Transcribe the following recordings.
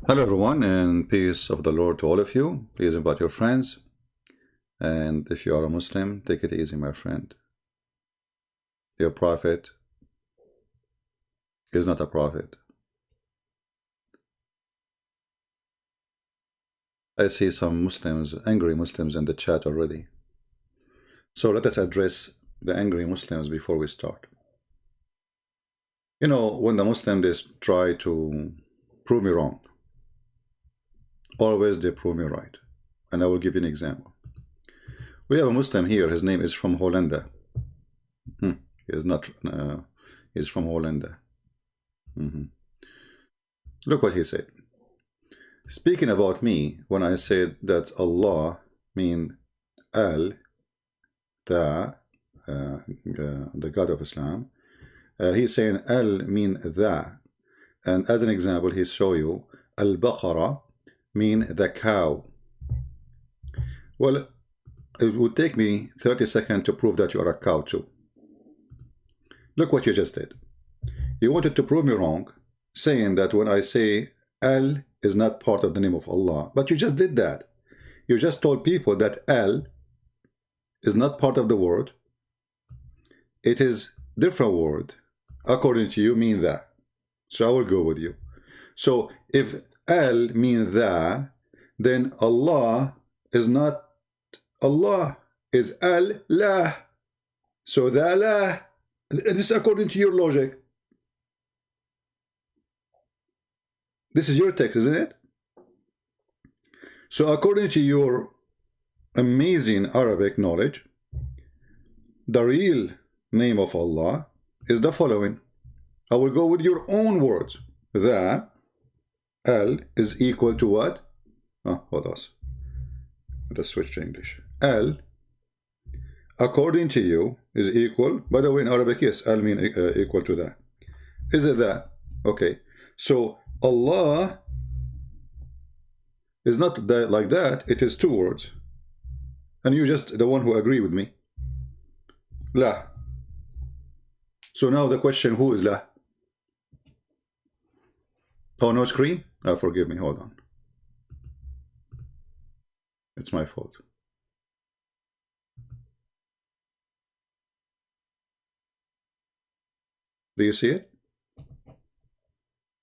Hello everyone, and peace of the Lord to all of you. Please invite your friends, and if you are a Muslim, take it easy, my friend. Your prophet is not a prophet. I see some Muslims, angry Muslims in the chat already. So let us address the angry Muslims before we start. You know, when the Muslims try to prove me wrong, always they prove me right. And I will give you an example. We have a Muslim here. His name is from Holland. He is not. He's from Holland. Look what he said. Speaking about me, when I said that Allah mean Al, the God of Islam, he's saying Al mean the, and as an example, he show you Al-Baqarah mean the cow. Well, it would take me 30 seconds to prove that you are a cow too. Look what you just did. You wanted to prove me wrong, saying that when I say Al is not part of the name of Allah, but you just did that. You just told people that Al is not part of the word. It is different word. According to you, mean that. So I will go with you. So if Al mean that, then Allah is not Allah, is Allah. So the Allah, this is according to your logic. This is your text, isn't it? So according to your amazing Arabic knowledge, the real name of Allah is the following. I will go with your own words. The Al is equal to what? Hold on. Let's switch to English. Al, according to you, is equal. By the way, in Arabic, yes, Al mean equal to that. Is it that? Okay. So Allah is not that, like that. It is two words. And you just the one who agree with me. La. So now the question, who is La? Oh, no screen? Forgive me. Hold on. It's my fault. Do you see it?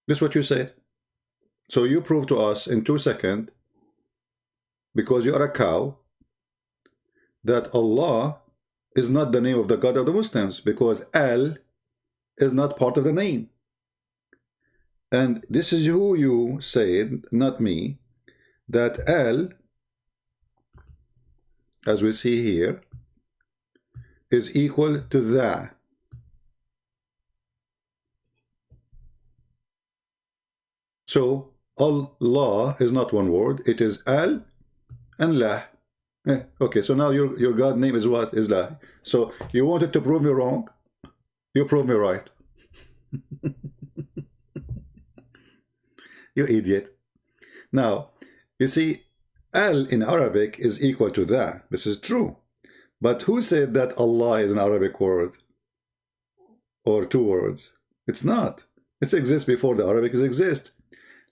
This is what you said. So you prove to us in 2 seconds, because you are a cow, that Allah is not the name of the God of the Muslims, because Al is not part of the name. And this is who you said, not me, that Al, as we see here, is equal to the. So Allah is not one word, it is Al and La. Okay, so now your God name is what? Is La. So you wanted to prove me wrong, you prove me right. You idiot. Now, you see, Al in Arabic is equal to the. This is true. But who said that Allah is an Arabic word? Or two words? It's not. It exists before the Arabic exists.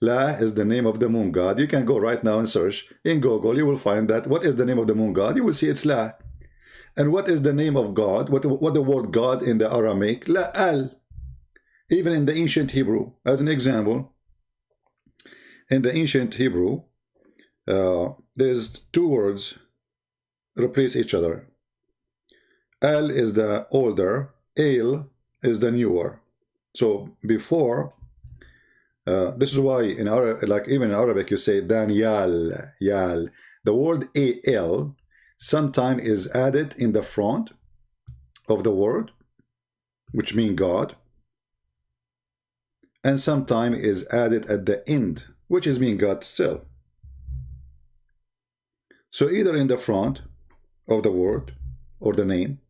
La is the name of the moon god. You can go right now and search in Google. You will find that. What is the name of the moon god? You will see it's La. And what is the name of God? What the word God in the Aramaic? La Al. Even in the ancient Hebrew, as an example, in the ancient Hebrew, there's two words replace each other. Al is the older, El is the newer. So before, this is why in Arabic, like even in Arabic, you say Daniel, Yal. The word Al sometimes is added in the front of the word, which means God, and sometimes is added at the end, which is mean God still. So either in the front of the word or the name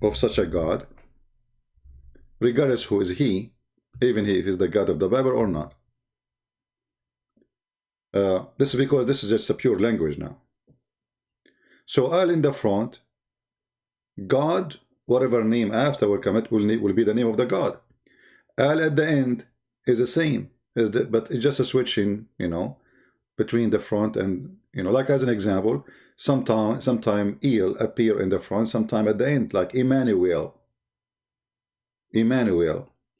of such a God, regardless who is he, even if he is the God of the Bible or not. This is because this is just a pure language now. So Al in the front, God, whatever name after will come, it will be the name of the God. Al at the end is the same. but it's just a switching, between the front and, like as an example, sometime eel appear in the front, sometime at the end, like Emmanuel,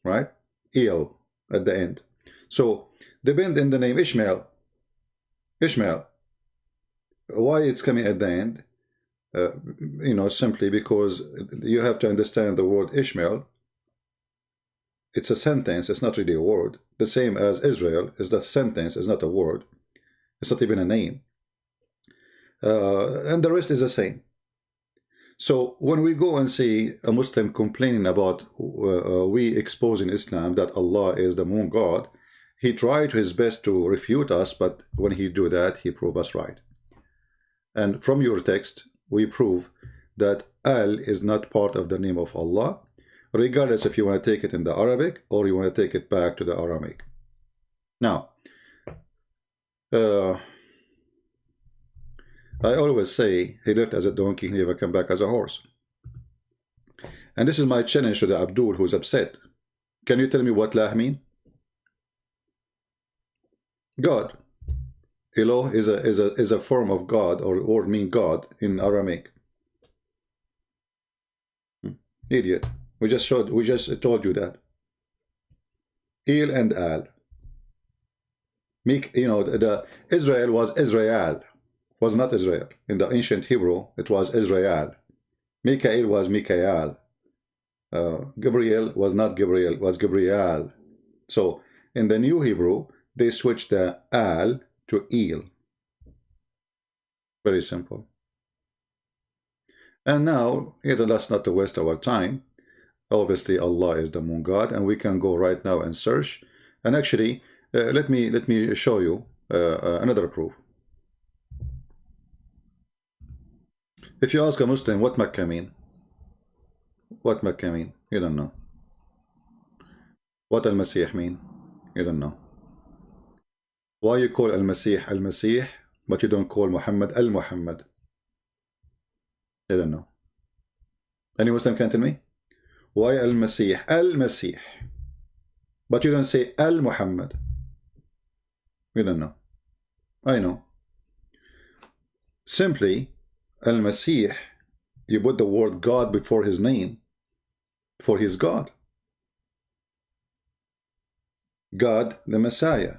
right? Eel at the end. So depend in the name Ishmael. Why it's coming at the end? Simply because you have to understand the word Ishmael. It's a sentence, it's not really a word. The same as Israel is the sentence, it's not a word. It's not even a name. And the rest is the same. So when we go and see a Muslim complaining about we expose in Islam that Allah is the moon god, he tried his best to refute us, but when he do that, he prove us right. And from your text, we prove that Al is not part of the name of Allah, regardless if you want to take it in the Arabic or you want to take it back to the Aramaic. Now, I always say he left as a donkey, he never come back as a horse. And this is my challenge to the Abdul who's upset. Can you tell me what lah mean? God. Eloh is a form of God, or word mean God in Aramaic. Idiot. We just told you that. Il and Al. The Israel was Israel. Was not Israel. In the ancient Hebrew, it was Israel. Mikael was Mikael. Gabriel was not Gabriel, was Gabriel. So in the New Hebrew, they switched the Al to Il. Very simple. And now, let's not to waste our time. Obviously, Allah is the moon god, and we can go right now and search. And actually, let me show you another proof. If you ask a Muslim what Makkah mean, what Makkah mean, you don't know. What Al-Masih mean, you don't know. Why you call Al-Masih Al-Masih, but you don't call Muhammad Al-Muhammad? You don't know. Any Muslim can tell me? Why Al-Masih Al-Masih, but you don't say Al-Muhammad? You don't know. I know. Simply, Al-Masih, you put the word God before his name, for his God. God, the Messiah.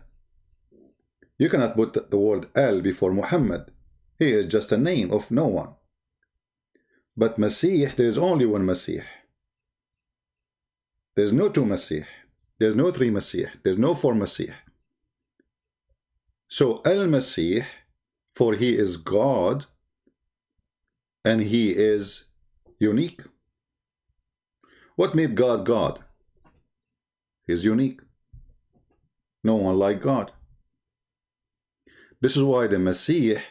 You cannot put the word Al before Muhammad. He is just a name of no one. But Masih, there is only one Masih. There's no two Masih. There's no three Masih. There's no four Masih. So Al-Masih, for he is God, and he is unique. What made God God? He's unique. No one like God. This is why the Masih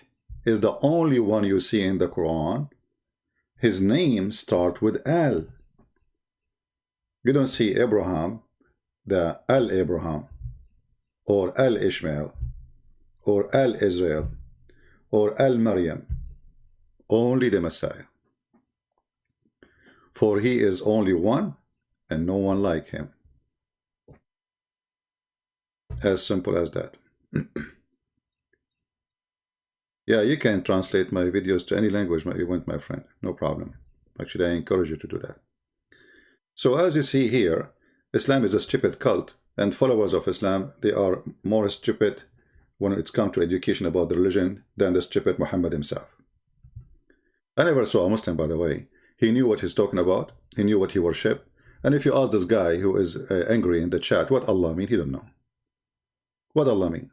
is the only one you see in the Quran. His name starts with Al. You don't see Abraham, the Al-Abraham, or Al-Ishmael, or Al-Israel, or Al-Maryam. Only the Messiah. For he is only one, and no one like him. As simple as that. Yeah, you can translate my videos to any language you want, my friend. No problem. Actually, I encourage you to do that. So as you see here, Islam is a stupid cult, and followers of Islam, they are more stupid when it comes to education about the religion than the stupid Muhammad himself. I never saw a Muslim, by the way. He knew what he's talking about. He knew what he worshiped. And if you ask this guy who is angry in the chat, what Allah mean, he don't know. What Allah mean?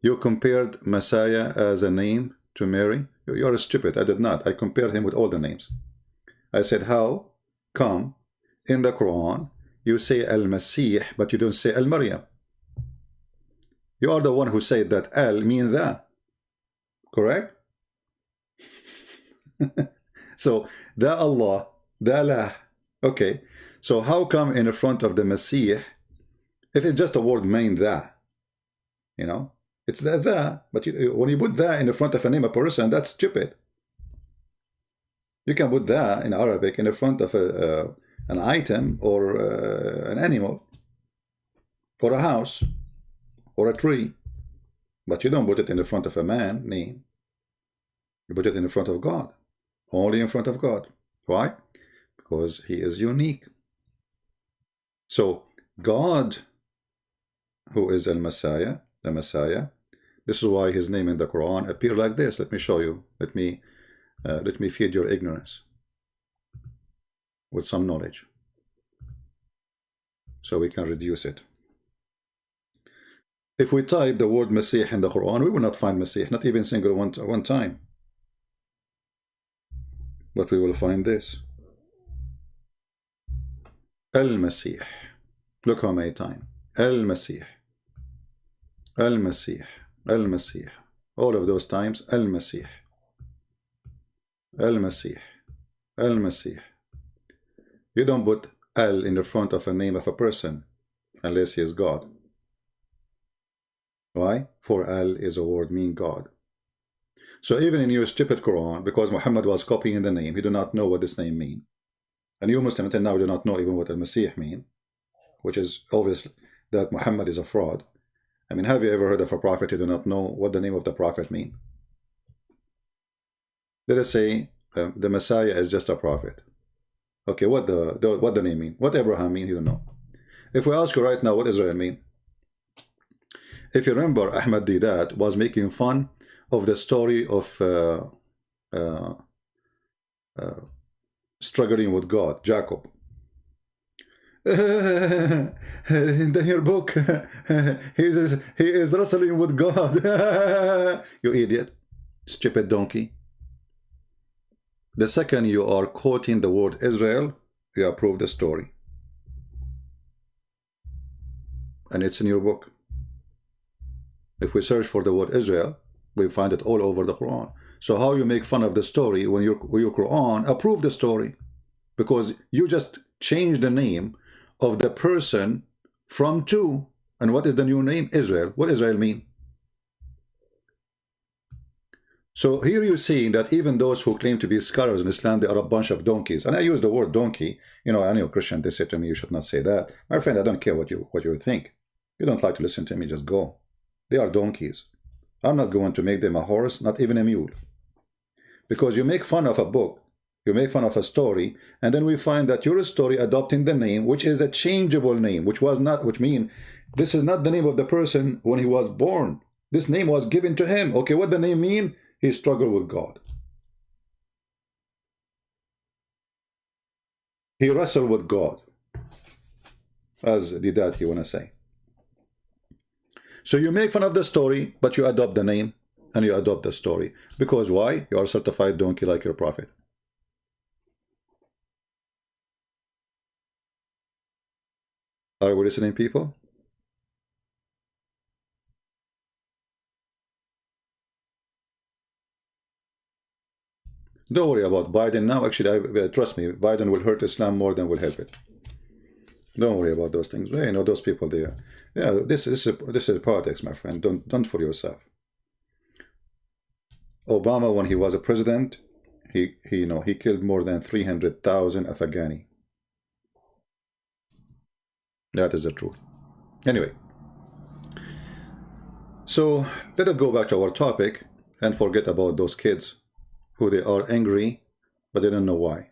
You compared Messiah as a name to Mary? You're stupid. I did not. I compared him with all the names. I said, how come in the Quran you say Al-Masih, but you don't say Al-Maryam? You are the one who said that Al mean that. Correct? So, the Allah, the Allah. Okay. So how come in the front of the Masih, if it's just a word mean that, it's the, but when you put that in the front of a name of a person, that's stupid. You can put that in Arabic in the front of an item or an animal. or a house, or a tree. But you don't put it in the front of a man name. You put it in the front of God. Only in front of God. Why? Because he is unique. So God, who is Al-Messiah, the Messiah, this is why his name in the Quran appear like this. Let me show you. Let me feed your ignorance with some knowledge, so we can reduce it. If we type the word Messiah in the Quran, we will not find Messiah, not even single one time. But we will find this. Al-Masih. Look how many times. Al-Masih. Al-Masih. Al-Masih. All of those times, Al-Masih. Al-Masih. Al-Masih. You don't put Al in the front of a name of a person unless he is God. Why? For Al is a word mean God. So even in your stupid Quran, because Muhammad was copying the name, he do not know what this name means. And you Muslims until now do not know even what Al-Masih mean, which is obvious that Muhammad is a fraud. I mean, have you ever heard of a prophet who do not know what the name of the prophet mean? Let us say the Messiah is just a prophet. Okay, what the name mean? What Abraham mean? You don't know. If we ask you right now what Israel mean, if you remember, Ahmad Didat was making fun of the story of struggling with God, Jacob. In your book, he is wrestling with God. You idiot, stupid donkey. The second you are quoting the word Israel, you approve the story. And it's in your book. If we search for the word Israel, we find it all over the Quran. So how you make fun of the story when your Quran approve the story? Because you just change the name of the person from to. And what is the new name? Israel. What Israel mean? So here you see that even those who claim to be scholars in Islam, they are a bunch of donkeys. And I use the word donkey. You know, I know Christian, they say to me, you should not say that. My friend, I don't care what you think. You don't like to listen to me, just go. They are donkeys. I'm not going to make them a horse, not even a mule. Because you make fun of a book, you make fun of a story, and then we find that your story adopting the name, which is a changeable name, which means this is not the name of the person when he was born. This name was given to him. Okay, what the name mean? He struggled with God. He wrestled with God. As the dad he wanna say. So you make fun of the story, but you adopt the name and you adopt the story. Because why? You are a certified donkey like your prophet. Are we listening, people? Don't worry about Biden now. Actually, trust me, Biden will hurt Islam more than will help it. Don't worry about those things. You know, those people there. Yeah, this is politics, my friend. Don't fool yourself. Obama, when he was a president, he killed more than 300,000 Afghani. That is the truth. Anyway, so let us go back to our topic and forget about those kids who they are angry, but they don't know why.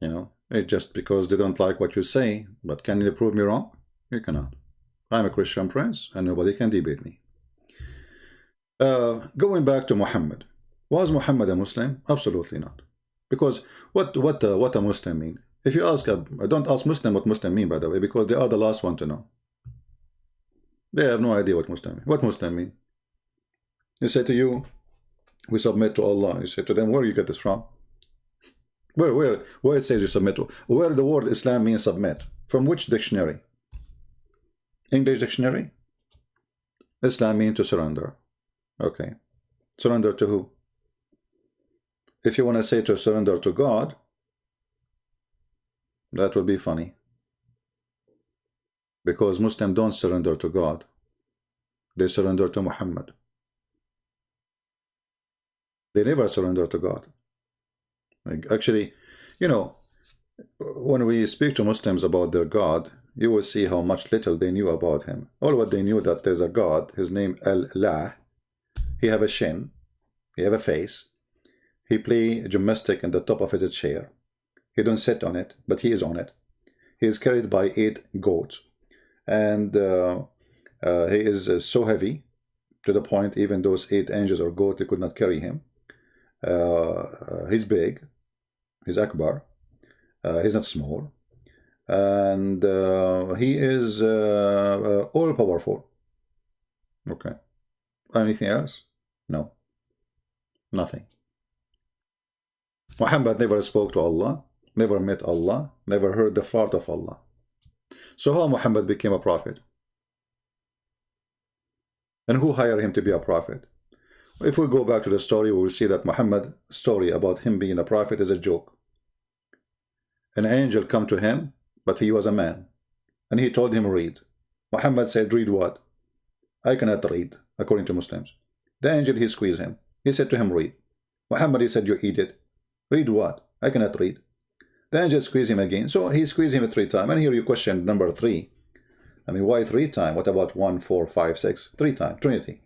You know, it's just because they don't like what you say. But can you prove me wrong? You cannot. I'm a Christian prince, and nobody can debate me. Going back to Muhammad, was Muhammad a Muslim? Absolutely not. Because what a Muslim mean? If you ask, don't ask Muslim what Muslim mean, by the way, because they are the last one to know. They have no idea what Muslim mean. What Muslim mean? They say to you, we submit to Allah. You say to them, where you get this from? Where it says you submit to? Where the word Islam means submit? From which dictionary? English dictionary? Islam means to surrender. Okay. Surrender to who? If you want to say to surrender to God, that would be funny. Because Muslims don't surrender to God. They surrender to Muhammad. They never surrender to God. Like, actually, you know, when we speak to Muslims about their God, you will see how much little they knew about him. All what they knew that there's a God, his name Allah. He have a shin, he have a face, he play gymnastic in the top of his chair. He don't sit on it, but he is on it. He is carried by 8 goats, and he is so heavy to the point even those 8 angels or goats, they could not carry him. He's big, he's Akbar, he's not small, and he is all powerful. Okay. Anything else? No. Nothing. Muhammad never spoke to Allah, never met Allah, never heard the fart of Allah. So how Muhammad became a prophet? And who hired him to be a prophet? If we go back to the story, we will see that Muhammad's story about him being a prophet is a joke. An angel come to him, but he was a man, and he told him read. Muhammad said, read what? I cannot read, according to Muslims. The angel, he squeezed him. He said to him, read. Muhammad, he said, you idiot. Read what? I cannot read. The angel squeezed him again. So he squeezed him 3 times. And here you question number 3. I mean, why 3 times? What about 1, 4, 5, 6? 3 times. Trinity.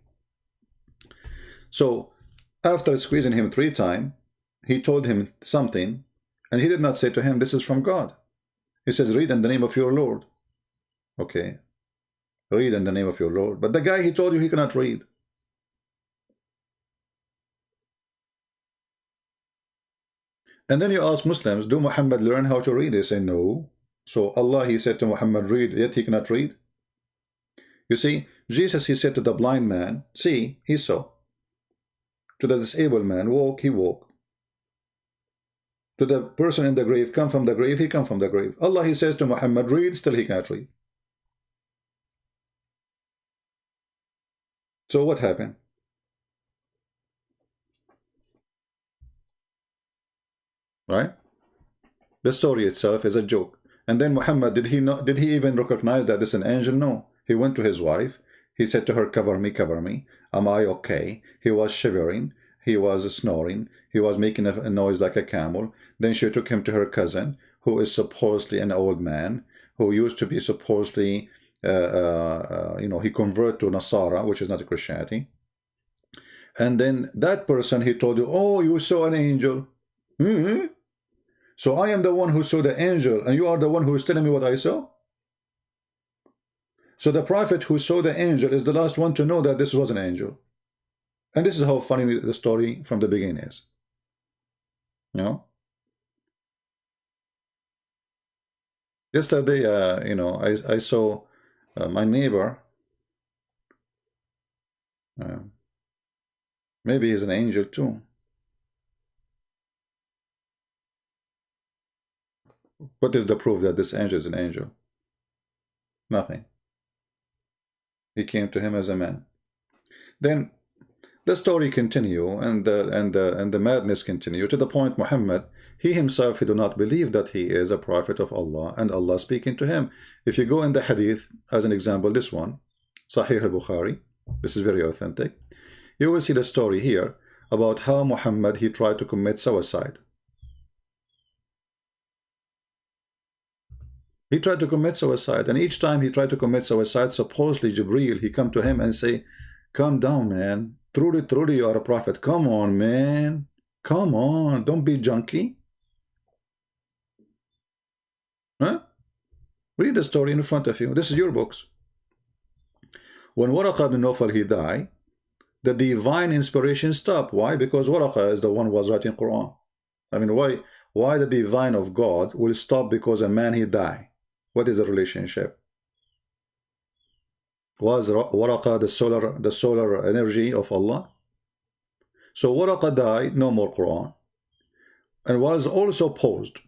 So after squeezing him 3 times, he told him something, and he did not say to him, this is from God. He says, read in the name of your Lord. Okay. Read in the name of your Lord. But the guy, he told you he cannot read. And then you ask Muslims, do Muhammad learn how to read? They say no. So Allah, he said to Muhammad, read, yet he cannot read. You see, Jesus, he said to the blind man, see, he saw. To the disabled man, walk, he walked. To the person in the grave, come from the grave, he come from the grave. Allah, he says to Muhammad, read, still he cannot read. So what happened? Right? The story itself is a joke. And then Muhammad, did he even recognize that this is an angel? No. He went to his wife. He said to her, cover me, cover me. Am I okay? He was shivering. He was snoring. He was making a noise like a camel. Then she took him to her cousin, who is supposedly an old man, who used to be supposedly, he converted to Nasara, which is not a Christianity. And then that person, he told you, oh, you saw an angel. So I am the one who saw the angel, and you are the one who is telling me what I saw? So the prophet who saw the angel is the last one to know that this was an angel. And this is how funny the story from the beginning is. You know? Yesterday, I saw my neighbor. Maybe he's an angel too. What is the proof that this angel is an angel? Nothing. He came to him as a man. Then the story continue, and the madness continue, to the point Muhammad, he himself, he do not believe that he is a prophet of Allah, and Allah speaking to him. If you go in the hadith, as an example, this one, Sahih al-Bukhari, this is very authentic, you will see the story here about how Muhammad, he tried to commit suicide. He tried to commit suicide, and each time he tried to commit suicide, supposedly Jibreel, he come to him and say, calm down, man. Truly, truly, you are a prophet. Come on, man. Come on. Don't be junkie. Huh? Read the story in front of you. This is your books. When Waraqa bin Nawfal, he died, the divine inspiration stopped. Why? Because Waraqa is the one who was writing Quran. I mean, why the divine of God will stop because a man, he died? What is the relationship? Was Waraqa the solar energy of Allah? So Waraqa died, no more Quran, and was also paused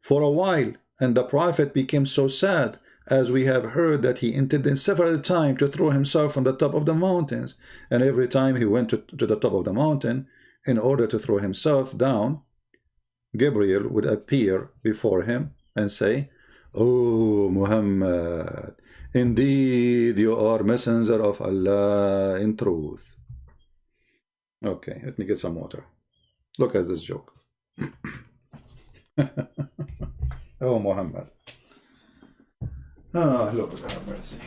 for a while, and the Prophet became so sad, as we have heard, that he intended several times to throw himself from the top of the mountains, and every time he went to the top of the mountain in order to throw himself down, Gabriel would appear before him and say, oh Muhammad, indeed you are messenger of Allah in truth. Okay, let me get some water. Look at this joke. Oh Muhammad. Ah, Lord have mercy.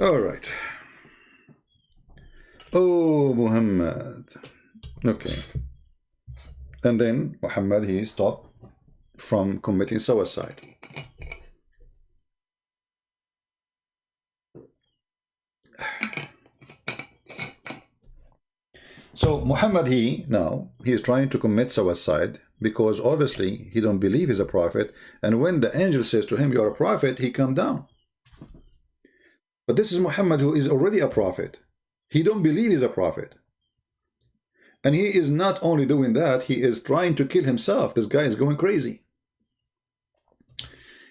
All right. Oh, Muhammad. Okay. And then Muhammad, he stopped from committing suicide. So Muhammad, he is trying to commit suicide because obviously he don't believe he's a prophet. And when the angel says to him, "You're a prophet," he calmed down. But this is Muhammad, who is already a prophet. He don't believe he's a prophet. And he is not only doing that, he is trying to kill himself. This guy is going crazy.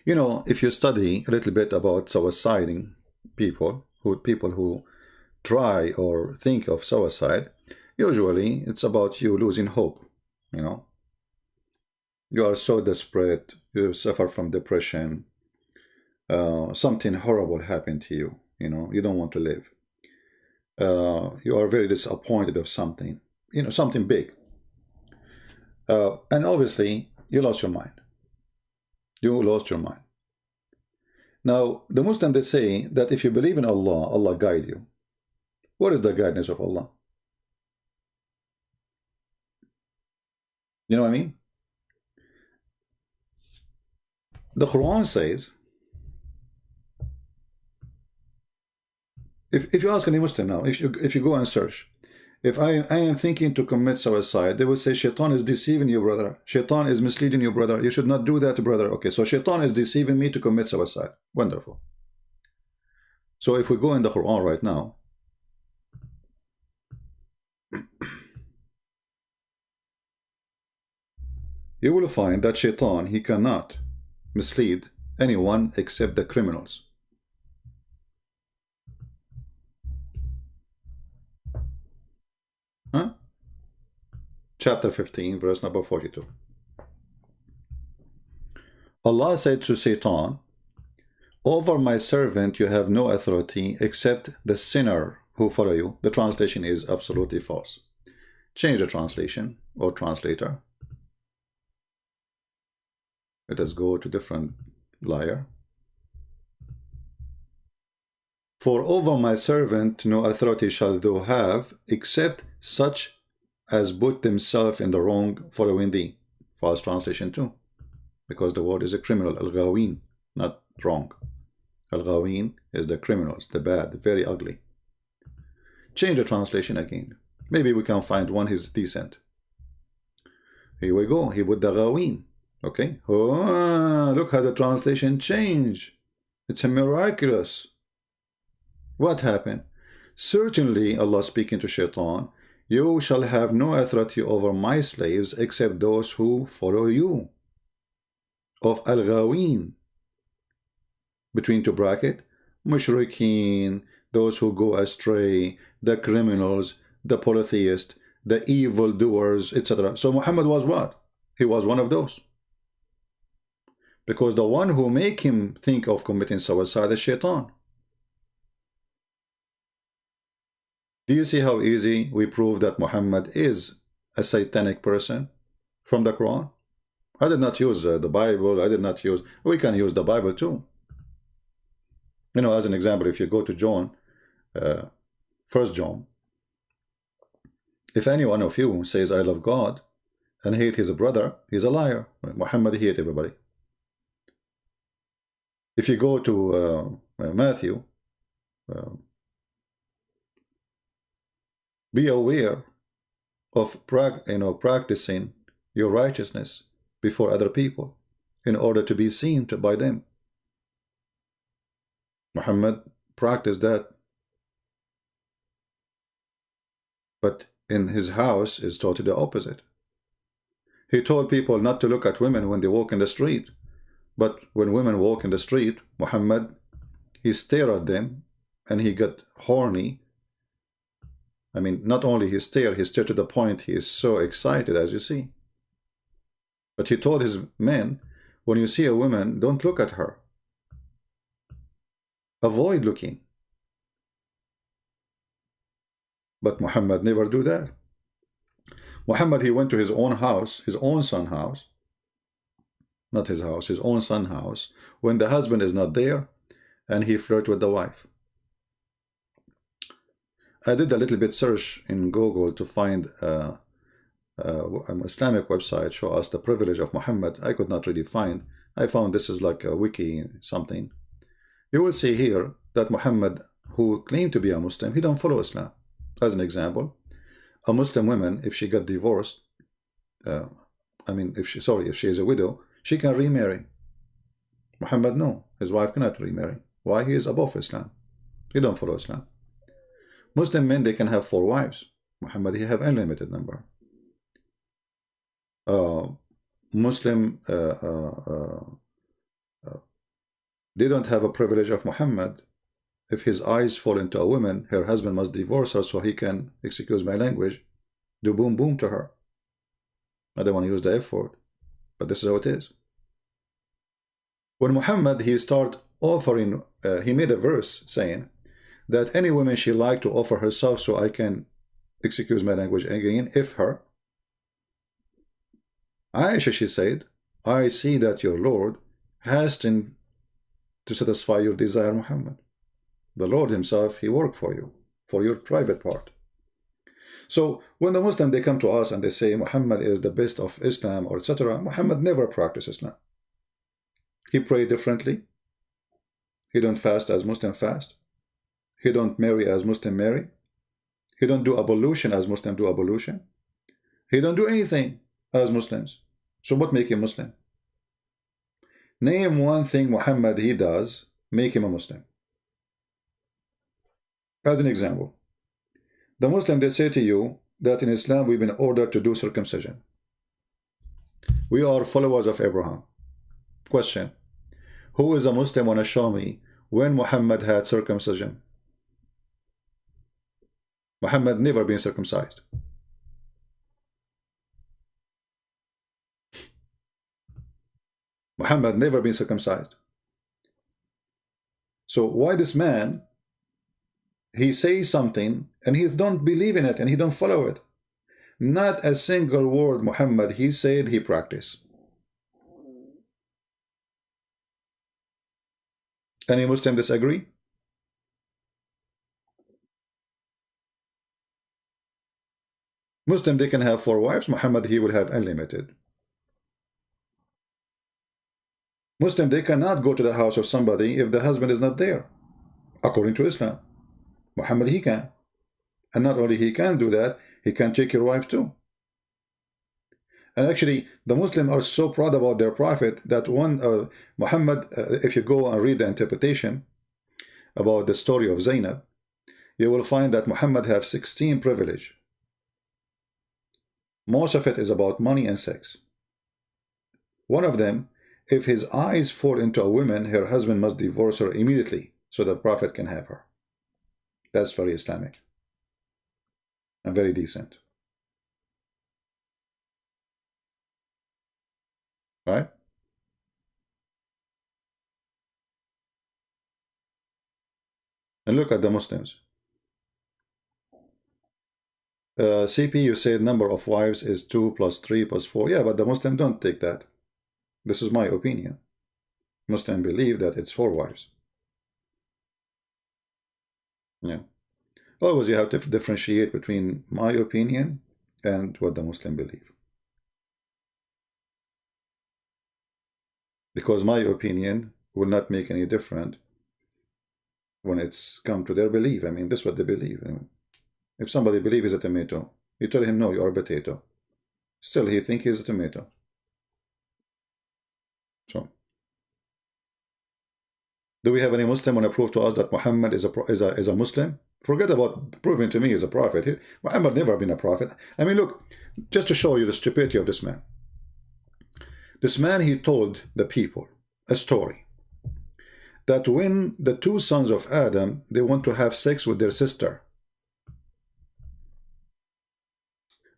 You know, if you study a little bit about suiciding people who try or think of suicide, usually it's about you losing hope. You know, you are so desperate, you suffer from depression, something horrible happened to you. You know, you don't want to live. You are very disappointed of something, you know, something big. And obviously, you lost your mind. You lost your mind. Now, the Muslims, they say that if you believe in Allah, Allah guide you. What is the guidance of Allah? You know what I mean? The Quran says, if you ask any Muslim now, if you go and search, if I am thinking to commit suicide, they will say, Shaitan is deceiving you, brother. Shaitan is misleading you, brother. You should not do that, brother. Okay, so Shaitan is deceiving me to commit suicide. Wonderful. So if we go in the Quran right now, you will find that Shaitan, he cannot mislead anyone except the criminals. Huh? Chapter 15, verse number 42. Allah said to Satan, "Over my servant you have no authority except the sinner who follow you." The translation is absolutely false. Change the translation or translator. Let us go to different liar. "For over my servant no authority shall thou have except such as put themselves in the wrong following thee." False translation too, because the word is a criminal, al-ghawin, not wrong. Al-ghawin is the criminals, the bad, very ugly. Change the translation again. Maybe we can find one is decent. Here we go. He put the ghawin. Okay. Oh, look how the translation changed. It's a miraculous. What happened? Certainly, Allah speaking to Shaitan, "You shall have no authority over my slaves except those who follow you." Of al-ghawin, between two brackets, mushrikeen, those who go astray, the criminals, the polytheists, the evildoers, etc. So Muhammad was what? He was one of those. Because the one who make him think of committing suicide is Shaitan. Do you see how easy we prove that Muhammad is a satanic person from the Quran? I did not use the Bible. I did not use... We can use the Bible too. You know, as an example, if you go to John, 1 John, if any one of you says, "I love God," and hate his brother, he's a liar. Muhammad hate everybody. If you go to Matthew, be aware of practicing your righteousness before other people in order to be seen by them. Muhammad practiced that. But in his house is totally the opposite. He told people not to look at women when they walk in the street. But when women walk in the street, Muhammad, he stared at them and he got horny. I mean, not only he stared to the point he is so excited, as you see. But he told his men, when you see a woman, don't look at her. Avoid looking. But Muhammad never do that. Muhammad, he went to his own house, his own son's house, not his house, his own son's house, when the husband is not there, and he flirted with the wife. I did a little bit search in Google to find an Islamic website show us the privilege of Muhammad. I could not really find. I found this is like a wiki something. You will see here that Muhammad, who claimed to be a Muslim, he don't follow Islam. As an example, a Muslim woman, if she got divorced, if she is a widow, she can remarry. Muhammad, no, his wife cannot remarry. Why? He is above Islam. He don't follow Islam. Muslim men, they can have 4 wives. Muhammad, he have unlimited number. Muslim, they don't have a privilege of Muhammad. If his eyes fall into a woman, her husband must divorce her so he can, excuse my language, do boom boom to her. I don't want to use the F word, but this is how it is. When Muhammad, he start offering, he made a verse saying that any woman she like to offer herself so I can, excuse my language again, if her. Aisha, she said, I see that your Lord hastened to satisfy your desire, Muhammad. The Lord himself, he worked for you, for your private part. So when the Muslim, they come to us and they say Muhammad is the best of Islam or etc., Muhammad never practiced Islam. He prayed differently. He don't fast as Muslim fast. He don't marry as Muslim marry. He don't do ablution as Muslim do ablution. He don't do anything as Muslims. So what make him Muslim? Name one thing Muhammad he does make him a Muslim. As an example, the Muslim, they say to you that in Islam we've been ordered to do circumcision. We are followers of Abraham. Question: who is a Muslim want to show me when Muhammad had circumcision? Muhammad never been circumcised. Muhammad never been circumcised. So why this man, he says something and he don't believe in it and he don't follow it? Not a single word Muhammad he said he practiced. Any Muslim disagree? Muslim, they can have 4 wives. Muhammad, he will have unlimited. Muslim, they cannot go to the house of somebody if the husband is not there, according to Islam. Muhammad, he can. And not only he can do that, he can take your wife too. And actually, the Muslims are so proud about their prophet that one, Muhammad, if you go and read the interpretation about the story of Zainab, you will find that Muhammad have 16 privilege. Most of it is about money and sex. One of them, if his eyes fall into a woman, her husband must divorce her immediately so the prophet can have her. That's very Islamic and very decent. Right? And look at the Muslims. CP, you said number of wives is 2 plus 3 plus 4. Yeah, but the Muslim don't take that. This is my opinion. Muslim believe that it's 4 wives. Yeah. Always you have to differentiate between my opinion and what the Muslim believe. Because my opinion will not make any difference when it's come to their belief. I mean, this is what they believe. I mean, if somebody believes he's a tomato, you tell him, no, you are a potato. Still, he thinks he's a tomato. So, do we have any Muslim want to prove to us that Muhammad is a Muslim? Forget about proving to me he's a prophet. Muhammad never been a prophet. I mean, look, just to show you the stupidity of this man. This man, he told the people a story that when the 2 sons of Adam, they want to have sex with their sister,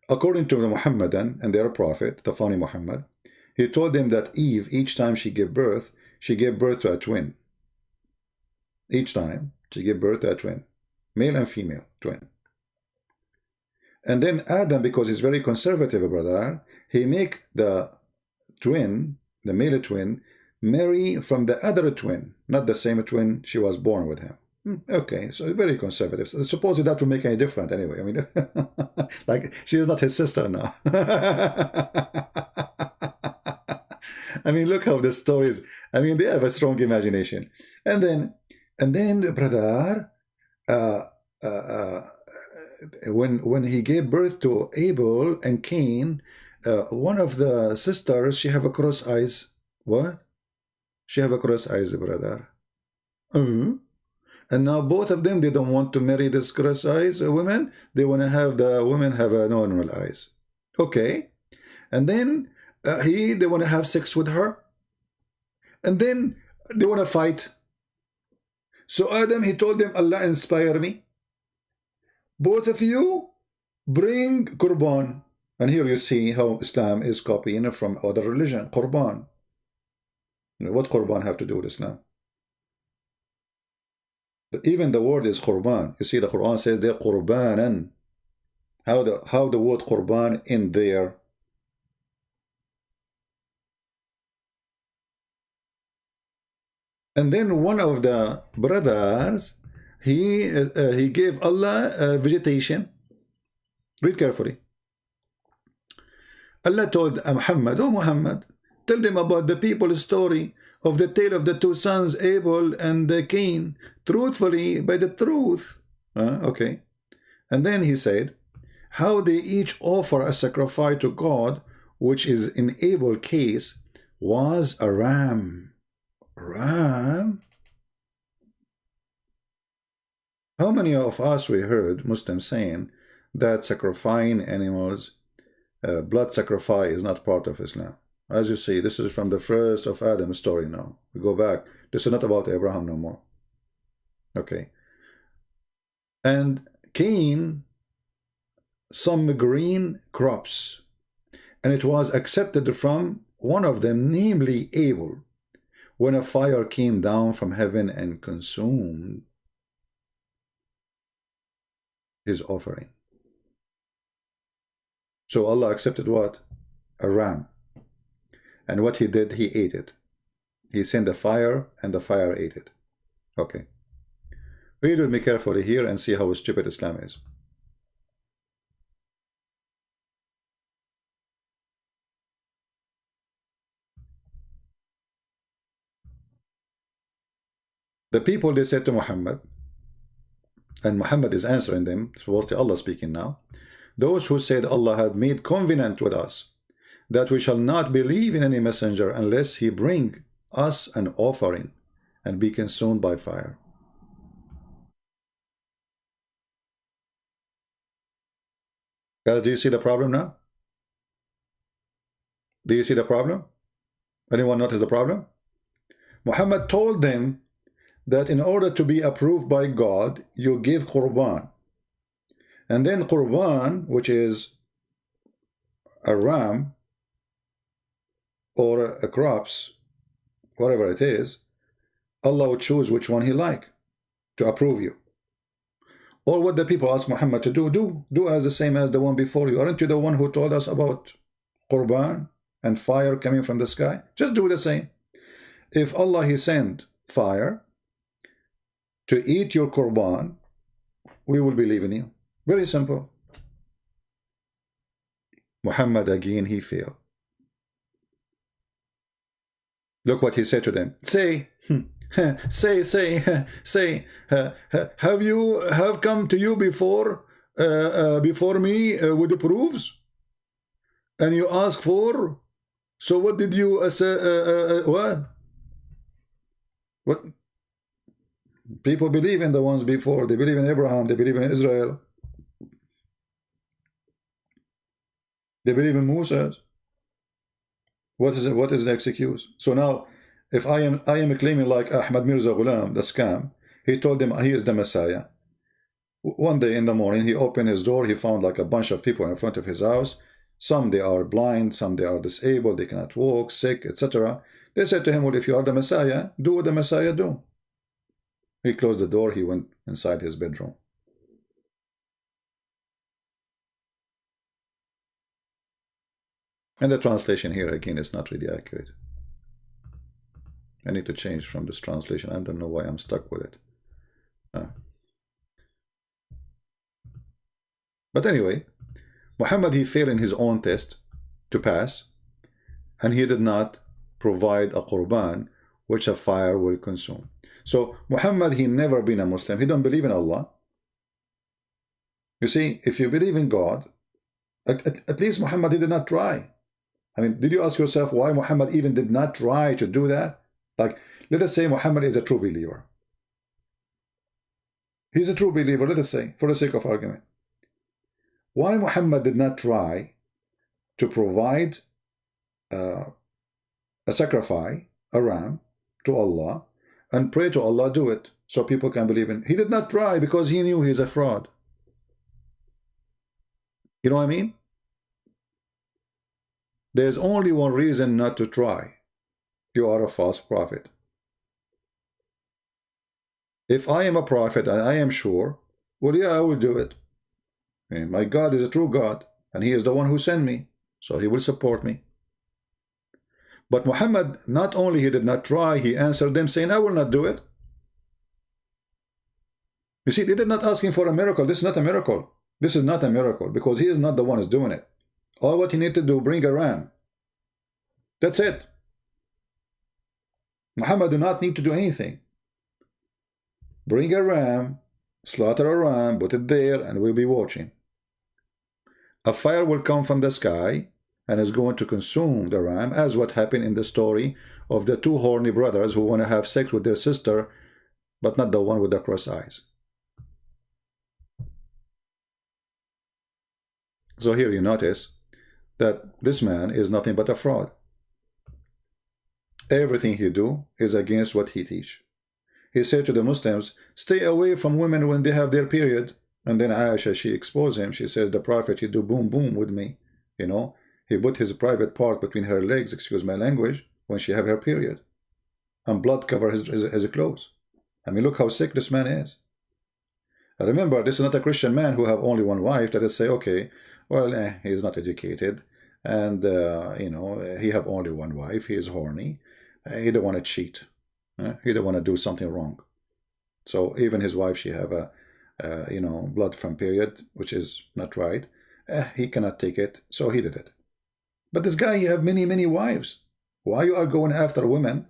according to the Muhammadan and their prophet, the funny Muhammad, he told them that Eve, each time she gave birth to a twin. Each time she gave birth to a twin, male and female twin. And then Adam, because he's very conservative, brother, he make the twin, the male twin, marry from the other twin, not the same twin she was born with him. Okay, so very conservative. So suppose that would make any difference anyway. I mean, like she is not his sister now. I mean, look how the stories. I mean, they have a strong imagination. And then, brother, when he gave birth to Abel and Cain, one of the sisters, she have a cross eyes. What? She have a cross eyes, brother. And now both of them, they don't want to marry this cross eyes women. They want to have the women have a normal eyes. Okay. And then they want to have sex with her. And then they want to fight. So Adam, he told them, Allah inspire me. Both of you bring Qurban. And here you see how Islam is copying from other religion. Qurban. You know, what Qurban have to do with Islam? But even the word is Qurban. You see the Quran says they're Qurbanan. How the word Qurban in there? And then one of the brothers, he gave Allah vegetation. Read carefully. Allah told Muhammad, oh Muhammad, tell them about the people's story of the tale of the two sons, Abel and Cain, truthfully by the truth. Okay. And then he said, how they each offer a sacrifice to God, which is in Abel's case, was a ram. Ram? How many of us we heard Muslims saying that sacrificing animals, blood sacrifice is not part of Islam? As you see, this is from the first of Adam's story now. We go back. This is not about Abraham no more. Okay. And Cain, some green crops. And it was accepted from one of them, namely Abel, when a fire came down from heaven and consumed his offering. So Allah accepted what? A ram. And what he did, he ate it. He sent a fire, and the fire ate it. Okay. Read with me carefully here and see how stupid Islam is. The people, they said to Muhammad, and Muhammad is answering them, supposedly Allah speaking now, those who said Allah had made covenant with us, that we shall not believe in any messenger unless he bring us an offering and be consumed by fire. Guys, do you see the problem now? Do you see the problem? Anyone notice the problem? Muhammad told them that in order to be approved by God, you give Qurban. And then Qurban, which is a ram or a crops, whatever it is, Allah would choose which one he like to approve you. Or what the people ask Muhammad to do as the same as the one before you. Aren't you the one who told us about Qurban and fire coming from the sky? Just do the same. If Allah he sent fire to eat your Qurban, we will believe in you. Very simple. Muhammad again, he failed. Look what he said to them. Say, have come to you before me with the proofs, and you ask for. So what did you say? What? People believe in the ones before. They believe in Abraham. They believe in Israel. They believe in Moses. What is it? What is the excuse? So now, if I am claiming like Ahmad Mirza Ghulam, the scam, he told them he is the Messiah. One day in the morning, he opened his door. He found like a bunch of people in front of his house. Some they are blind, some they are disabled, they cannot walk, sick, etc. They said to him, well, if you are the Messiah, do what the Messiah do. He closed the door. He went inside his bedroom. And the translation here again is not really accurate. I need to change from this translation. I don't know why I'm stuck with it. But anyway, Muhammad, he failed in his own test to pass, and he did not provide a qurban which a fire will consume. So Muhammad, he never been a Muslim. He don't believe in Allah. You see, if you believe in God, at least Muhammad, he did not try. I mean, did you ask yourself why Muhammad even did not try to do that? Like, let us say Muhammad is a true believer. He's a true believer, let us say, for the sake of argument. Why Muhammad did not try to provide a sacrifice, a ram, to Allah, and pray to Allah, do it, so people can believe in. He did not try because he knew he's a fraud. You know what I mean? There's only one reason not to try. You are a false prophet. If I am a prophet and I am sure, well, yeah, I will do it. And my God is a true God, and he is the one who sent me, so he will support me. But Muhammad, not only he did not try, he answered them saying, I will not do it. You see, they did not ask him for a miracle. This is not a miracle. This is not a miracle, because he is not the one who's doing it. All what he need to do, bring a ram. That's it. Muhammad do not need to do anything. Bring a ram, slaughter a ram, put it there, and we'll be watching. A fire will come from the sky and is going to consume the ram, as what happened in the story of the two horny brothers who want to have sex with their sister, but not the one with the cross eyes. So here you notice that this man is nothing but a fraud. Everything he do is against what he teach. He said to the Muslims, stay away from women when they have their period. And then Aisha, she exposed him. She says, the Prophet, he do boom boom with me. You know, he put his private part between her legs, excuse my language, when she have her period. And blood cover his clothes. I mean, look how sick this man is. And remember, this is not a Christian man who have only one wife that is say, okay, well, he is not educated. And, you know, he have only one wife. He is horny. He don't want to cheat. He don't want to do something wrong. So even his wife, she have a, you know, blood from period, which is not right. He cannot take it, so he did it. But this guy, he have many, many wives. Why you are going after women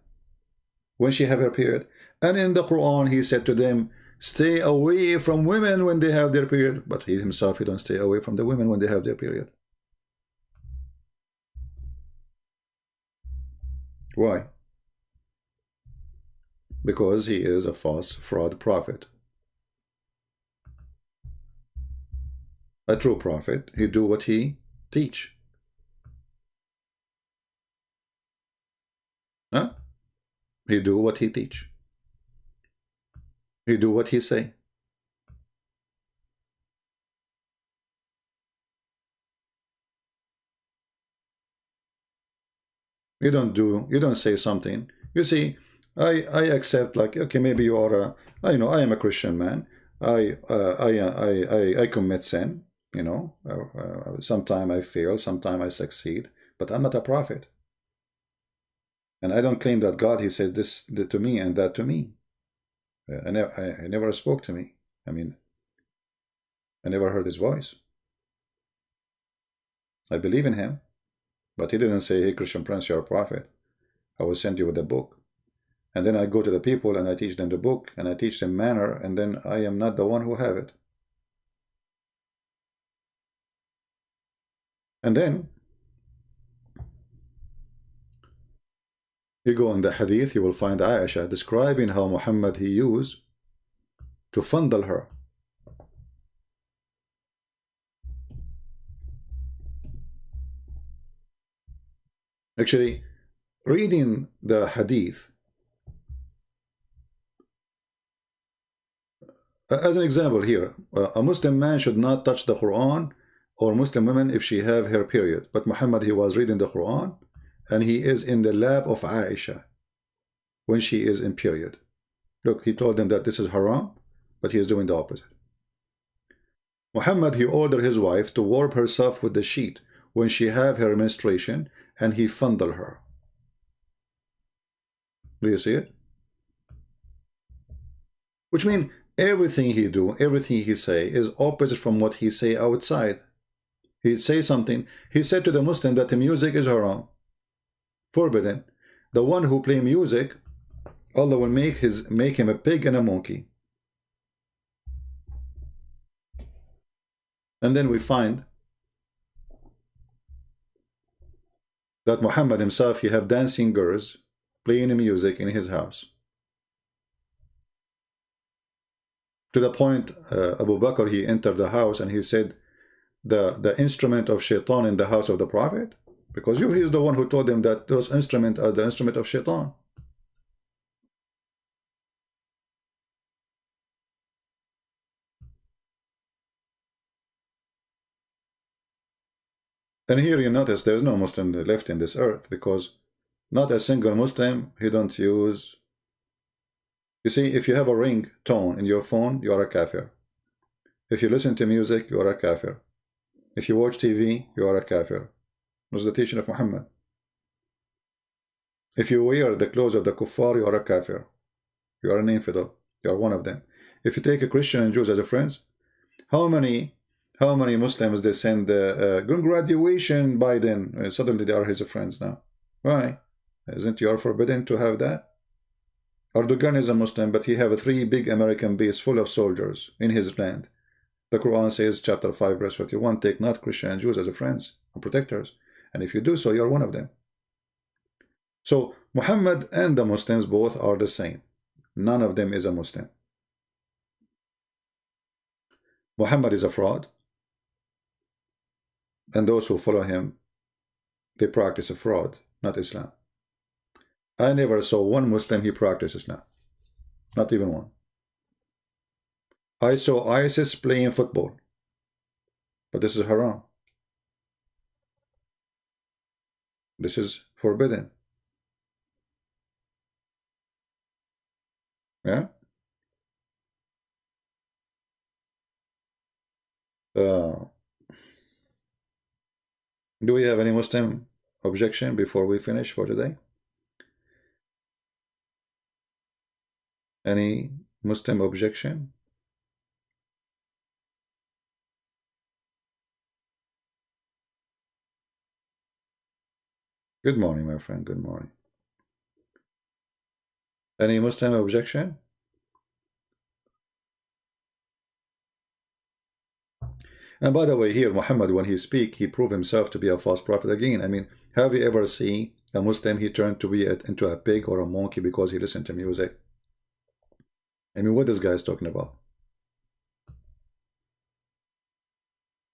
when she have her period? And in the Quran, he said to them, stay away from women when they have their period. But he himself, he don't stay away from the women when they have their period. Why? Because he is a false fraud prophet. A true prophet, he do what he teach. Huh? He do what he teach. He do what he say. You don't say something. You see, I accept, like, okay, maybe you are I know I am a Christian man. I commit sin, you know. Sometimes I fail, sometimes I succeed, but I'm not a prophet. And I don't claim that God, he said this to me and that to me. I never spoke to me. I mean, I never heard his voice. I believe in him, but he didn't say, hey, Christian Prince, you're a prophet. I will send you with a book. And then I go to the people and I teach them the book and I teach them manner, and then I am not the one who have it. And then you go in the hadith, you will find Aisha describing how Muhammad he used to fondle her. Actually, reading the hadith, as an example here, a Muslim man should not touch the Quran, or Muslim woman if she have her period. But Muhammad, he was reading the Quran, and he is in the lap of Aisha when she is in period. Look, he told them that this is haram, but he is doing the opposite. Muhammad, he ordered his wife to warm herself with the sheet when she have her menstruation, and he fondle her. Do you see it? Which means everything he do, everything he say is opposite from what he say outside. He'd say something. He said to the Muslim that the music is haram, forbidden. The one who play music, Allah will make him a pig and a monkey. And then we find that Muhammad himself, he have dancing girls playing music in his house. To the point, Abu Bakr, he entered the house and he said, the instrument of shaitan in the house of the Prophet? Because he is the one who told him that those instruments are the instrument of shaitan. And here you notice there's no Muslim left in this earth, because not a single Muslim, he don't use. You see, if you have a ring tone in your phone, you are a kafir. If you listen to music, you are a kafir. If you watch TV, you are a kafir. It was the teaching of Muhammad. If you wear the clothes of the kuffar, you are a kafir. You are an infidel. You are one of them. If you take a Christian and Jews as a friends, how many Muslims they send graduation Biden? Suddenly they are his friends now. Why? Isn't you forbidden to have that? Erdogan is a Muslim, but he have 3 big American base full of soldiers in his land. The Quran says, chapter 5, verse 51, take not Christian and Jews as a friends and protectors. And if you do so, you are one of them. So Muhammad and the Muslims both are the same. None of them is a Muslim. Muhammad is a fraud. And those who follow him, they practice a fraud, not Islam. I never saw one Muslim he practices Islam. Not even one. I saw ISIS playing football. But this is haram. This is forbidden. Yeah? Do we have any Muslim objection before we finish for today? Any Muslim objection? Good morning, my friend. Good morning. Any Muslim objection? And by the way, here, Muhammad, when he speak, he proved himself to be a false prophet again. I mean, have you ever seen a Muslim, he turned to be into a pig or a monkey because he listened to music? I mean, what this guy is talking about?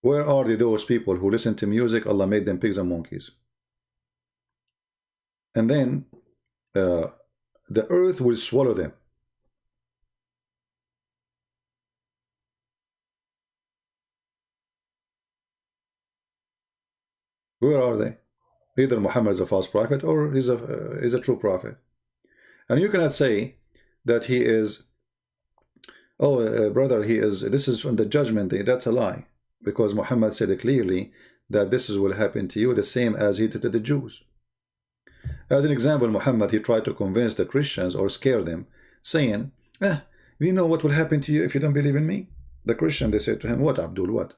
Where are those people who listen to music? Allah made them pigs and monkeys. And then the earth will swallow them. Where are they? Either Muhammad is a false prophet or he's a true prophet. And you cannot say that he is, brother, this is from the judgment day. That's a lie. Because Muhammad said clearly that this will happen to you the same as he did to the Jews. As an example, Muhammad, he tried to convince the Christians or scare them, saying, do you know what will happen to you if you don't believe in me? The Christian, they said to him, what, Abdul, what?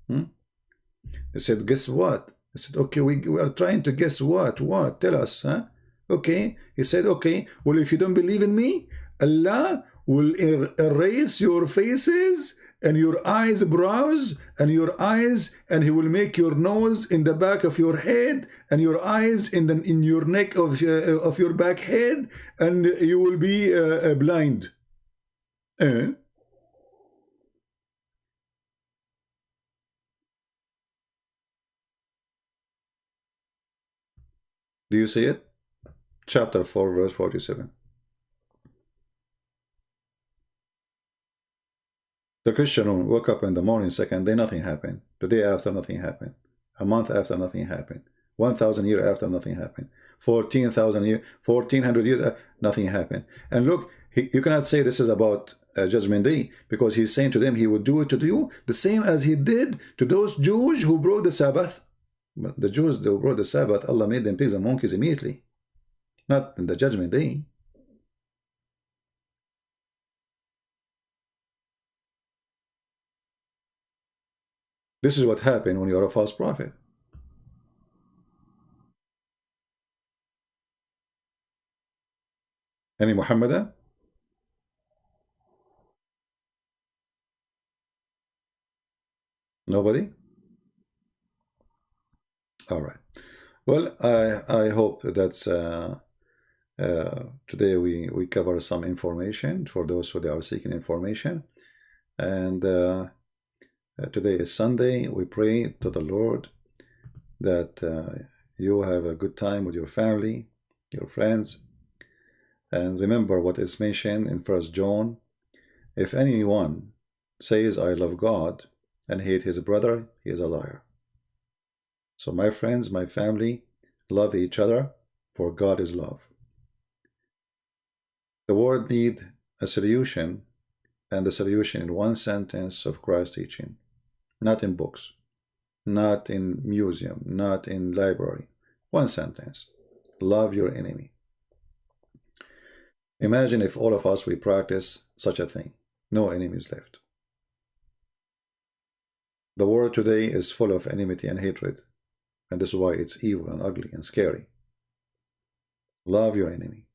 They said, guess what? He said, okay, we are trying to guess what? What? Tell us, huh? Okay. He said, okay, well, if you don't believe in me, Allah will erase your faces and your eyebrows and your eyes, and he will make your nose in the back of your head and your eyes in your neck of your back head, and you will be blind. Do you see it? Chapter 4, verse 47. The Christian woke up in the morning, second day, nothing happened. The day after, nothing happened. A month after, nothing happened. 1,000 years after, nothing happened. 1400 years, nothing happened. And look, you cannot say this is about Judgment Day, because he's saying to them he would do it to you the same as he did to those Jews who broke the Sabbath. But the Jews, they brought the Sabbath, Allah made them pigs and monkeys immediately, not in the judgment day. This is what happened when you are a false prophet. Any Muhammadan? Nobody? All right. Well, I hope that's today we cover some information for those who are seeking information. And today is Sunday. We pray to the Lord that you have a good time with your family, your friends. And remember what is mentioned in 1 John. If anyone says, I love God, and hate his brother, he is a liar. So my friends, my family, love each other, for God is love. The world needs a solution, and the solution in one sentence of Christ's teaching. Not in books, not in museum, not in library. One sentence. Love your enemy. Imagine if all of us, we practice such a thing. No enemies left. The world today is full of enmity and hatred, and this is why it's evil and ugly and scary. Love your enemy.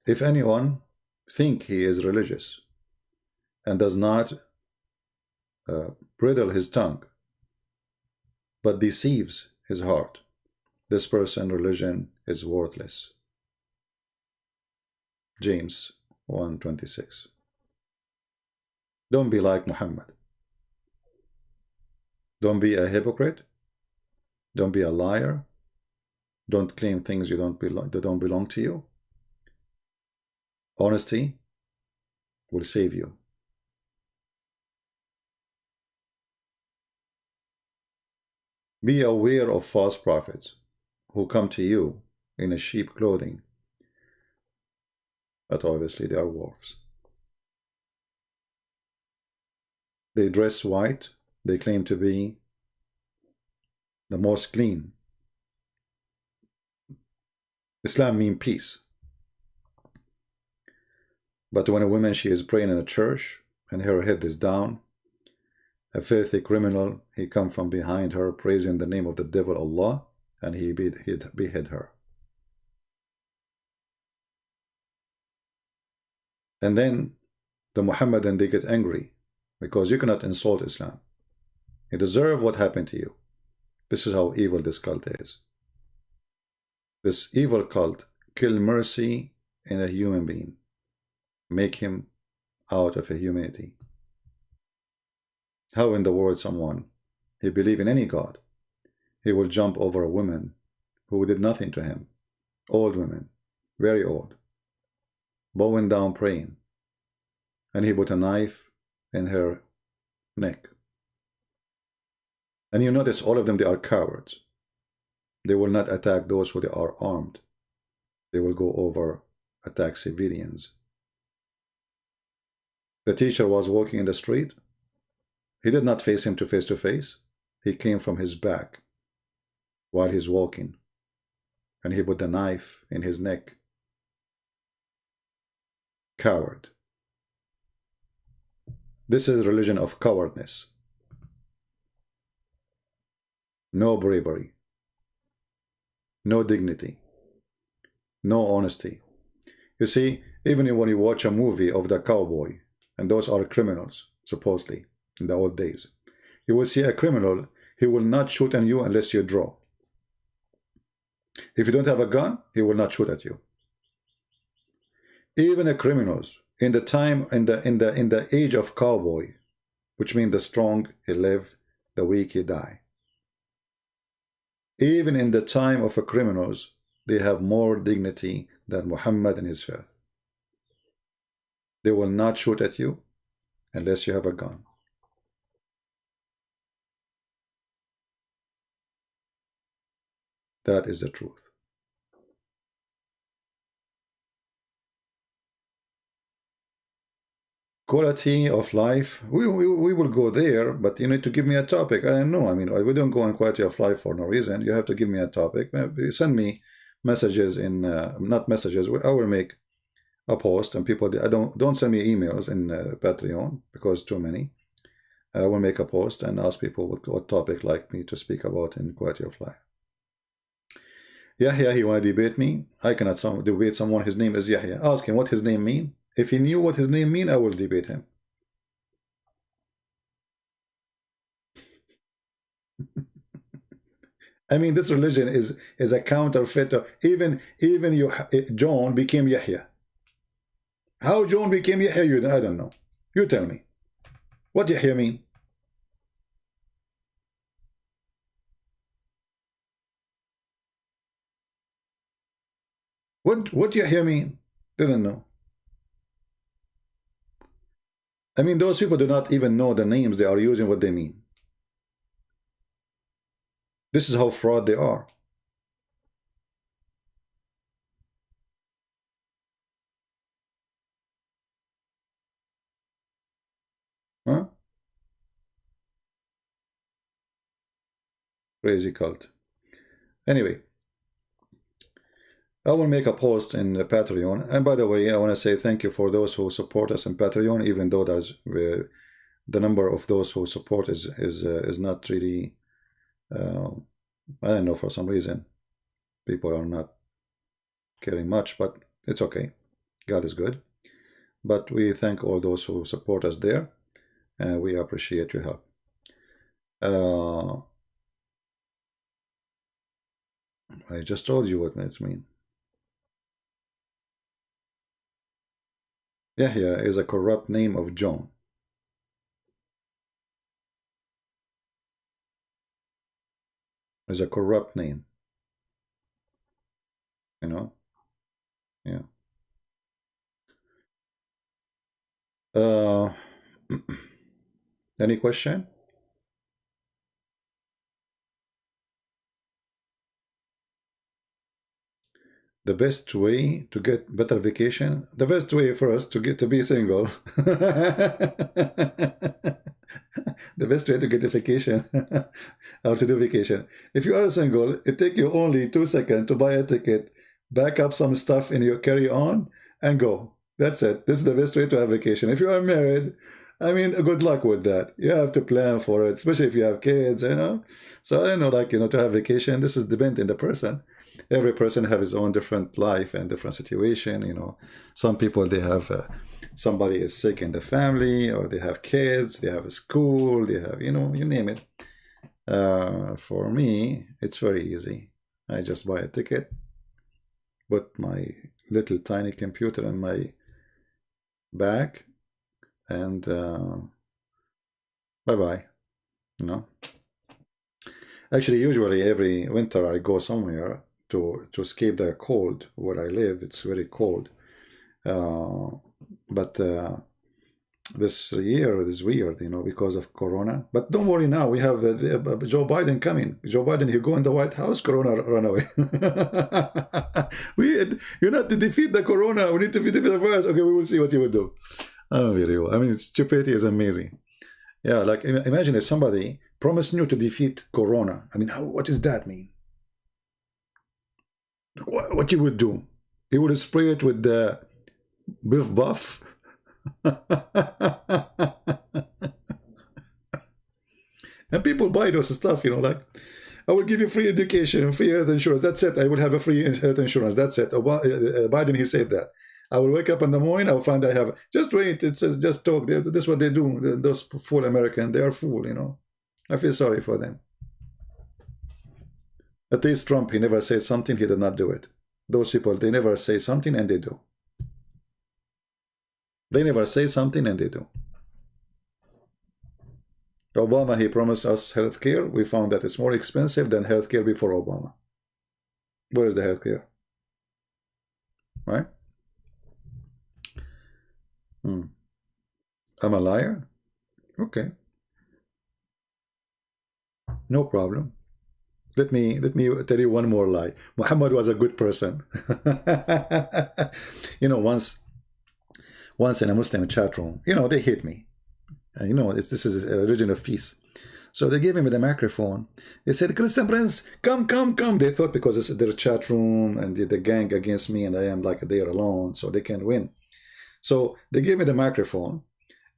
If anyone think he is religious and does not bridle his tongue, but deceives his heart, this person's religion is worthless. James 1:26. Don't be like Muhammad. Don't be a hypocrite. Don't be a liar. Don't claim things that don't belong to you. Honesty will save you. Be aware of false prophets who come to you in a sheep clothing, but obviously they are wolves. They dress white. They claim to be the most clean. Islam means peace. But when a woman, she is praying in a church and her head is down, a filthy criminal, he come from behind her praising the name of the devil Allah, and he behead her. And then the Muhammadan, they get angry because you cannot insult Islam. You deserve what happened to you. This is how evil this cult is. This evil cult kill mercy in a human being. Make him out of a humanity. How in the world someone, he believe in any God, he will jump over a woman who did nothing to him. Old women, very old, bowing down praying, and he put a knife in her neck. And you notice all of them, they are cowards. They will not attack those who are armed. They will go over attack civilians. The teacher was walking in the street. He did not face him face to face. He came from his back while he's walking, and he put the knife in his neck. Coward. This is a religion of cowardness. No bravery. No dignity. No honesty. You see, even when you watch a movie of the cowboy, and those are criminals, supposedly, in the old days, you will see a criminal, he will not shoot at you unless you draw. If you don't have a gun, he will not shoot at you. Even the criminals, in the age of cowboy, which means the strong he live, the weak he die. Even in the time of the criminals, they have more dignity than Muhammad and his faith. They will not shoot at you unless you have a gun. That is the truth. quality of life, we will go there, but you need to give me a topic. I don't know. I mean, we don't go on quality of life for no reason. You have to give me a topic. Maybe send me messages in, not messages. I will make a post, and people, I don't send me emails in Patreon because too many. I will make a post and ask people what topic like me to speak about in quality of life. Yahya, he want to debate me. I cannot debate someone. His name is Yahya. Ask him what his name mean. If he knew what his name mean, I will debate him. I mean, this religion is a counterfeit. Even you, John became Yahya. How John became Yahya? I don't know. You tell me. What Yahya mean? What Yahya mean? Didn't know. I mean, those people do not even know the names they are using, what they mean. This is how fraud they are. Huh? Crazy cult. Anyway, I will make a post in Patreon. And by the way, I want to say thank you for those who support us in Patreon, even though there's, the number of those who support is not really, I don't know, for some reason. People are not caring much, but it's okay. God is good. But we thank all those who support us there, and we appreciate your help. I just told you what it means. Yahya is a corrupt name of John. Is a corrupt name. You know? Yeah. Any question? The best way to get better vacation, the best way for us to be single. The best way to get a vacation or to do vacation. If you are single, it takes you only 2 seconds to buy a ticket, back up some stuff in your carry-on, and go. That's it. This is the best way to have vacation. If you are married, I mean, good luck with that. You have to plan for it, especially if you have kids, you know. So I don't know, like, you know, to have vacation, this is depending on the person. Every person have his own different life and different situation, you know. Some people, they have somebody is sick in the family, or they have kids, they have a school, they have, you know, you name it. For me, it's very easy. I just buy a ticket, put my little tiny computer in my bag, and bye-bye, you know. Actually, usually every winter I go somewhere to escape the cold. Where I live, it's very cold. But this year is weird, you know, because of Corona. But don't worry now, we have Joe Biden coming. Joe Biden, you go in the White House, Corona run away. You not to defeat the Corona, we need to defeat the virus. Okay, we will see what you will do. Oh, I mean, stupidity is amazing. Yeah, like imagine if somebody promised you to defeat Corona. I mean, what does that mean? What you would do? You would spray it with the Biff Buff. And people buy those stuff, you know, like, I will give you free education, free health insurance. That's it. I will have a free health insurance. That's it. Biden, he said that. I will wake up in the morning, I will find I have. Just wait. It's just talk. This is what they do. Those fool Americans, they are fool, you know. I feel sorry for them. At least Trump, he never said something, he did not do it. Those people, they never say something and they do. They never say something and they do. Obama, he promised us health care. We found that it's more expensive than health care before Obama. Where is the health care? Right? I'm a liar? Okay. No problem. Let me tell you one more lie. Muhammad was a good person. You know, once once in a Muslim chat room. You know, they hate me. And you know, this is a religion of peace. So they gave me the microphone. They said, Christian Prince, come, come, come. They thought because it's their chat room and the gang against me and I am like there alone, so they can win. So they gave me the microphone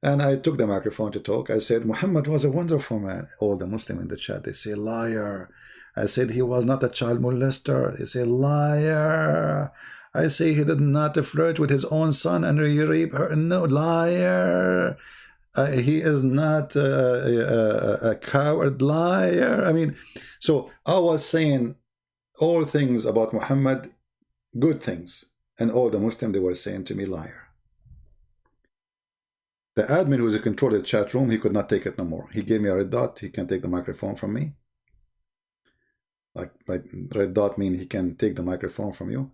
and I took the microphone to talk. I said, Muhammad was a wonderful man. All the Muslims in the chat, they say, liar. I said, he was not a child molester. They say, liar. I say, he did not flirt with his own son and rape her. No, liar. He is not a coward, liar. I mean, so I was saying all things about Muhammad, good things. And all the Muslims, they were saying to me, liar. The admin who was in control of the chat room, he could not take it no more. He gave me a red dot. He can take the microphone from me. Like red dot mean he can take the microphone from you.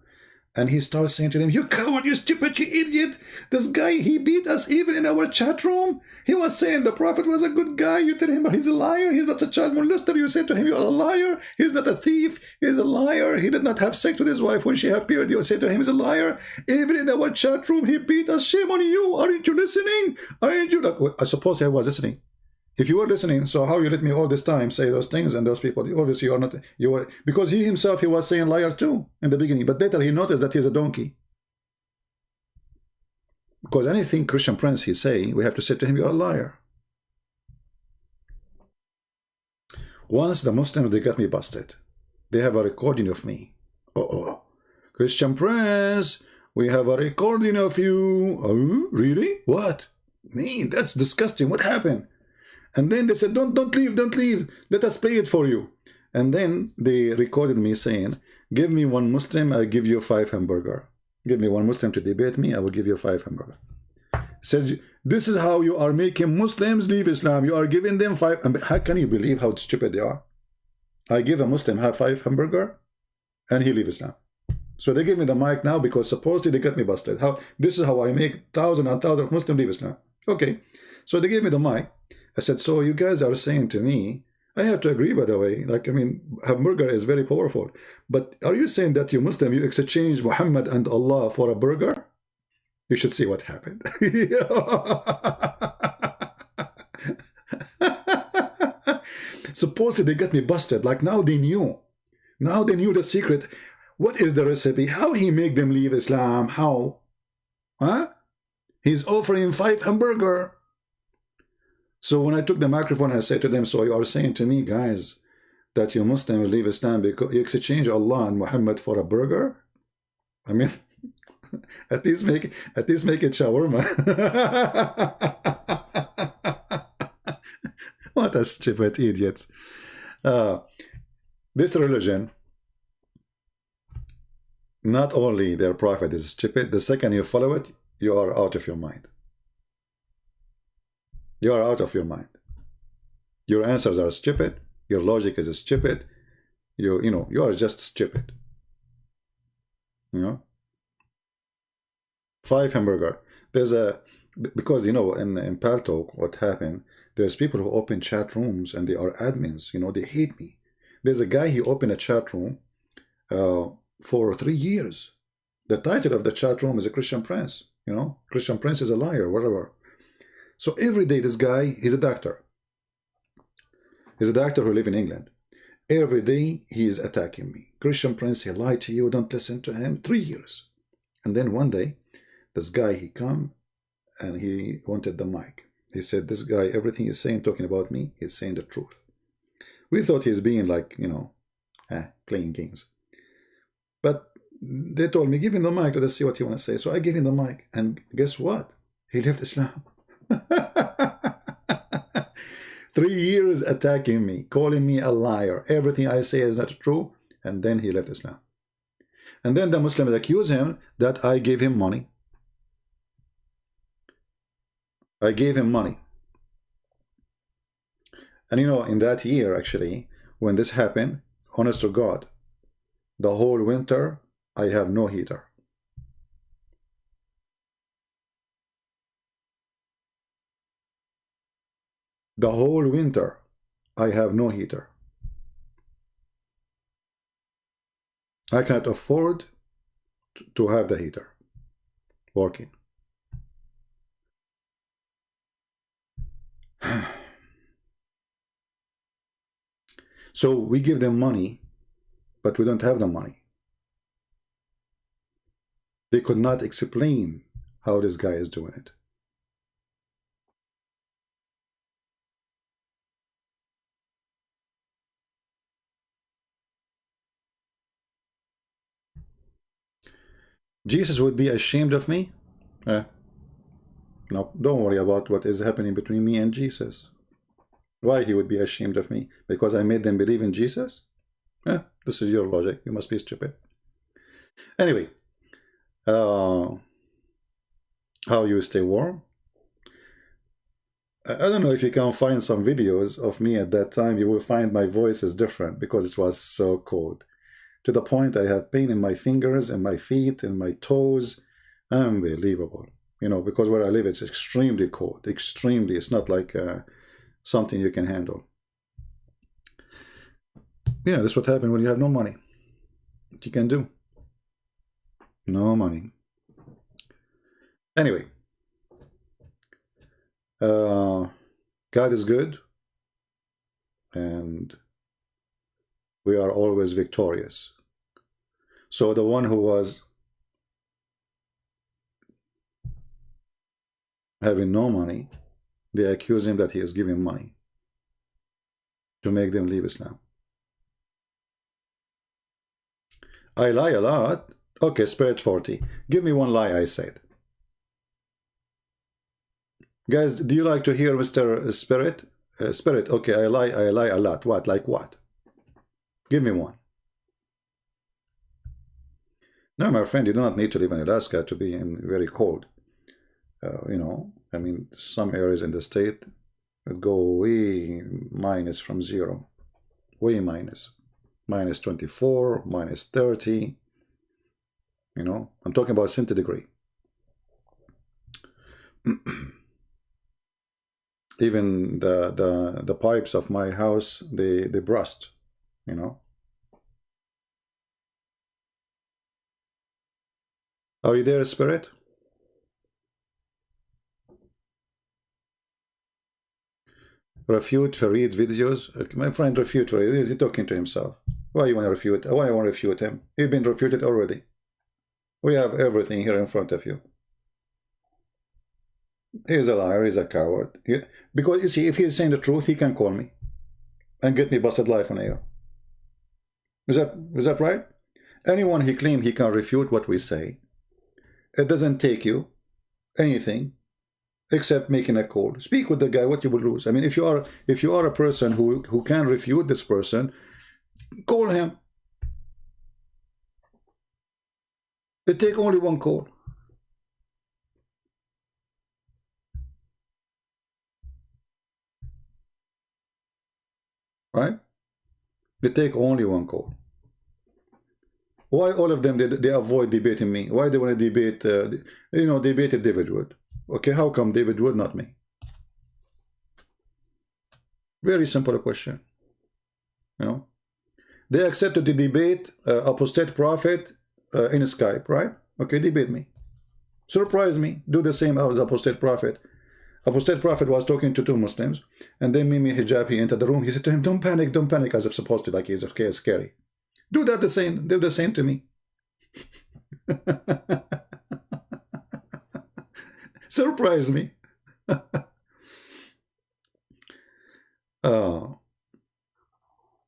And he starts saying to them, you coward, you stupid, you idiot. This guy, he beat us even in our chat room. He was saying the Prophet was a good guy. You tell him he's a liar. He's not a child molester. You say to him, you are a liar. He's not a thief. He's a liar. He did not have sex with his wife when she had period. You say to him, he's a liar. Even in our chat room, he beat us. Shame on you. Aren't you listening? Aren't you? Like, I suppose I was listening. If you were listening, so how you let me all this time say those things and those people? Obviously, you are not. You were, because he himself, he was saying liar too in the beginning, but later he noticed that he's a donkey. Because anything Christian Prince he say, we have to say to him, you're a liar. Once the Muslims, they got me busted. They have a recording of me. Christian Prince, we have a recording of you. Oh, really? What? Me? That's disgusting. What happened? And then they said, don't leave, don't leave. Let us play it for you. And then they recorded me saying, give me one Muslim, I'll give you 5 hamburger. Give me one Muslim to debate me, I will give you 5 hamburger. Says, this is how you are making Muslims leave Islam. You are giving them 5. How can you believe how stupid they are? I give a Muslim 5 hamburger and he leave Islam. So they give me the mic now because supposedly they got me busted. This is how I make thousands and thousands of Muslims leave Islam. Okay, so they gave me the mic. I said, so you guys are saying to me, I have to agree, by the way, like, I mean, hamburger is very powerful. But are you saying that you Muslim, you exchange Muhammad and Allah for a burger? You should see what happened. Supposedly they got me busted. Like now they knew. Now they knew the secret. What is the recipe? How he make them leave Islam? How? Huh? He's offering 5 hamburger. So when I took the microphone, I said to them, so you are saying to me, guys, that you Muslims leave Islam because you exchange Allah and Muhammad for a burger? I mean, at least make it shawarma. What a stupid idiots. This religion, not only their prophet is stupid, the second you follow it, you are out of your mind. You are out of your mind. Your answers are stupid. Your logic is stupid. You know, you are just stupid. You know? 5 hamburger. There's a, because, you know, in Paltalk, what happened, there's people who open chat rooms and they are admins. You know, they hate me. There's a guy, he opened a chat room for 3 years. The title of the chat room is a Christian Prince. You know, Christian Prince is a liar, whatever. So every day this guy, he's a doctor. He's a doctor who lives in England. Every day he is attacking me. Christian Prince, he lied to you, don't listen to him. 3 years. And then one day, this guy, he come and he wanted the mic. He said, this guy, everything he's saying, talking about me, he's saying the truth. We thought he's being like, you know, playing games. But they told me, give him the mic, let's see what he want to say. So I gave him the mic. And guess what? He left Islam. 3 years attacking me, calling me a liar. Everything I say is not true. And then he left Islam. And then the Muslims accuse him that I gave him money. I gave him money. And you know, in that year, actually, when this happened, honest to God, the whole winter, I have no heater. The whole winter, I have no heater. I cannot afford to have the heater working. So we give them money, but we don't have the money. They could not explain how this guy is doing it. Jesus would be ashamed of me? No, don't worry about what is happening between me and Jesus. Why he would be ashamed of me? Because I made them believe in Jesus? This is your logic. You must be stupid. Anyway, how you stay warm? I don't know if you can find some videos of me at that time. You will find my voice is different because it was so cold. To the point I have pain in my fingers and my feet and my toes. Unbelievable. You know, because where I live, it's extremely cold. Extremely. It's not like something you can handle. Yeah, that's what happens when you have no money. What you can do? No money. Anyway. God is good. And we are always victorious. So the one who was having no money, they accuse him that he is giving money to make them leave Islam. I lie a lot. Okay, Spirit 40. Give me one lie I said. Guys, do you like to hear Mr. Spirit? Spirit, okay, I lie a lot. What? Like what? Give me one. No, my friend, you do not need to live in Alaska to be in very cold. You know, I mean, some areas in the state go way minus from zero. Way minus. Minus 24, minus 30. You know, I'm talking about centigrade. Even the pipes of my house, they burst, you know. Are you there, Spirit? Refute Farid videos. My friend, refute Farid. He's talking to himself. Why you want to refute? Why I want to refute him? You've been refuted already. We have everything here in front of you. He's a liar. He's a coward. Because you see, if he's saying the truth, he can call me and get me busted live on air. Is that right? Anyone he claims he can refute what we say. It doesn't take you anything except making a call. Speak with the guy. What you will lose? I mean, if you are a person who can refute this person, call him. It takes only one call. Right? They take only one call. Why all of them, they avoid debating me? Why they want to debate, you know, debated David Wood. Okay, how come David Wood, not me? Very simple question. You know, they accepted the debate Apostate Prophet in Skype, right? Okay, debate me. Surprise me. Do the same as Apostate Prophet. Apostate Prophet was talking to two Muslims, and then Mimi Hijab, he entered the room. He said to him, don't panic, as if supposed to, like he's okay, scary. Do that the same. Do the same to me. Surprise me.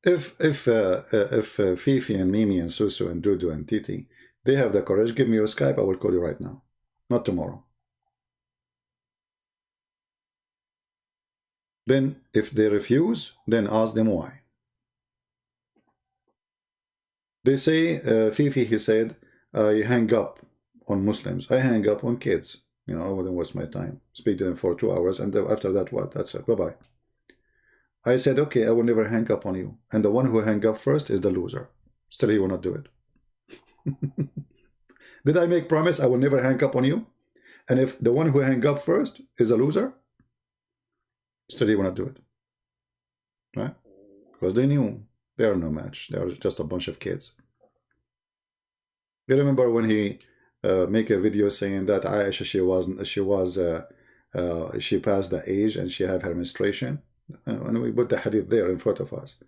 If Fifi and Mimi and Susu and Dudu and Titi, they have the courage, give me your Skype. I will call you right now, not tomorrow. Then if they refuse, then ask them why. They say, Fifi, he said, I hang up on Muslims. I hang up on kids. You know, I wouldn't waste my time. Speak to them for 2 hours, and after that, what? That's it. Bye-bye. I said, okay, I will never hang up on you. And the one who hang up first is the loser. Still, he will not do it. Did I make promise I will never hang up on you? And if the one who hang up first is a loser, still he will not do it. Right? Because they knew they are no match. They are just a bunch of kids. You remember when he make a video saying that Aisha, she passed the age and she have her menstruation, and we put the hadith there in front of us.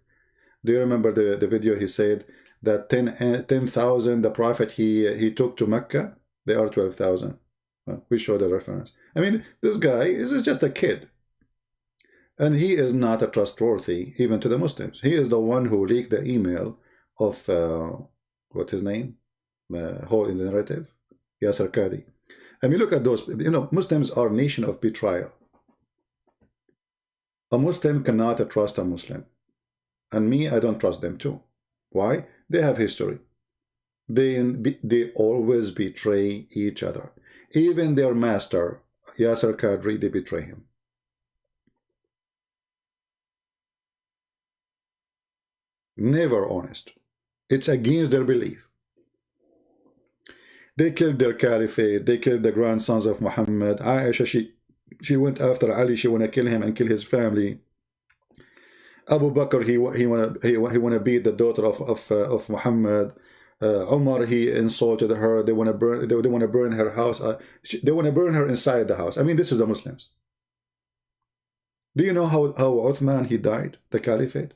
Do you remember the video he said that 10,000 the Prophet he took to Mecca? They are 12,000. Well, we show the reference. I mean, this guy is just a kid. And he is not a trustworthy, even to the Muslims. He is the one who leaked the email of, what his name? Whole in the narrative? Yasser Qadi. I mean, look at those. You know, Muslims are a nation of betrayal. A Muslim cannot trust a Muslim. And me, I don't trust them too. Why? They have history. They always betray each other. Even their master, Yasser Qadri, they betray him. Never honest. It's against their belief. They killed their caliphate. They killed the grandsons of Muhammad. Aisha, she went after Ali. She want to kill him and kill his family. Abu Bakr, he wanna beat the daughter of Muhammad. Umar, he insulted her. They want to burn her house. They want to burn her inside the house. I mean, this is the Muslims. Do you know how Uthman he died, the caliphate?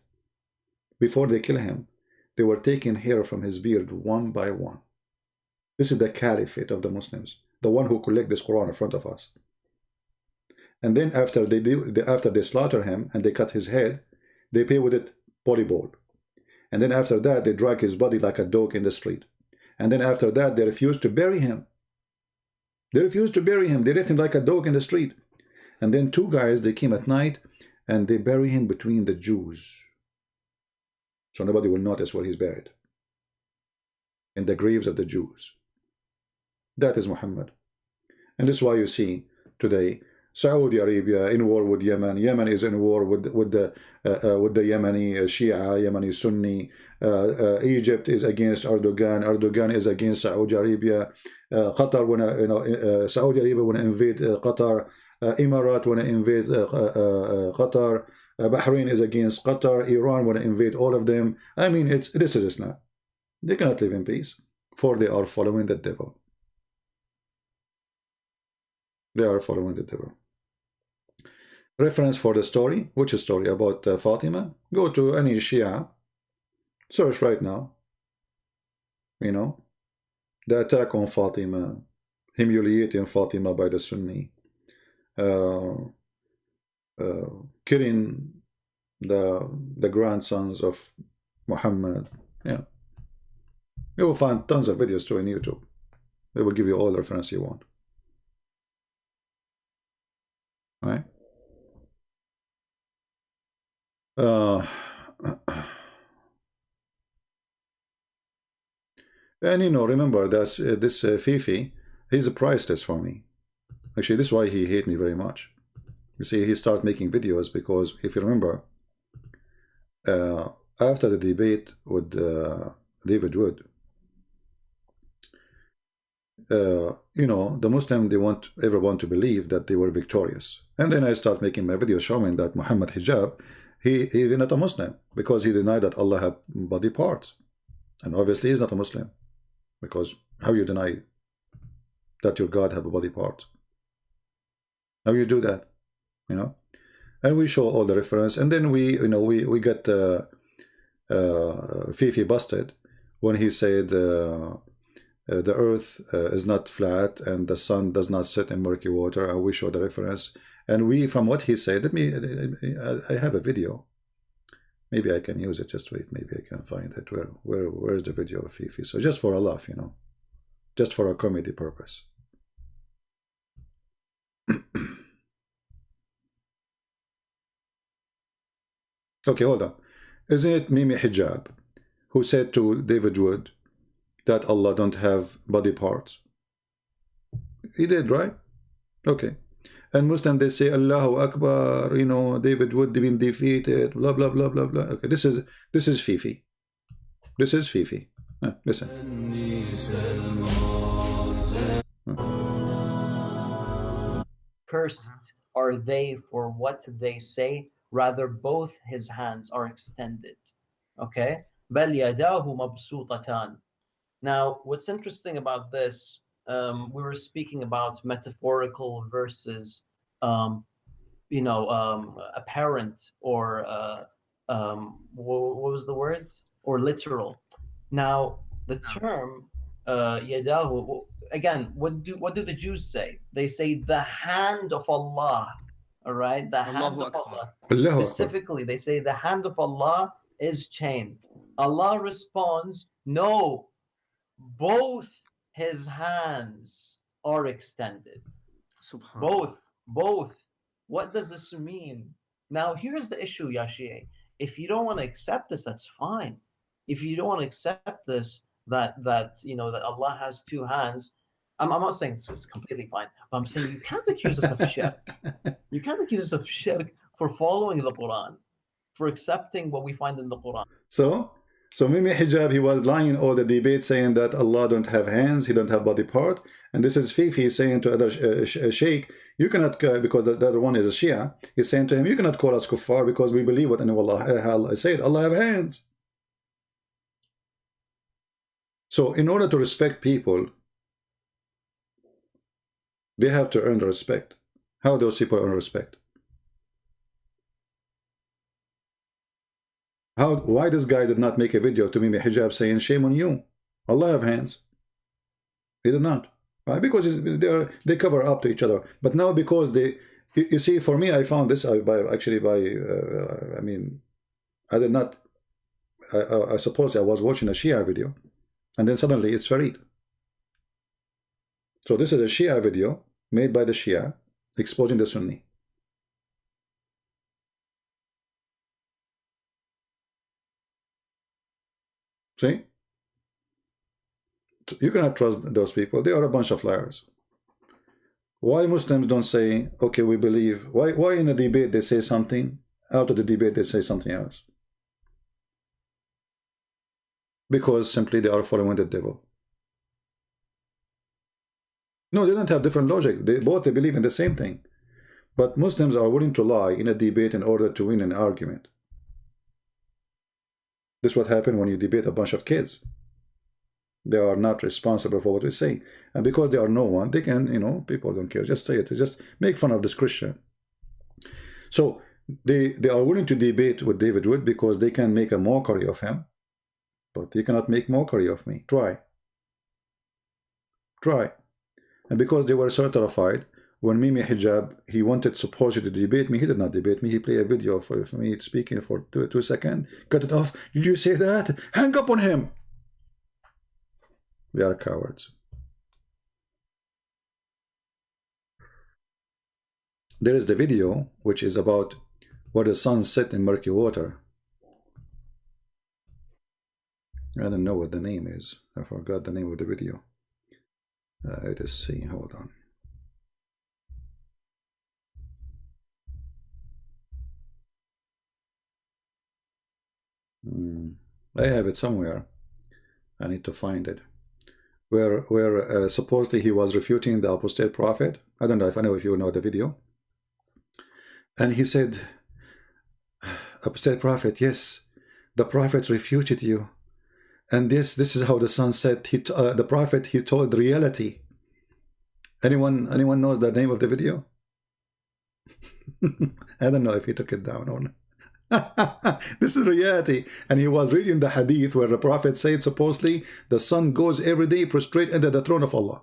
Before they kill him, they were taking hair from his beard one by one. This is the caliphate of the Muslims, the one who collect this Quran in front of us. And then after they slaughter him and they cut his head, they pay with it volleyball. And then after that, they drag his body like a dog in the street. And then after that, they refuse to bury him. They refused to bury him. They left him like a dog in the street. And then two guys, they came at night and they bury him between the Jews. So nobody will notice where he's buried. In the graves of the Jews. That is Muhammad. And this is why you see today Saudi Arabia in war with Yemen. Yemen is in war with the Yemeni Shia, Yemeni Sunni. Egypt is against Erdogan. Erdogan is against Saudi Arabia. Qatar wanna, Saudi Arabia wanna invade Qatar. Emirat wanna invade Qatar. Bahrain is against Qatar. Iran wanna invade all of them. I mean, this is Islam. They cannot live in peace, for they are following the devil. They are following the devil. Reference for the story. Which story? About Fatima? Go to any Shia. Search right now. You know, the attack on Fatima, humiliating Fatima by the Sunni, killing the grandsons of Muhammad. Yeah, you will find tons of videos too in YouTube. They will give you all the reference you want. Right? And you know, remember that this Fifi, he's priceless for me. Actually, this is why he hates me very much. You see, he started making videos because, if you remember, after the debate with David Wood, you know, the Muslim, they want everyone to believe that they were victorious. And then I start making my video showing that Muhammad Hijab, he is not a Muslim because he denied that Allah had body parts. And obviously he's not a Muslim, because how you deny that your God have a body part? How you do that? You know? And we show all the reference, and then we get Fifi busted when he said the earth is not flat and the sun does not set in murky water, and we show the reference. And we, from what he said, I have a video. Maybe I can use it. Just wait, maybe I can find it. Where's the video of Fifi? So just for a laugh, you know, just for a comedy purpose. Okay, hold on. Isn't it Mimi Hijab who said to David Wood that Allah don't have body parts? He did, right? Okay. And Muslim, they say Allahu Akbar, you know, David Wood been defeated, blah blah blah blah blah. Okay, this is Fifi. This is Fifi. Listen. Cursed are they for what they say, rather both his hands are extended. Okay? بَلْ يَدَاهُ مَبْسُوطَتَانِ. Now, what's interesting about this, we were speaking about metaphorical versus, apparent or what was the word? Or literal. Now, the term yadahu, again, what do the Jews say? They say the hand of Allah. All right, the hand of Allah. Allahu Akbar. Specifically, they say the hand of Allah is chained. Allah responds, no, both his hands are extended. Both. What does this mean? Now, here's the issue, Yashie. If you don't want to accept this, that's fine. If you don't want to accept this, that you know that Allah has two hands, I'm not saying it's completely fine. But I'm saying you can't accuse us of shirk. You can't accuse us of shirk for following the Quran, for accepting what we find in the Quran. So Mimi Hijab, he was lying in all the debate saying that Allah don't have hands, he don't have body part. And this is Fifi saying to other sheikh, you cannot, because the other one is a Shia, he's saying to him, you cannot call us kuffar because we believe what Allah said, Allah have hands. So in order to respect people, they have to earn the respect. How those people earn respect? Why this guy did not make a video to Mimi Hijab saying, shame on you, Allah have hands? He did not. Why? Because they cover up to each other. But now because you see, for me, I found this I mean, I did not, I suppose I was watching a Shia video, and then suddenly it's Farid. So this is a Shia video made by the Shia exposing the Sunni. See? You cannot trust those people. They are a bunch of liars. Why Muslims don't say, okay, we believe? Why in a debate they say something, out of the debate they say something else? Because simply they are following the devil. No, they don't have different logic. They believe in the same thing. But Muslims are willing to lie in a debate in order to win an argument. This is what happened when you debate a bunch of kids. They are not responsible for what we say. And because they are no one, they can, you know, people don't care. Just say it. Just make fun of this Christian. So they are willing to debate with David Wood because they can make a mockery of him. But you cannot make mockery of me. Try. And because they were so terrified, when Mimi Hijab, he wanted supposedly to debate me, he did not debate me. He played a video for me speaking for two seconds. Cut it off. Did you say that? Hang up on him. They are cowards. There is the video, which is about where the sun set in murky water. I don't know what the name is. I forgot the name of the video. Let's see. Hold on. I have it somewhere. I need to find it. Where supposedly he was refuting the Apostate Prophet. I don't know if you know the video. And he said, Apostate Prophet, yes, the Prophet refuted you. And this is how the sun set. The Prophet, he told reality. Anyone knows the name of the video? I don't know if he took it down or not. This is reality. And he was reading the hadith where the Prophet said supposedly the sun goes every day prostrate under the throne of Allah.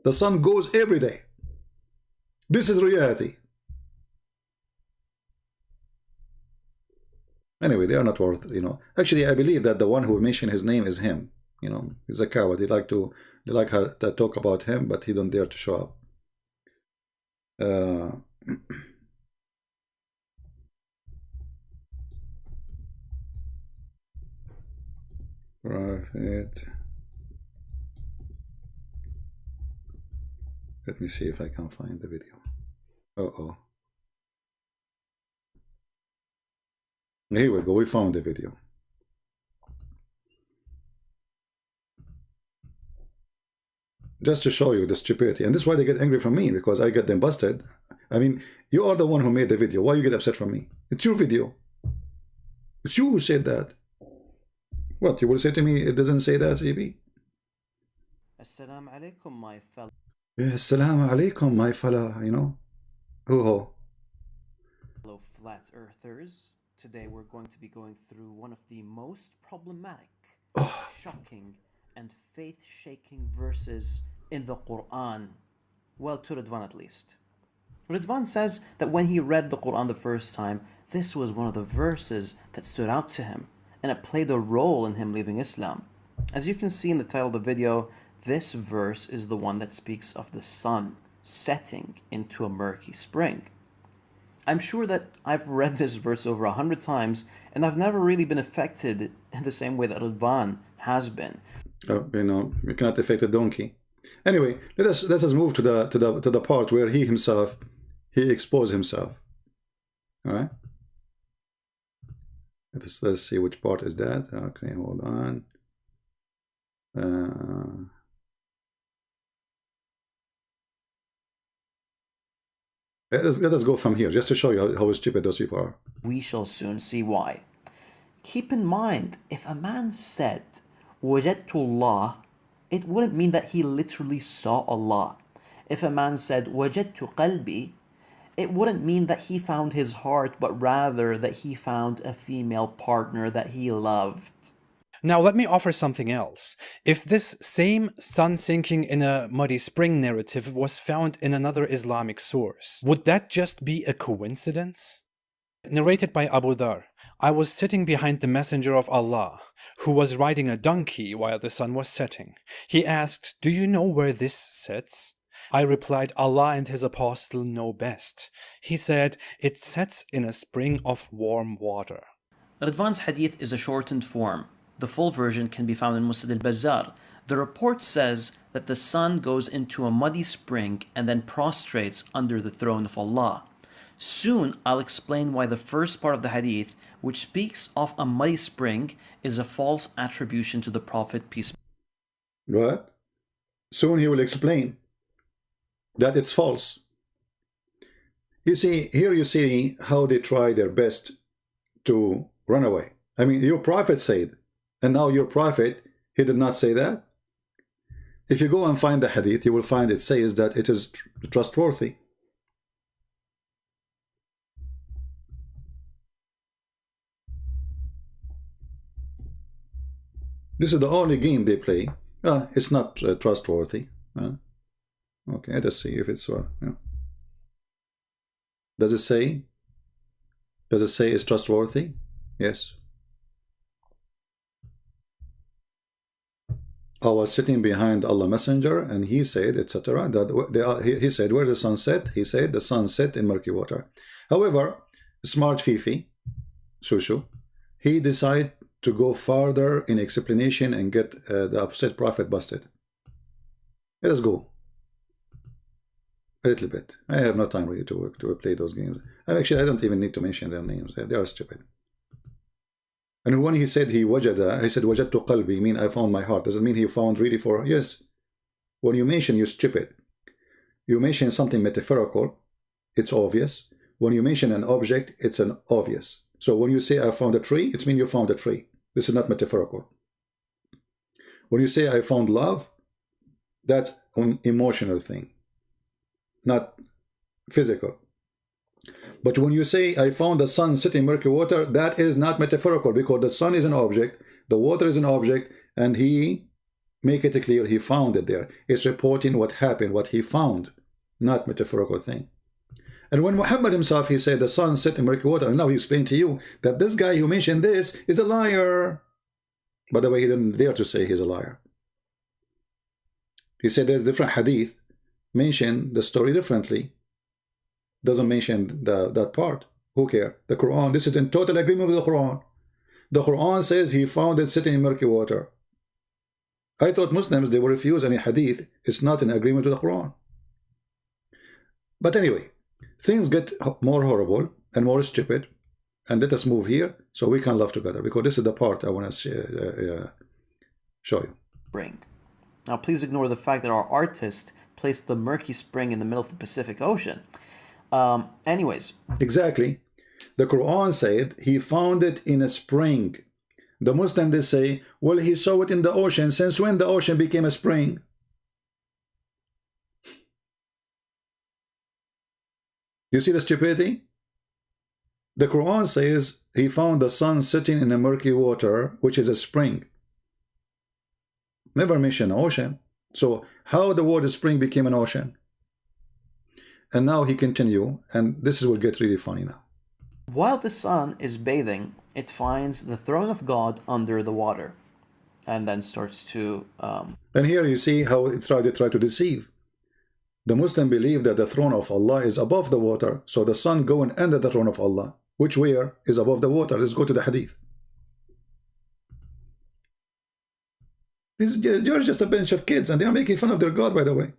The sun goes every day. This is reality. Anyway, they are not worth, you know. Actually, I believe that the one who mentioned his name is him. You know, he's a coward. They like her to talk about him, but he don't dare to show up. Prophet. Let me see if I can find the video. Here we go. We found the video. Just to show you the stupidity. And this is why they get angry from me, because I get them busted. I mean, you are the one who made the video. Why you get upset from me? It's your video. It's you who said that. What, you will say to me, it doesn't say that, EB? Assalamu alaikum, my fellow. Yeah, assalamu alaikum, my fellow, you know. Fellow flat earthers. Today we're going to be going through one of the most problematic, shocking, and faith-shaking verses in the Quran. Well, to Ridwan at least. Ridwan says that when he read the Quran the first time, this was one of the verses that stood out to him, and it played a role in him leaving Islam. As you can see in the title of the video, this verse is the one that speaks of the sun setting into a murky spring. I'm sure that I've read this verse over 100 times, and I've never really been affected in the same way that Ridwan has been. You cannot affect a donkey. Anyway, let us move to the part where he exposed himself. All right. Let's see which part is that. Okay, hold on. Let us go from here, just to show you how stupid those people are. We shall soon see why. Keep in mind, if a man said, وَجَدْتُ اللَّهِ, it wouldn't mean that he literally saw Allah. If a man said, وَجَدْتُ قَلْبِي, it wouldn't mean that he found his heart, but rather that he found a female partner that he loved. Now let me offer something else. If this same sun sinking in a muddy spring narrative was found in another Islamic source, would that just be a coincidence? Narrated by Abu Dhar, I was sitting behind the Messenger of Allah, who was riding a donkey while the sun was setting. He asked, "Do you know where this sets?" I replied, "Allah and His Apostle know best." He said, "It sets in a spring of warm water." Ridwan's hadith is a shortened form. The full version can be found in Musnad al-Bazzar. The report says that the sun goes into a muddy spring and then prostrates under the throne of Allah. Soon I'll explain why the first part of the hadith, which speaks of a muddy spring, is a false attribution to the Prophet, peace. What? Soon he will explain that it's false. You see, here you see how they try their best to run away. I mean, your prophet said, and now your prophet, he did not say that. If you go and find the hadith, you will find it says that it is trustworthy. This is the only game they play. It's not trustworthy. Okay, let's see if it's yeah. Does it say? Does it say it's trustworthy? Yes. I was sitting behind Allah Messenger, and he said, etc. That he said, where the sun set? He said the sun set in murky water. However, smart Fifi, Shushu, he decided to go farther in explanation and get the Apostate Prophet busted. Let us go a little bit. I have no time really to play those games. Actually, I don't even need to mention their names. They are stupid. And when he said he wajada, he said wajadtu qalbi, mean I found my heart. Does it mean he found really for? Yes. When you mention, you're stupid. You mention something metaphorical, it's obvious. When you mention an object, it's an obvious. So when you say I found a tree, it means you found a tree. This is not metaphorical. When you say I found love, that's an emotional thing, not physical. But when you say I found the sun sitting in murky water, that is not metaphorical, because the sun is an object, the water is an object, and he make it clear he found it there. It's reporting what happened, what he found, not metaphorical thing. And when Muhammad himself, he said the sun set in murky water, and now he explained to you that this guy who mentioned this is a liar. By the way, he didn't dare to say he's a liar. He said there's different hadith, mention the story differently. Doesn't mention that part. Who cares? The Quran, this is in total agreement with the Quran. The Quran says he found it sitting in murky water. I thought Muslims, they will refuse any hadith. It's not in agreement with the Quran. But anyway, things get more horrible and more stupid. And let us move here so we can laugh together, because this is the part I want to show you. Spring. Now please ignore the fact that our artist placed the murky spring in the middle of the Pacific Ocean. Anyways. Exactly. The Quran said he found it in a spring. The Muslims, they say, well, he saw it in the ocean. Since when the ocean became a spring? You see the stupidity? The Quran says he found the sun sitting in a murky water, which is a spring. Never mention ocean. So how the word spring became an ocean? And now he continue, and this will get really funny now. While the sun is bathing, it finds the throne of God under the water, and then starts to... And here you see how they try to deceive. The Muslim believe that the throne of Allah is above the water, so the sun going under the throne of Allah, which where is above the water. Let's go to the hadith. They're just a bunch of kids, and they are making fun of their God, by the way.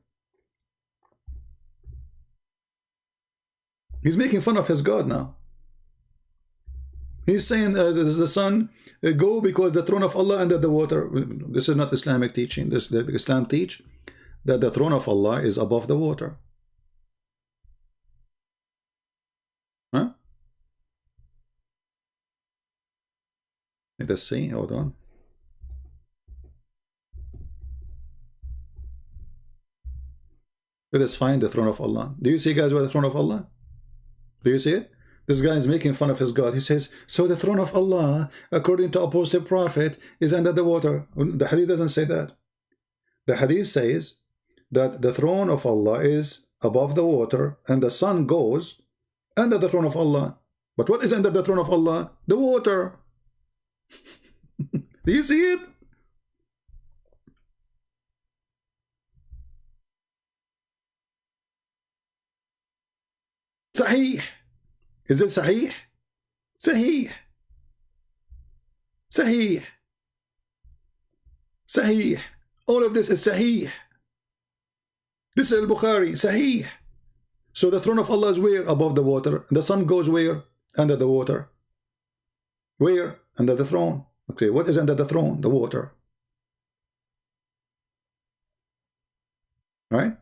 He's making fun of his God now. He's saying the sun go because the throne of Allah under the water. This is not Islamic teaching. Islam teach that the throne of Allah is above the water. Huh? Let us see. Hold on. Let us find the throne of Allah. Do you see, guys, where the throne of Allah? Do you see it? This guy is making fun of his God. He says, so the throne of Allah, according to Apostate Prophet, is under the water. The hadith doesn't say that. The hadith says that the throne of Allah is above the water, and the sun goes under the throne of Allah. But what is under the throne of Allah? The water. Do you see it? Sahih. Is it Sahih? Sahih. Sahih. Sahih. All of this is Sahih. This is Al-Bukhari. Sahih. So the throne of Allah is where? Above the water. The sun goes where? Under the water. Where? Under the throne. Okay, what is under the throne? The water. Right?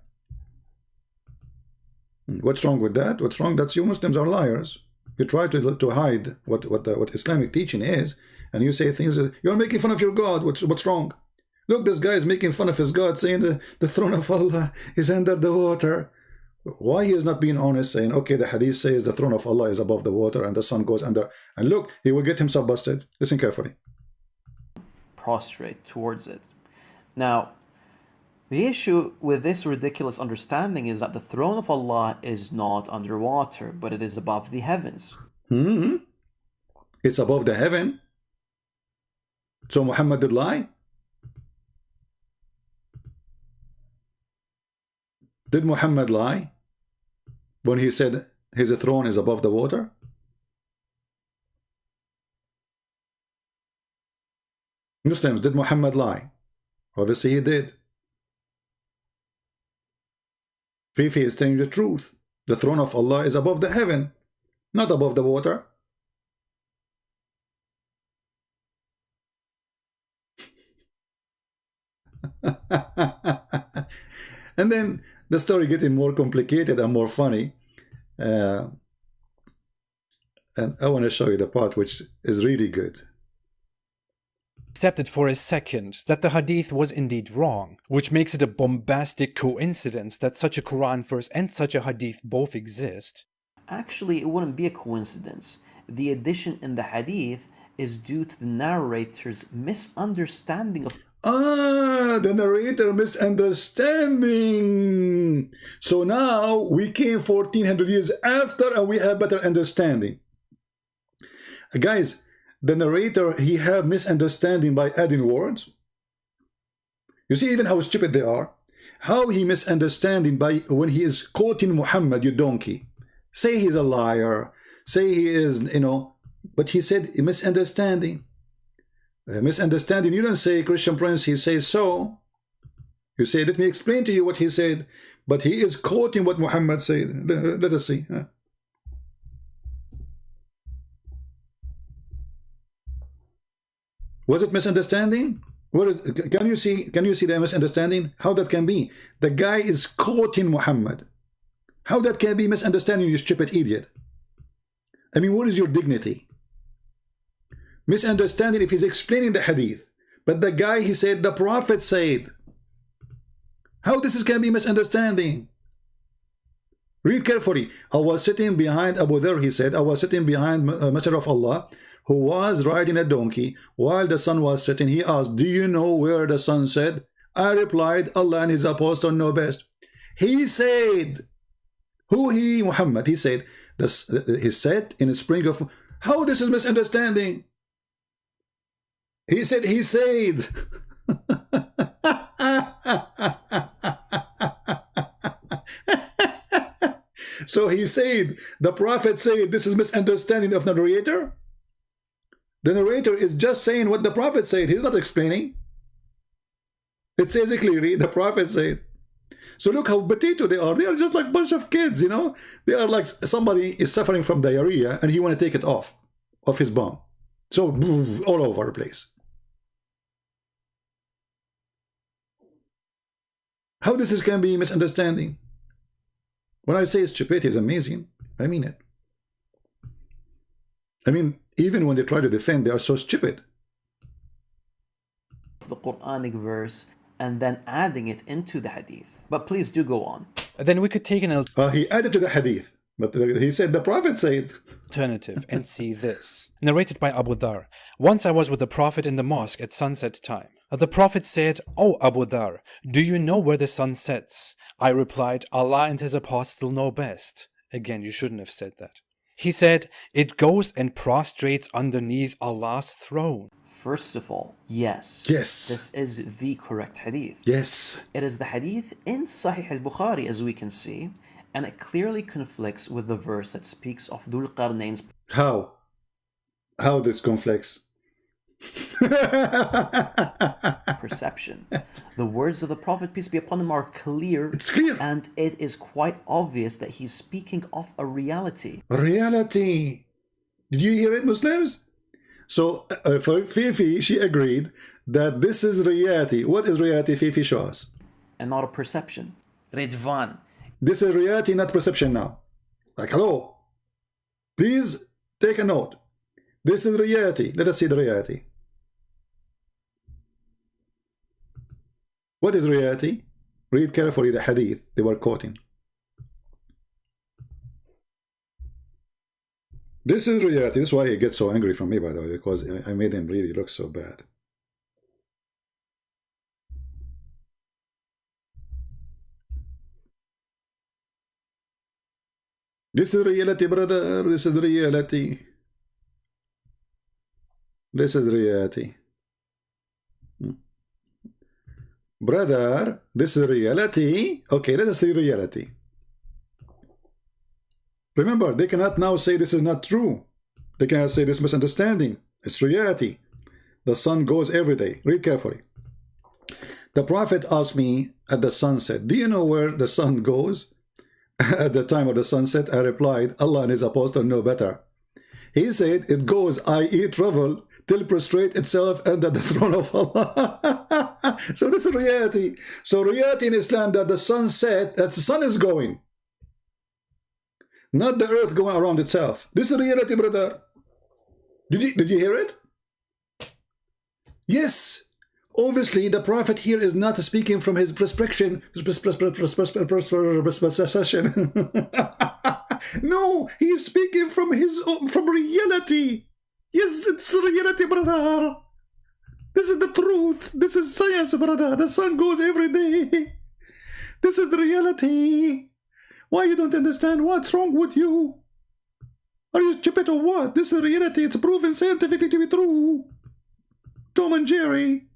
What's wrong with that? What's wrong? That's you Muslims are liars. You try to hide what Islamic teaching is, and you say things that you're making fun of your God. What's wrong? Look, this guy is making fun of his God, saying the throne of Allah is under the water. Why he is not being honest, saying, okay, the hadith says the throne of Allah is above the water and the sun goes under, and look, he will get himself busted. Listen carefully. Prostrate towards it. Now, the issue with this ridiculous understanding is that the throne of Allah is not underwater, but it is above the heavens. It's above the heaven. So Muhammad did lie? Did Muhammad lie when he said his throne is above the water? Muslims, did Muhammad lie? Obviously he did. Fifi is telling the truth. The throne of Allah is above the heaven, not above the water. And then the story getting more complicated and more funny. And I want to show you the part which is really good. Accepted for a second that the hadith was indeed wrong, which makes it a bombastic coincidence that such a Quran verse and such a hadith both exist. Actually, it wouldn't be a coincidence. The addition in the hadith is due to the narrator's misunderstanding of... The narrator misunderstanding. So now we came 1400 years after and we have better understanding. Guys, the narrator, he have misunderstanding by adding words. You see even how stupid they are. How he misunderstanding by when he is quoting Muhammad, you donkey. Say he's a liar. Say he is, you know, but he said misunderstanding. Misunderstanding, you don't say Christian Prince, he says so. You say, let me explain to you what he said. But he is quoting what Muhammad said. Let us see. Was it misunderstanding? What is, can you see the misunderstanding? How that can be? The guy is quoting Muhammad. How that can be misunderstanding, you stupid idiot? I mean, what is your dignity? Misunderstanding if he's explaining the hadith. But the guy, he said, the Prophet said. How this can be misunderstanding? Read carefully. I was sitting behind Abu Dharr, he said, I was sitting behind Messenger of Allah, who was riding a donkey while the sun was setting. He asked, do you know where the sun set? I replied, Allah and his apostle know best. He said, who he? Muhammad. He said, he set in a spring of... How this is misunderstanding? He said, he said. So he said, the Prophet said, this is misunderstanding of the narrator. The narrator is just saying what the Prophet said. He's not explaining. It says it clearly, the Prophet said. So look how potato they are. They are just like a bunch of kids, you know. They are like somebody is suffering from diarrhea and he want to take it off his bum. So all over the place. How this can be misunderstanding? When I say stupidity is amazing, I mean it. I mean, even when they try to defend, they are so stupid. The Quranic verse and then adding it into the hadith. But please do go on. Then we could take an He added to the hadith, but he said the Prophet said. alternative and see this. Narrated by Abu Dharr. Once I was with the Prophet in the mosque at sunset time. The Prophet said, "O Abu Dharr, do you know where the sun sets?" I replied, "Allah and his apostle know best." Again, you shouldn't have said that. He said, "It goes and prostrates underneath Allah's throne." First of all, yes. Yes. This is the correct hadith. Yes. It is the hadith in Sahih al-Bukhari, as we can see, and it clearly conflicts with the verse that speaks of Dhul Qarnayn's How? How this conflicts? perception. The words of the Prophet, peace be upon him, are clear. It's clear. And it is quite obvious that he's speaking of a reality. Reality. Did you hear it, Muslims? So for Fifi, she agreed that this is reality. What is reality, Fifi? Show us. And not a perception. Ridvan. This is reality, not perception now. Like, hello. Please take a note. This is reality. Let us see the reality. What is reality? Read carefully the hadith they were quoting. This is reality. This is why he gets so angry from me, by the way, because I made him really look so bad. This is reality, brother. This is reality. This is reality. Brother, this is reality. Okay, let us see reality. Remember, they cannot now say this is not true. They cannot say this misunderstanding. It's reality. The sun goes every day. Read carefully. The Prophet asked me at the sunset, do you know where the sun goes? At the time of the sunset, I replied, Allah and his apostle know better. He said, it goes, i.e. travel, till prostrate itself under the throne of Allah. So this is reality. So reality in Islam that the sun set, that the sun is going. Not the earth going around itself. This is reality, brother. Did you hear it? Yes. Obviously, the Prophet here is not speaking from his perspective. No, he's speaking from reality. Yes, it's reality, brother. This is the truth. This is science, brother. The sun goes every day. This is the reality. Why you don't understand? What's wrong with you? Are you stupid or what? This is reality. It's proven scientifically to be true. Tom and Jerry.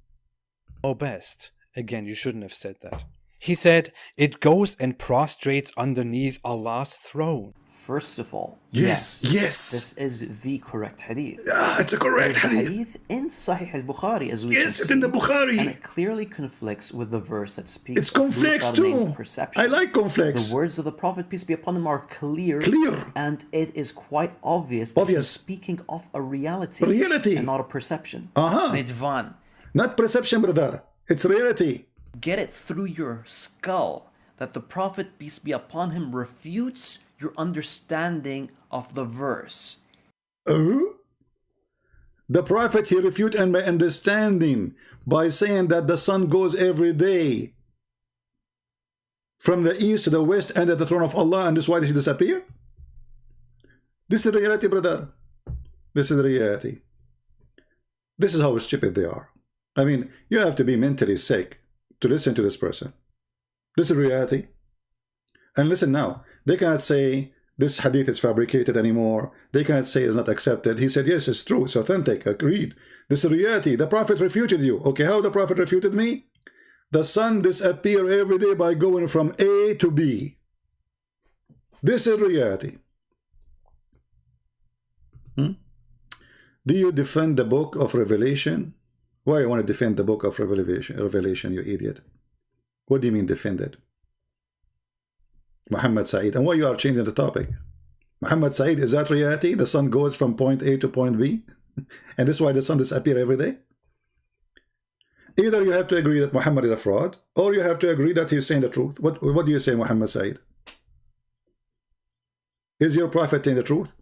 Oh, best. Again, you shouldn't have said that. He said, it goes and prostrates underneath Allah's throne. First of all, yes. This is the correct hadith. Yeah, it's a correct hadith in Sahih al-Bukhari, as we can see. It's in the Bukhari. And it clearly conflicts with the verse that speaks it's conflicts too. Perception. I like conflicts. The words of the Prophet, peace be upon him, are clear. And it is quite obvious that he's speaking of a reality. Reality. And not a perception. Ridvan. Not perception, brother. It's reality. Get it through your skull that the Prophet, peace be upon him, refutes your understanding of the verse. The Prophet, he refuted my understanding by saying that the sun goes every day. from the east to the west and at the throne of Allah, and this is why he disappear? This is the reality, brother. This is the reality. This is how stupid they are. I mean, you have to be mentally sick to listen to this person. This is reality. And listen now, they cannot say this hadith is fabricated anymore. They cannot say it's not accepted. He said, yes, it's true. It's authentic. Agreed. This is reality. The Prophet refuted you. Okay, how the Prophet refuted me? The sun disappears every day by going from A to B. This is reality. Do you defend the book of Revelation? Why you want to defend the book of Revelation, you idiot? What do you mean defend it? Muhammad Saeed. And why you are changing the topic? Muhammad Saeed, is that reality? The sun goes from point A to point B? And this is why the sun disappears every day? Either you have to agree that Muhammad is a fraud, or you have to agree that he's saying the truth. What do you say, Muhammad Saeed? Is your prophet saying the truth?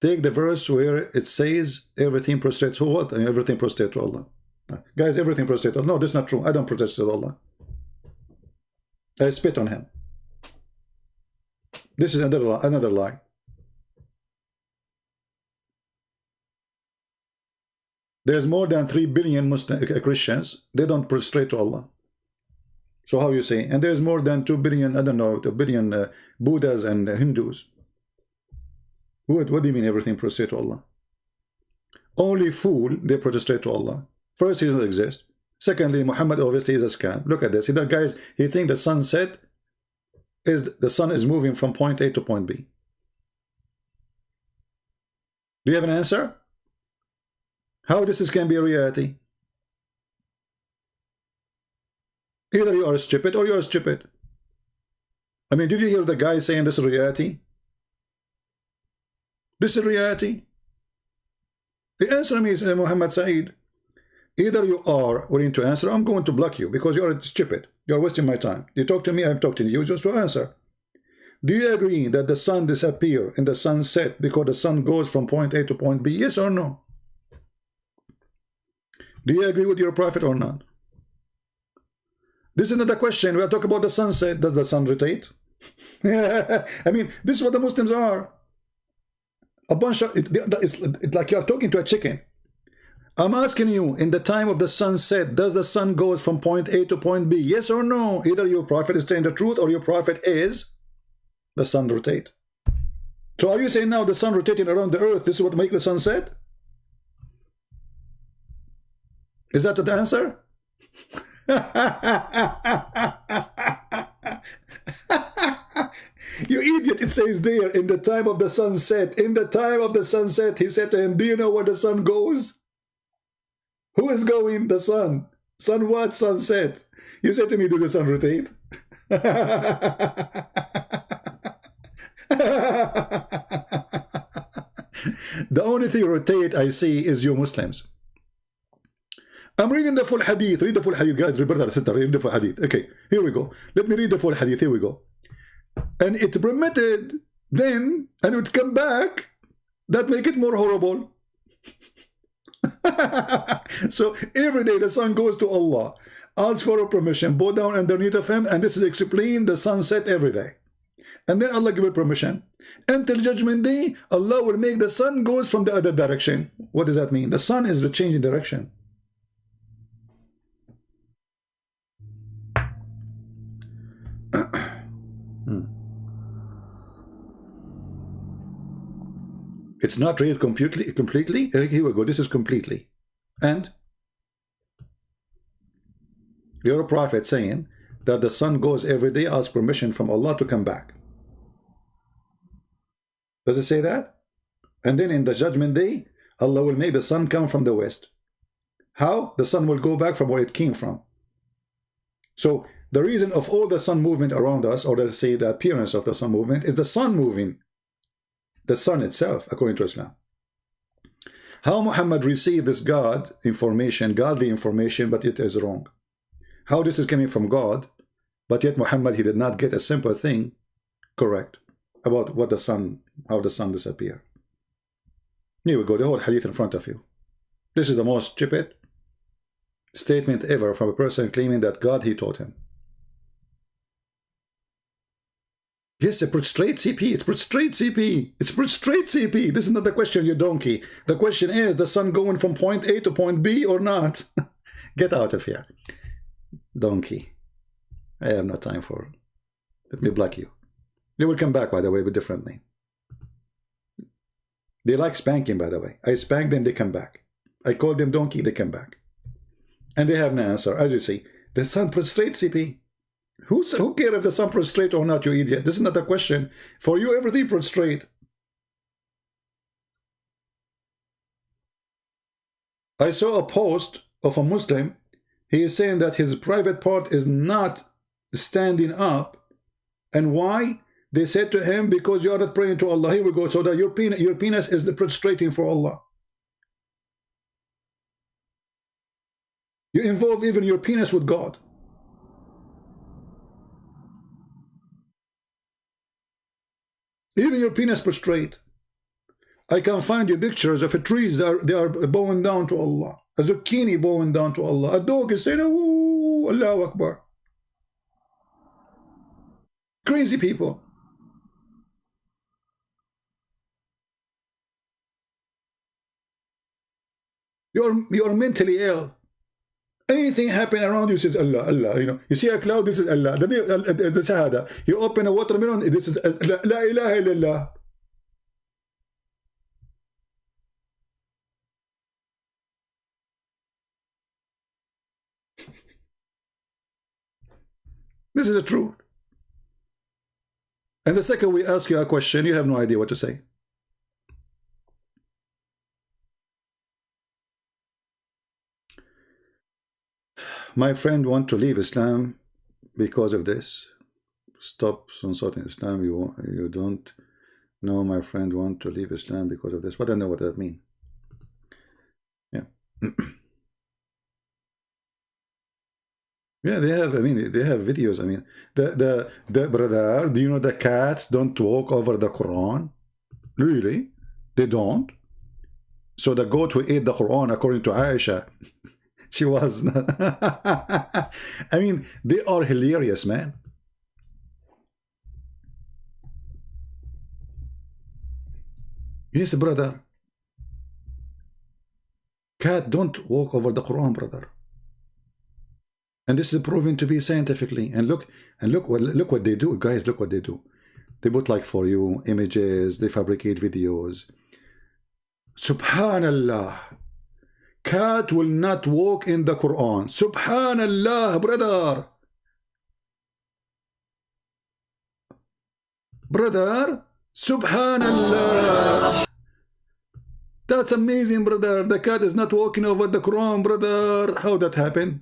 Take the verse where it says everything prostrates to what? And everything prostrates to Allah. Guys, everything prostrates to Allah. No, that's not true. I don't protest to Allah. I spit on him. This is another lie. There's more than 3 billion Muslim Christians. They don't prostrate to Allah. So how you say? And there's more than 2 billion, I don't know, 2 billion Buddhas and Hindus. What do you mean everything prostrate to Allah? Only fool, they prostrate to Allah. First, he doesn't exist. Secondly, Muhammad obviously is a scam. Look at this. See that, guys, he thinks the sunset is the sun is moving from point A to point B. Do you have an answer? How this can be a reality? Either you are stupid or you are stupid. I mean, did you hear the guy saying this is reality? This is reality. The answer me is Muhammad Saeed. Either you are willing to answer, I'm going to block you because you are stupid. You are wasting my time. You talk to me, I'm talking to you just to answer. Do you agree that the sun disappears in the sunset because the sun goes from point A to point B? Yes or no? Do you agree with your prophet or not? This is not a question. We are talking about the sunset. Does the sun rotate? I mean, this is what the Muslims are. A bunch of it's like you're talking to a chicken. I'm asking you, in the time of the sunset, does the sun goes from point A to point B? Yes or no? Either your prophet is saying the truth or your prophet is the sun rotate. So are you saying now the sun rotating around the earth, this is what makes the sun set? Is that the answer? You idiot, it says there, in the time of the sunset. In the time of the sunset, he said to him, do you know where the sun goes? Who is going? The sun. Sun what? Sunset. You said to me, do the sun rotate? The only thing rotate I see is you Muslims. I'm reading the full hadith. Read the full hadith, guys. Read the full hadith. Okay, here we go. Let me read the full hadith. Here we go. And it permitted then, and it would come back. That make it more horrible. So every day the sun goes to Allah, asks for permission, bow down underneath of him, and this is explained the sunset every day. And then Allah give it permission. Until Judgment Day, Allah will make the sun goes from the other direction. What does that mean? The sun is the changing direction. It's not read completely. Here we go. This is completely. And you're a prophet saying that the sun goes every day, ask permission from Allah to come back. Does it say that? And then in the Judgment Day, Allah will make the sun come from the west. How? The sun will go back from where it came from. So the reason of all the sun movement around us, or let's say the appearance of the sun movement, is the sun moving. The sun itself, according to Islam. How Muhammad received this God information, godly information, but it is wrong. How this is coming from God, but yet Muhammad, he did not get a simple thing correct about what the sun, how the sun disappeared. Here we go, the whole hadith in front of you. This is the most stupid statement ever from a person claiming that God he taught him. Yes, a prostrate CP. It's prostrate CP. It's prostrate CP. This is not the question, you donkey. The question is the sun going from point A to point B or not? Get out of here, donkey. I have no time for it. Let me block you. They will come back, by the way, but differently. They like spanking, by the way. I spank them, they come back. I call them donkey, they come back. And they have no answer. As you see, the sun prostrate CP. Who cares if the sun prostrate or not, you idiot? This is not a question. For you, everything prostrate. I saw a post of a Muslim. He is saying that his private part is not standing up. And why? They said to him, because you are not praying to Allah. Here we go. So that your penis is prostrating for Allah. You involve even your penis with God. Even your penis prostrate. I can find you pictures of trees that they are bowing down to Allah. A zucchini bowing down to Allah. A dog is saying, "Oh, Allahu Akbar." Crazy people. You're mentally ill. Anything happen around you says Allah, Allah. You know, you see a cloud, this is Allah. The Shahada. You open a watermelon, this is La ilaha illallah. This is the truth. And the second we ask you a question, you have no idea what to say. My friend want to leave Islam because of this. Stop insulting Islam. You don't know my friend want to leave Islam because of this. But I don't know what that means. Yeah. Yeah, they have, I mean, they have videos. I mean, the brother, do you know the cats don't walk over the Quran? Really? They don't? So the goat who ate the Quran, according to Aisha, she was not. I mean, they are hilarious, man. Yes, brother. Cat don't walk over the Quran, brother. And this is proven to be scientifically. And look what they do, guys. Look what they do. They put like for you images. They fabricate videos. Subhanallah. Cat will not walk in the Quran. Subhanallah, brother. Brother, Subhanallah. That's amazing, brother. The cat is not walking over the Quran, brother. How that happened?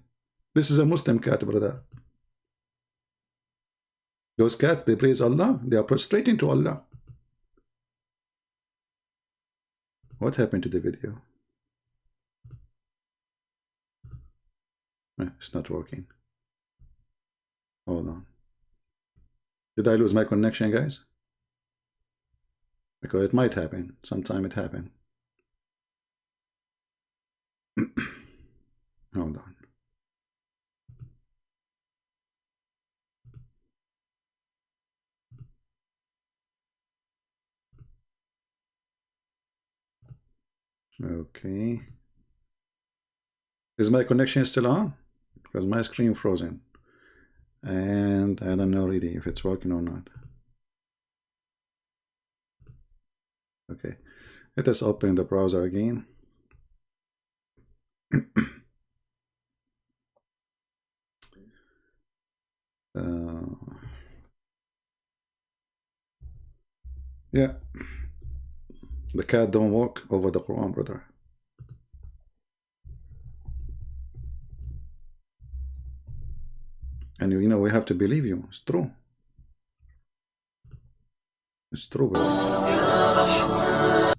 This is a Muslim cat, brother. Those cats, they praise Allah. They are prostrating to Allah. What happened to the video? It's not working. Hold on. Did I lose my connection, guys? Because it might happen. Sometime it happened. Hold on. Okay. Is my connection still on? Because my screen frozen. And I don't know really if it's working or not. Okay. Let us open the browser again. Yeah. The cat don't walk over the Quran, brother. And you know, we have to believe you. It's true. It's true, brother.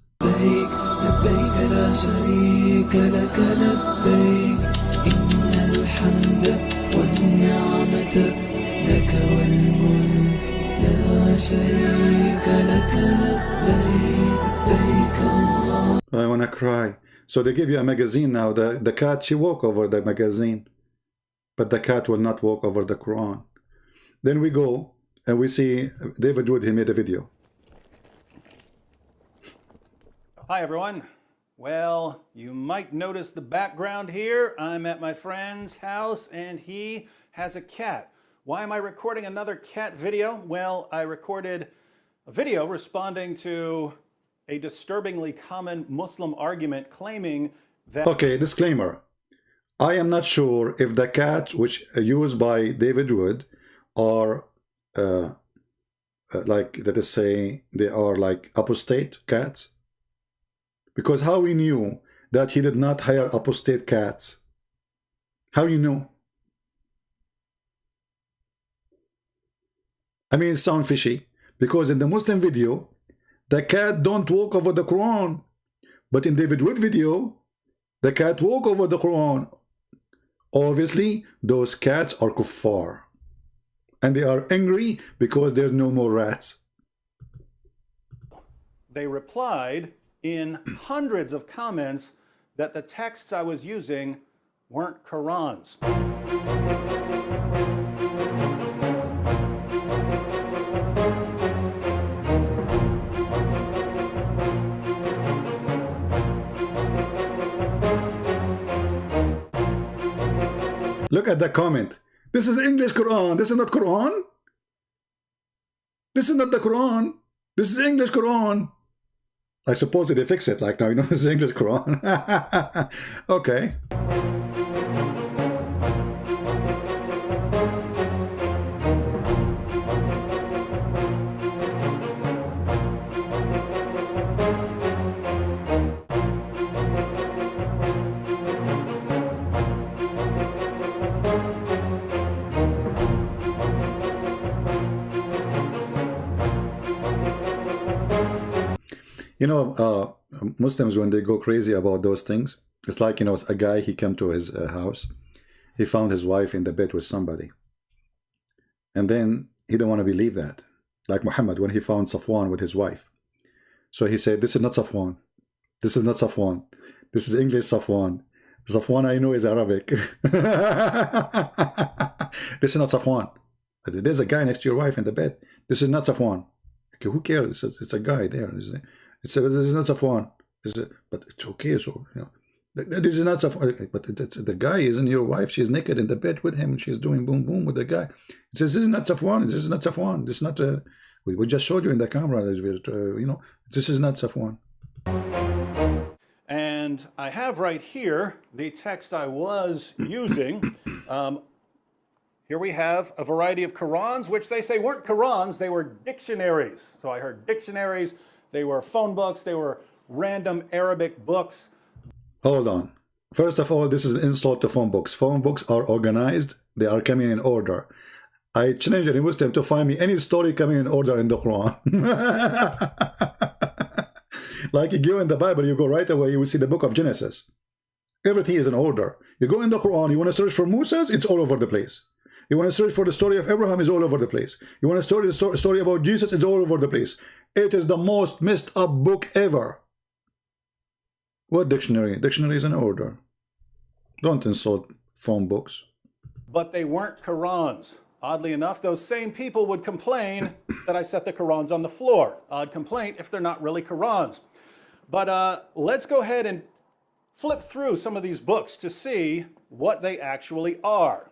لبيك لا شريك لك لبيك إن الحمد والنعمة لك والملك لا شريك لك لبيك لبيك الله. I wanna cry. So they give you a magazine now. The cat, she walk over the magazine, but the cat will not walk over the Quran. Then we go and we see David Wood, he made a video. Hi everyone. Well, you might notice the background here. I'm at my friend's house and he has a cat. Why am I recording another cat video? Well, I recorded a video responding to a disturbingly common Muslim argument claiming that... Okay, disclaimer. I am not sure if the cats which are used by David Wood are like, let us say, they are like apostate cats. Because how we knew that he did not hire apostate cats? How you know? I mean, it sounds fishy. Because in the Muslim video, the cat don't walk over the Quran. But in David Wood video, the cat walk over the Quran. Obviously, those cats are kuffar. And they are angry because there's no more rats. They replied in hundreds of comments that the texts I was using weren't Qurans. Look at the comment. This is English Quran. This is not Quran. This is not the Quran. This is English Quran. I suppose they fix it. Like now, you know, this is English Quran. Okay. You know, Muslims, when they go crazy about those things, it's like, you know, a guy, he came to his house. He found his wife in the bed with somebody. And then he didn't want to believe that. Like Muhammad, when he found Safwan with his wife. So he said, this is not Safwan. This is not Safwan. This is English Safwan. Safwan I know is Arabic. This is not Safwan. There's a guy next to your wife in the bed. This is not Safwan. Okay, who cares? It's a guy there. This is not Safwan. But it's okay. So, you know, this is not Safwan. But the guy isn't your wife. She's naked in the bed with him. She's doing boom boom with the guy. It says, this is not Safwan. This is not Safwan. This is not. We just showed you in the camera. You know, this is not Safwan. And I have right here the text I was using. Here we have a variety of Qurans, which they say weren't Qurans, they were dictionaries. So I heard dictionaries, they were phone books, they were random Arabic books. Hold on. First of all, this is an insult to phone books. Phone books are organized, they are coming in order. I challenge any Muslim to find me any story coming in order in the Quran. Like you go in the Bible, you go right away, you will see the book of Genesis. Everything is in order. You go in the Quran, you want to search for Moses, it's all over the place. You want to search for the story of Abraham, it's all over the place. You want to study the story about Jesus, it's all over the place. It is the most messed up book ever. What dictionary? Dictionary is in order. Don't insult phone books. But they weren't Qurans. Oddly enough, those same people would complain that I set the Qurans on the floor. Odd complaint if they're not really Qurans. But let's go ahead and flip through some of these books to see what they actually are.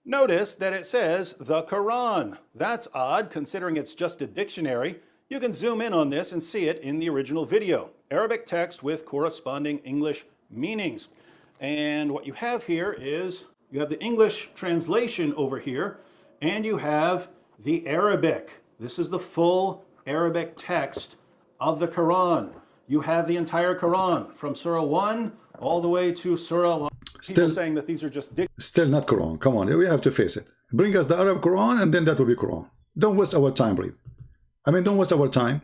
Notice that it says the Quran. That's odd considering it's just a dictionary. You can zoom in on this and see it in the original video. Arabic text with corresponding English meanings. And what you have here is you have the English translation over here and you have the Arabic. This is the full Arabic text of the Quran. You have the entire Quran from Surah 1 all the way to Surah 1. People saying that these are just still not Quran. Come on, we have to face it. Bring us the Arab Quran and then that will be Quran. Don't waste our time, breathe. I mean, don't waste our time.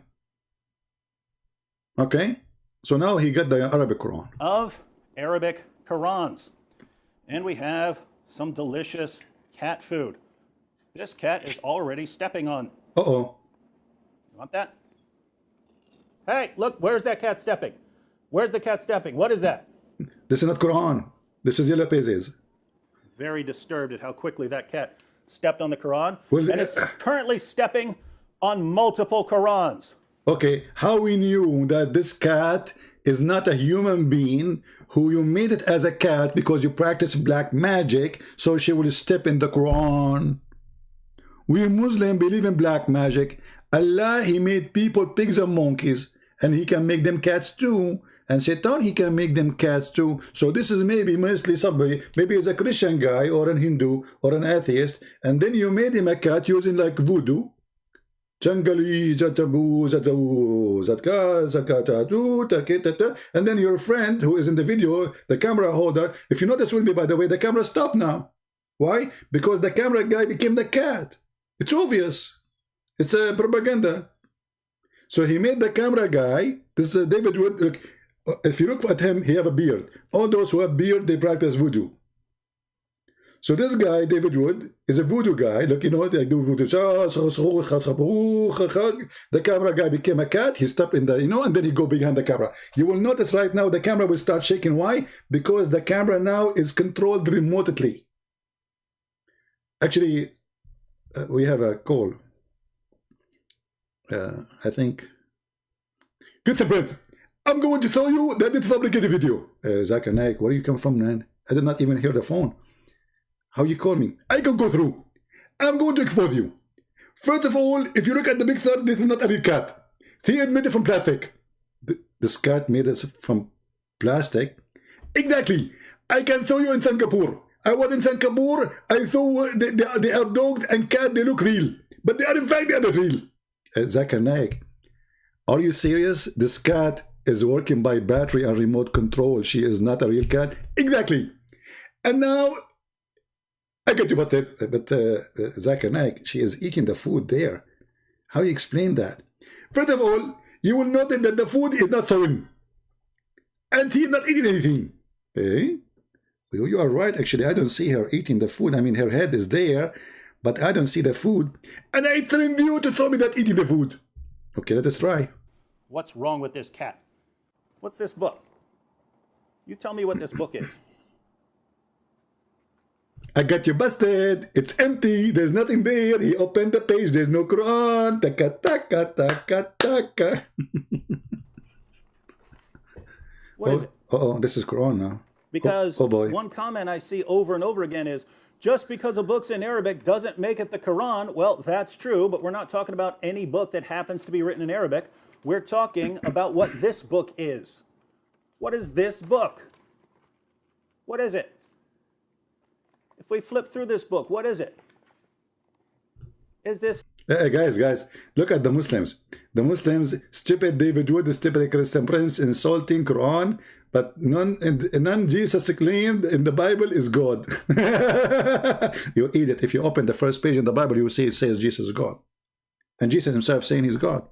Okay? So now he got the Arabic Quran. Of Arabic Qurans. And we have some delicious cat food. This cat is already stepping on. Uh-oh. You want that? Hey, look, where's that cat stepping? Where's the cat stepping? What is that? This is not Quran. This is yellow pages. Very disturbed at how quickly that cat stepped on the Quran. Well, and it's currently stepping on multiple Qurans. Okay, how we knew that this cat is not a human being who you made it as a cat because you practice black magic, so she will step in the Quran. We Muslims believe in black magic. Allah, he made people pigs and monkeys, and he can make them cats too. And Satan, he can make them cats too. So this is maybe mostly somebody, maybe it's a Christian guy or an Hindu or an atheist, and then you made him a cat using like voodoo. And then your friend who is in the video, the camera holder, if you notice with me, by the way, the camera stopped now. Why? Because the camera guy became the cat. It's obvious. It's a propaganda. So he made the camera guy, this is David Wood. Look, if you look at him, he have a beard. All those who have beard, they practice voodoo. So this guy, David Wood, is a voodoo guy. Look, you know, they do voodoo. The camera guy became a cat. He stepped in the, you know, and then he go behind the camera. You will notice right now the camera will start shaking. Why? Because the camera now is controlled remotely. Actually, we have a call. I think. Good breath. I'm going to tell you that it's a fabricated video. Zach and Ike, where you come from, man? I did not even hear the phone. How you call me? I can go through. I'm going to expose you. First of all, if you look at the picture, this is not a real cat. He admitted from plastic. This cat made us from plastic? Exactly. I can show you in Singapore. I was in Singapore. I saw they are dogs and cats. They look real. But they are in fact, they are not real. Zach and Ike, are you serious? This cat is working by battery and remote control. She is not a real cat? Exactly. And now, I get you, but Zach and Ike, she is eating the food there. How you explain that? First of all, you will notice that the food is not thawing. And she is not eating anything. Eh? You are right, actually. I don't see her eating the food. I mean, her head is there, but I don't see the food. And I trained you to tell me that eating the food. Okay, let us try. What's wrong with this cat? What's this book? You tell me what this book is. I got you busted. It's empty. There's nothing there. He opened the page. There's no Quran. Taka, taka, taka, taka. What is it? Uh-oh, this is Quran now. Because oh boy. One comment I see over and over again is, just because a book's in Arabic doesn't make it the Quran. Well, that's true, but we're not talking about any book that happens to be written in Arabic. We're talking about what this book is. What is this book? What is it? If we flip through this book, what is it? Is this... Guys, look at the Muslims. The Muslims, stupid David Wood, stupid Christian Prince, insulting Quran, but none Jesus claimed in the Bible is God. You eat it. If you open the first page in the Bible, you will see it says Jesus is God. And Jesus himself saying he's God.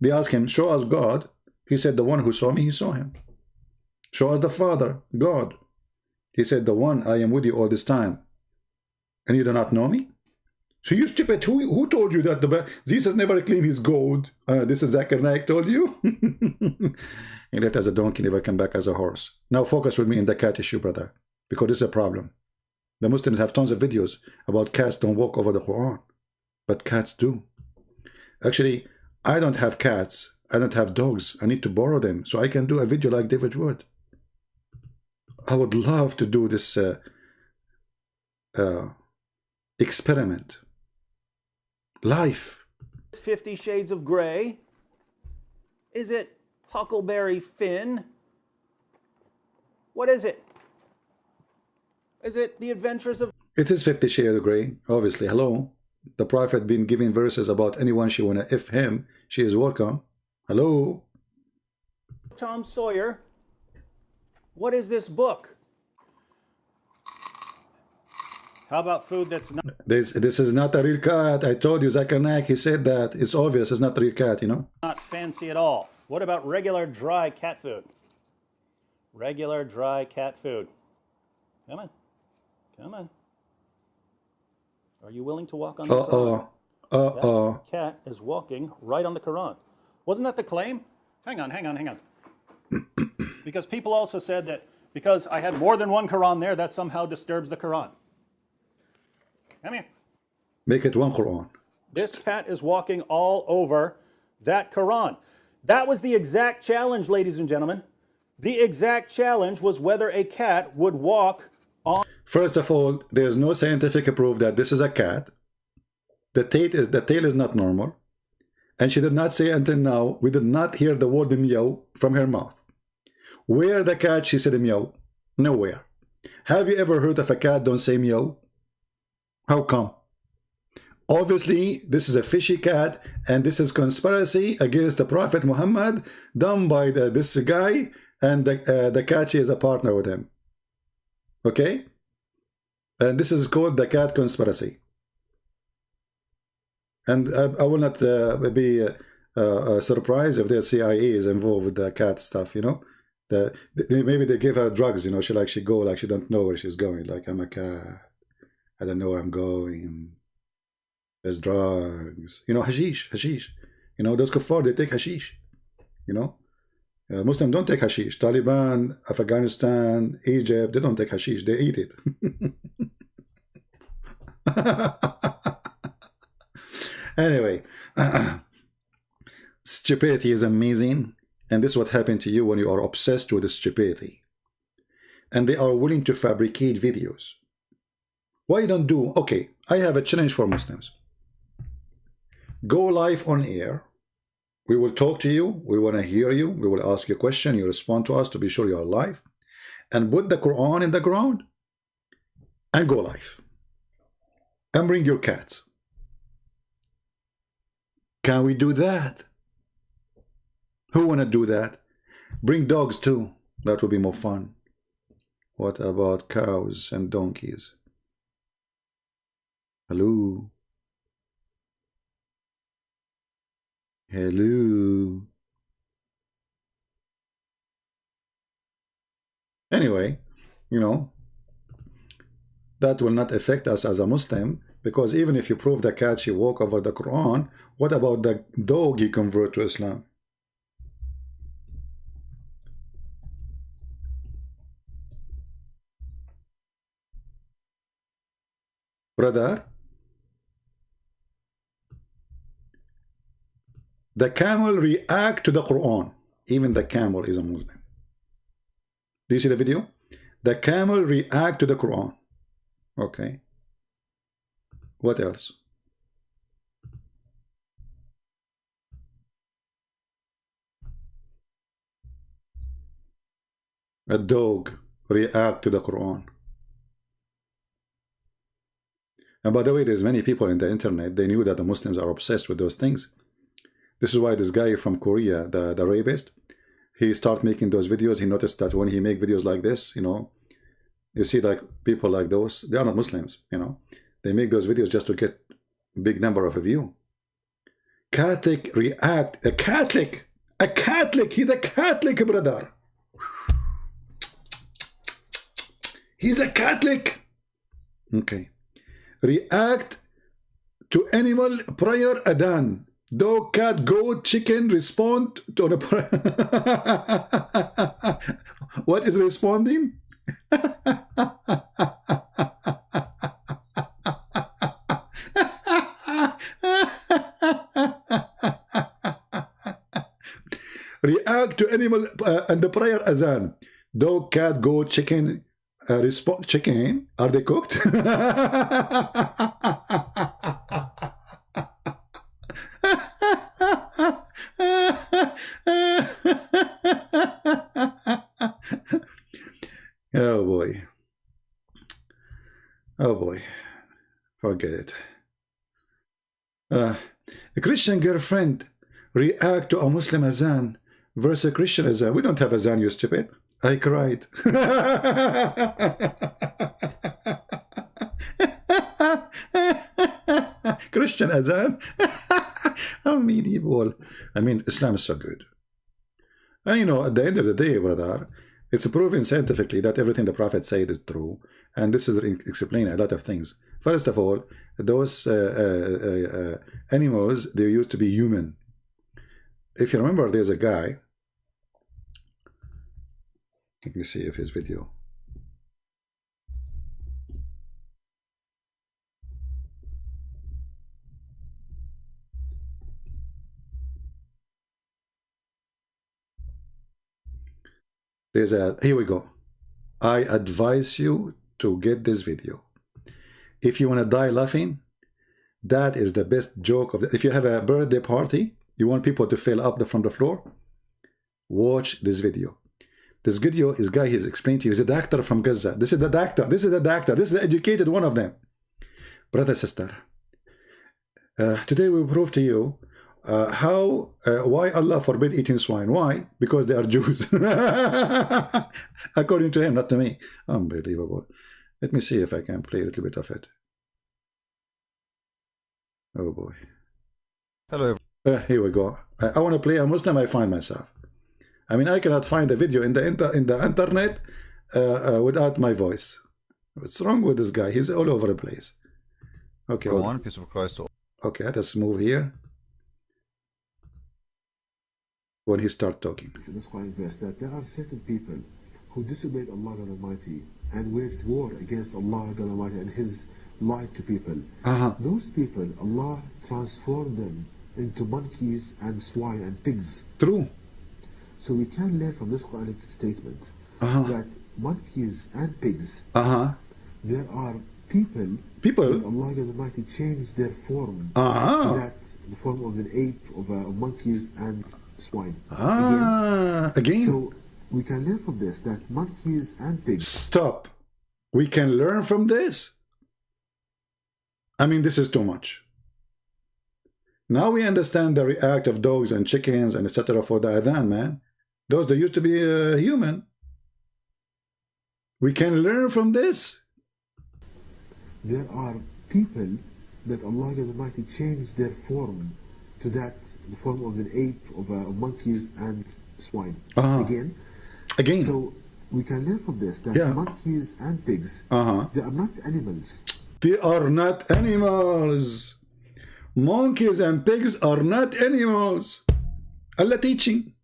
They asked him, show us God. He said, the one who saw me, he saw him. Show us the Father, God. He said, the one I am with you all this time. And you do not know me? So you stupid, who told you that Jesus never claimed he's God? This is Zachariah told you? He left as a donkey, never come back as a horse. Now focus with me in the cat issue, brother, because this is a problem. The Muslims have tons of videos about cats don't walk over the Quran, but cats do. Actually, I don't have cats. I don't have dogs. I need to borrow them so I can do a video like David Wood. I would love to do this experiment. Life. 50 Shades of Grey? Is it Huckleberry Finn? What is it? Is it The Adventures of... It is 50 Shades of Grey, obviously. Hello. The Prophet been giving verses about anyone she wanna if him, she is welcome. Hello. Tom Sawyer? What is this book? How about food that's not... This is not a real cat. I told you, Zakanak, he said that. It's obvious it's not a real cat, you know? Not fancy at all. What about regular dry cat food? Regular dry cat food. Come on. Come on. Are you willing to walk on the Quran? That cat is walking right on the Quran. Wasn't that the claim? Hang on. because people also said that because I had more than one Quran there, that somehow disturbs the Quran. Come here. Make it one Quran. This cat is walking all over that Quran. That was the exact challenge, ladies and gentlemen. The exact challenge was whether a cat would walk on. First of all, there's no scientific proof that this is a cat. The tail is not normal. And she did not say until now, we did not hear the word meow from her mouth. Where the cat, she said meow? Nowhere. Have you ever heard of a cat don't say meow? How come? Obviously, this is a fishy cat, and this is conspiracy against the Prophet Muhammad done by this guy, and the cat, she is a partner with him. Okay? And this is called the cat conspiracy. And I will not be surprised if the CIA is involved with the cat stuff, you know. Maybe they give her drugs, you know, she go like she don't know where she's going. Like, I'm a cat. I don't know where I'm going. There's drugs. You know, hashish. You know, those kuffar, they take hashish. You know. Muslims don't take hashish. Taliban, Afghanistan, Egypt, they don't take hashish. They eat it. Anyway, stupidity is amazing, and this is what happened to you when you are obsessed with stupidity. And they are willing to fabricate videos. Why you don't do? Okay, I have a challenge for Muslims. Go live on air. We will talk to you. We want to hear you. We will ask you a question. You respond to us to be sure you are live. And put the Quran in the ground and go live. And bring your cats. Can we do that? Who want to do that? Bring dogs too. That would be more fun. What about cows and donkeys? Hello? Hello? Anyway, you know, that will not affect us as a Muslim, because even if you prove the cat, she walk over the Quran, what about the dog he convert to Islam? Brother, the camel react to the Quran. Even the camel is a Muslim. Do you see the video? The camel react to the Quran. Okay. What else? A dog react to the Quran. And by the way, there's many people in the internet, they knew that the Muslims are obsessed with those things. This is why this guy from Korea, the rapist, he started making those videos. He noticed that when he make videos like this, you know, you see like people like those, they are not Muslims, you know. They make those videos just to get big number of a view. Catholic react, a Catholic, he's a Catholic, brother. He's a Catholic. Okay. React to animal prior adhan. Dog, cat, goat, chicken respond to the prayer. What is responding? React to animal and the prior adhan. Dog, cat, goat, chicken respond. Chicken, are they cooked? Oh boy. Oh boy. Forget it. A Christian girlfriend react to a Muslim azan versus a Christian azan. We don't have azan, you stupid. I cried. Christian azan. How medieval. I mean, Islam is so good. And you know, at the end of the day, brother, it's proven scientifically that everything the Prophet said is true. And this is explaining a lot of things. First of all, those animals, they used to be human. If you remember, there's a guy, Let me see if his video. Here we go. I advise you to get this video. If you want to die laughing, that is the best joke of if you have a birthday party, you want people to fill up from the floor, watch this video. This video is guy he's explained to you. He's a doctor from Gaza. This is the doctor. This is the doctor. This is the educated one of them. Brother, sister, today we will prove to you why Allah forbid eating swine. Why? Because they are Jews. According to him, not to me. Unbelievable. Let me see if I can play a little bit of it. Oh boy. Hello. Here we go. I want to play a Muslim. I find myself. I mean, I cannot find a video in the internet without my voice. What's wrong with this guy? He's all over the place. Okay. Go on, peace of Christ. Okay, let us move here. When he start talking. In this Quran verse that there are certain people who disobeyed Allah God Almighty and waged war against Allah God Almighty and His light to people. Those people, Allah transformed them into monkeys and swine and pigs. True. So we can learn from this Quranic statement that monkeys and pigs, there are people that Allah God Almighty changed their form to that, the form of an ape, of monkeys and swine. Again. So we can learn from this that monkeys and pigs. Stop. We can learn from this. I mean, this is too much. Now we understand the react of dogs and chickens and etc. for the adhan, man. Those that used to be human. We can learn from this. There are people that Allah God Almighty changed their form to that, the form of an ape, of monkeys and swine. Again. So we can learn from this that monkeys and pigs, they are not animals. They are not animals. Monkeys and pigs are not animals. Allah teaching.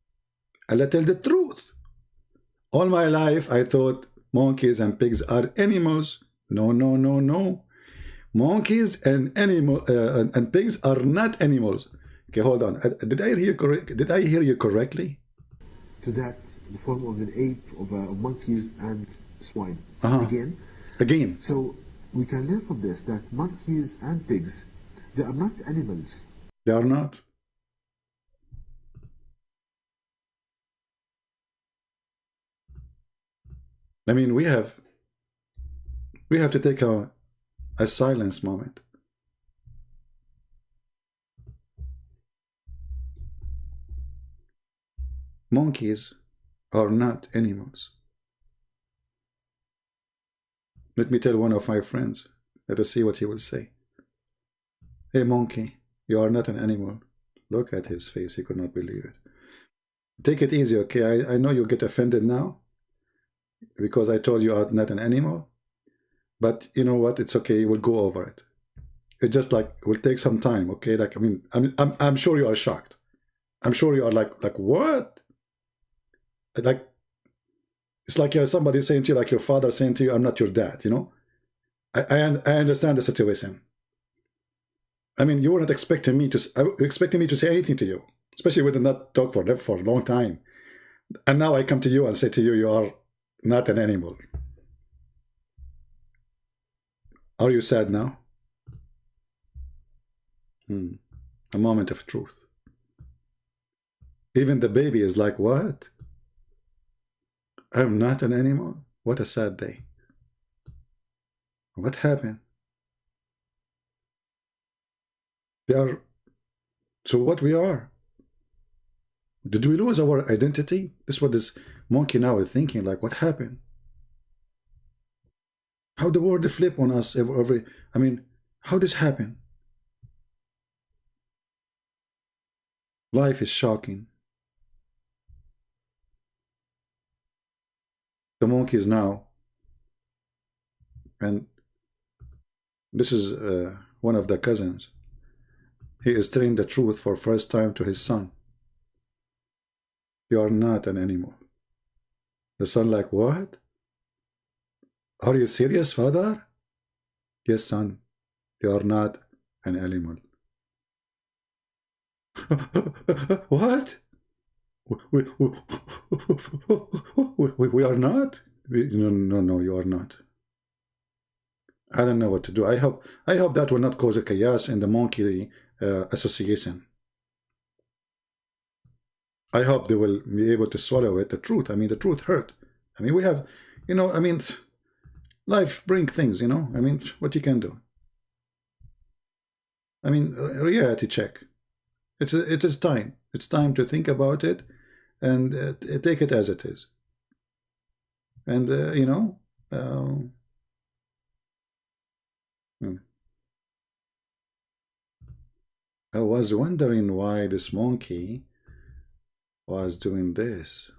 Allah tell the truth. All my life I thought monkeys and pigs are animals. No, no, no, no. Monkeys and and pigs are not animals. Okay, hold on. Did I hear you correctly? To that, the form of an ape, of monkeys and swine. Again. So we can learn from this that monkeys and pigs, they are not animals. They are not. I mean, we have to take a silence moment. Monkeys are not animals. Let me tell one of my friends. Let us see what he will say. Hey monkey, you are not an animal. Look at his face, he could not believe it. Take it easy, okay? I know you get offended now because I told you are not an animal. But you know what? It's okay. We'll go over it. It's just like it will take some time, okay? Like I mean, I'm sure you are shocked. I'm sure you are like what? Like it's like somebody saying to you, like your father saying to you, "I'm not your dad." You know? I understand the situation. I mean, you weren't expecting me to say anything to you, especially we did not talk for a long time. And now I come to you and say to you, you are not an animal. Are you sad now? A moment of truth. Even the baby is like, what? I'm not an animal? What a sad day. What happened? They are, so what we are? Did we lose our identity? This is what this monkey now is thinking, like, what happened? How the world flip on us I mean, how this happen? Life is shocking. The monkeys now, and this is one of the cousins. He is telling the truth for first time to his son. You are not an animal. The son like, what? Are you serious, father? Yes, son, you are not an animal. What? We are not? No, you are not. I don't know what to do. I hope that will not cause a chaos in the monkey association. I hope they will be able to swallow it. The truth. I mean, the truth hurt. I mean, we have, you know, I mean, life brings things, you know. I mean, what you can do. I mean, reality check. It is time. It's time to think about it and take it as it is. And, you know, I was wondering why this monkey was doing this.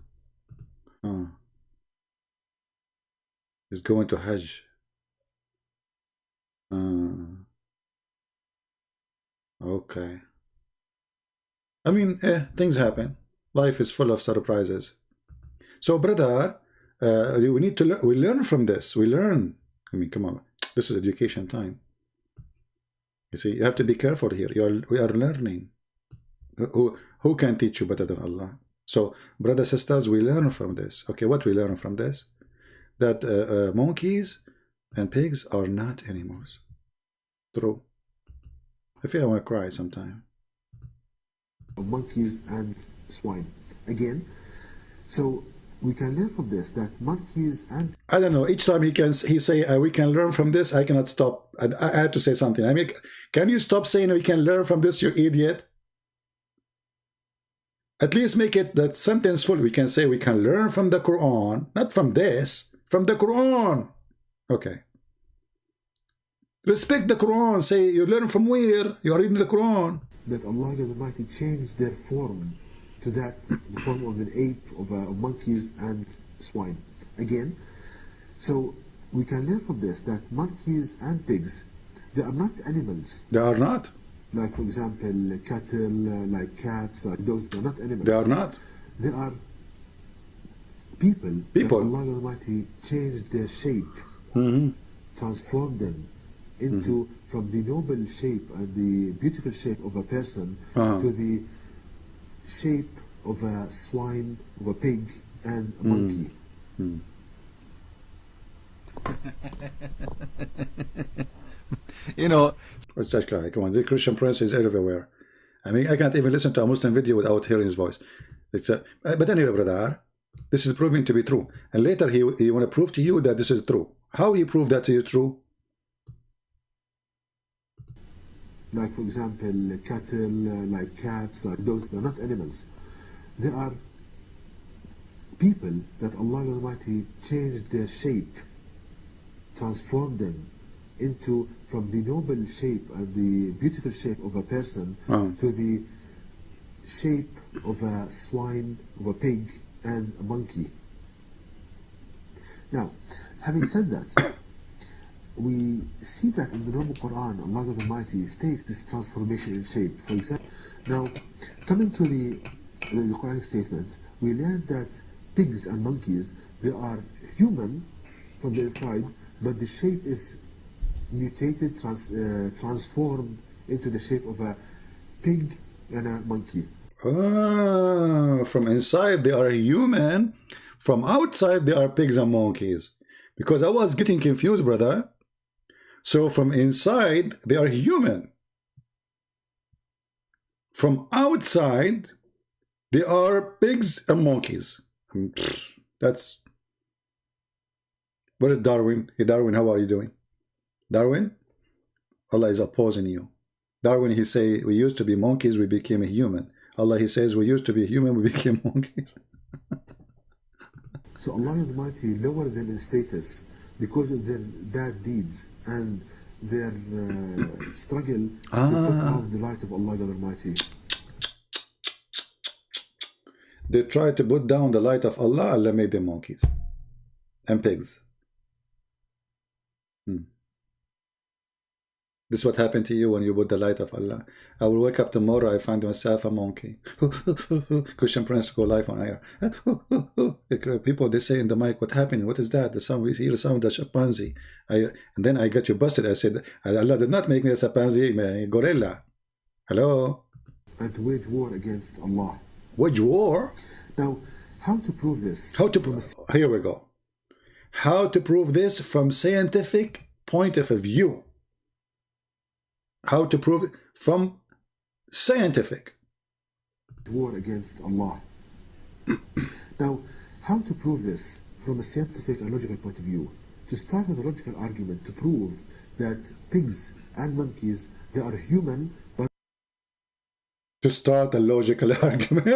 He's going to Hajj. Okay. I mean, things happen. Life is full of surprises. So, brother, we need to learn. We learn from this. We learn. I mean, come on. This is education time. You see, you have to be careful here. We are learning. Who can teach you better than Allah? So, brothers, sisters, we learn from this. Okay, what we learn from this? That monkeys and pigs are not animals. True. I feel I want to cry sometime. Monkeys and swine. Again, so we can learn from this that monkeys and... I don't know. Each time he say we can learn from this, I cannot stop. I have to say something. I mean, can you stop saying we can learn from this, you idiot? At least make it that sentence full. We can say we can learn from the Quran, not from this, from the Quran. Okay. Respect the Quran. Say you learn from where? You are reading the Quran. That Allah God Almighty changed their form to that, the form of an ape, of monkeys and swine. Again, so we can learn from this that monkeys and pigs, they are not animals. They are not. Like, for example, cattle, like cats, like dogs, they're not animals. They are not. They are people. That Allah God Almighty changed their shape, transformed them into, from the noble shape and the beautiful shape of a person to the shape of a swine, of a pig, and a monkey. You know, what's that guy? Come on, the Christian Prince is everywhere. I mean, I can't even listen to a Muslim video without hearing his voice. But anyway, brother, this is proving to be true. And later he want to prove to you that this is true. How he proved that to you true? Like, for example, cattle, like cats, like dogs, they're not animals. They are people that Allah Almighty changed their shape, transformed them into, from the noble shape and the beautiful shape of a person to the shape of a swine, of a pig, and a monkey. Now, having said that, we see that in the noble Quran, Allah God Almighty states this transformation in shape. For example, now, coming to the Quranic statements, we learn that pigs and monkeys, they are human from the inside, but the shape is mutated, transformed into the shape of a pig and a monkey. From inside they are human, from outside they are pigs and monkeys. Because I was getting confused, brother. So from inside they are human. From outside they are pigs and monkeys. That's... Where is Darwin? Hey Darwin, how are you doing? Darwin? Allah is opposing you. Darwin, he say, we used to be monkeys, we became a human. Allah, he says, we used to be human, we became monkeys. So Allah Almighty lowered them in status because of their bad deeds and their struggle to put out the light of Allah Almighty. They tried to put down the light of Allah, Allah made them monkeys and pigs. This is what happened to you when you put the light of Allah. I will wake up tomorrow, I find myself a monkey. Christian Prince go live on air. People, they say in the mic, what happened? What is that? The sound, we hear the sound of chimpanzee. And then I got you busted. I said, Allah did not make me a chimpanzee, a gorilla. Hello? And to wage war against Allah. Wage war? Now, how to prove this? Here we go. How to prove this from scientific point of view. How to prove it from scientific. War against Allah. Now, how to prove this from a scientific and logical point of view? To start with a logical argument to prove that pigs and monkeys, they are human, but... To start a logical argument.